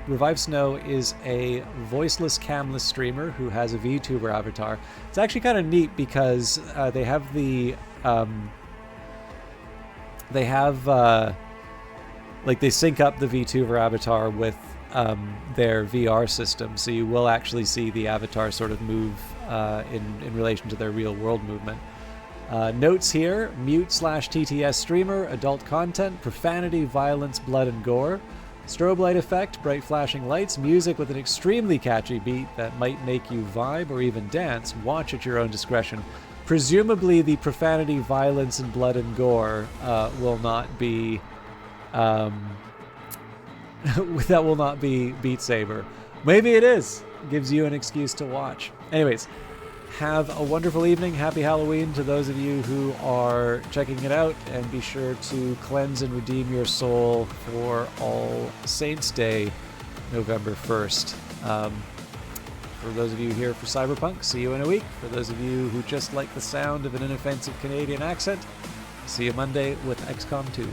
Revive Snow is a voiceless, camless streamer who has a VTuber avatar. It's actually kind of neat because they have the like they sync up the VTuber avatar with their VR system, so you will actually see the avatar sort of move in relation to their real world movement. Notes here: mute/TTS streamer, adult content, profanity, violence, blood, and gore. Strobe light effect, bright flashing lights, music with an extremely catchy beat that might make you vibe or even dance. Watch at your own discretion. Presumably the profanity, violence, and blood and gore will not be that will not be Beat Saber. Maybe it is. Gives you an excuse to watch. Anyways, have a wonderful evening. Happy Halloween to those of you who are checking it out, and be sure to cleanse and redeem your soul for All Saints Day, November 1st. For those of you here for Cyberpunk, see you in a week. For those of you who just like the sound of an inoffensive Canadian accent, see you Monday with XCOM 2.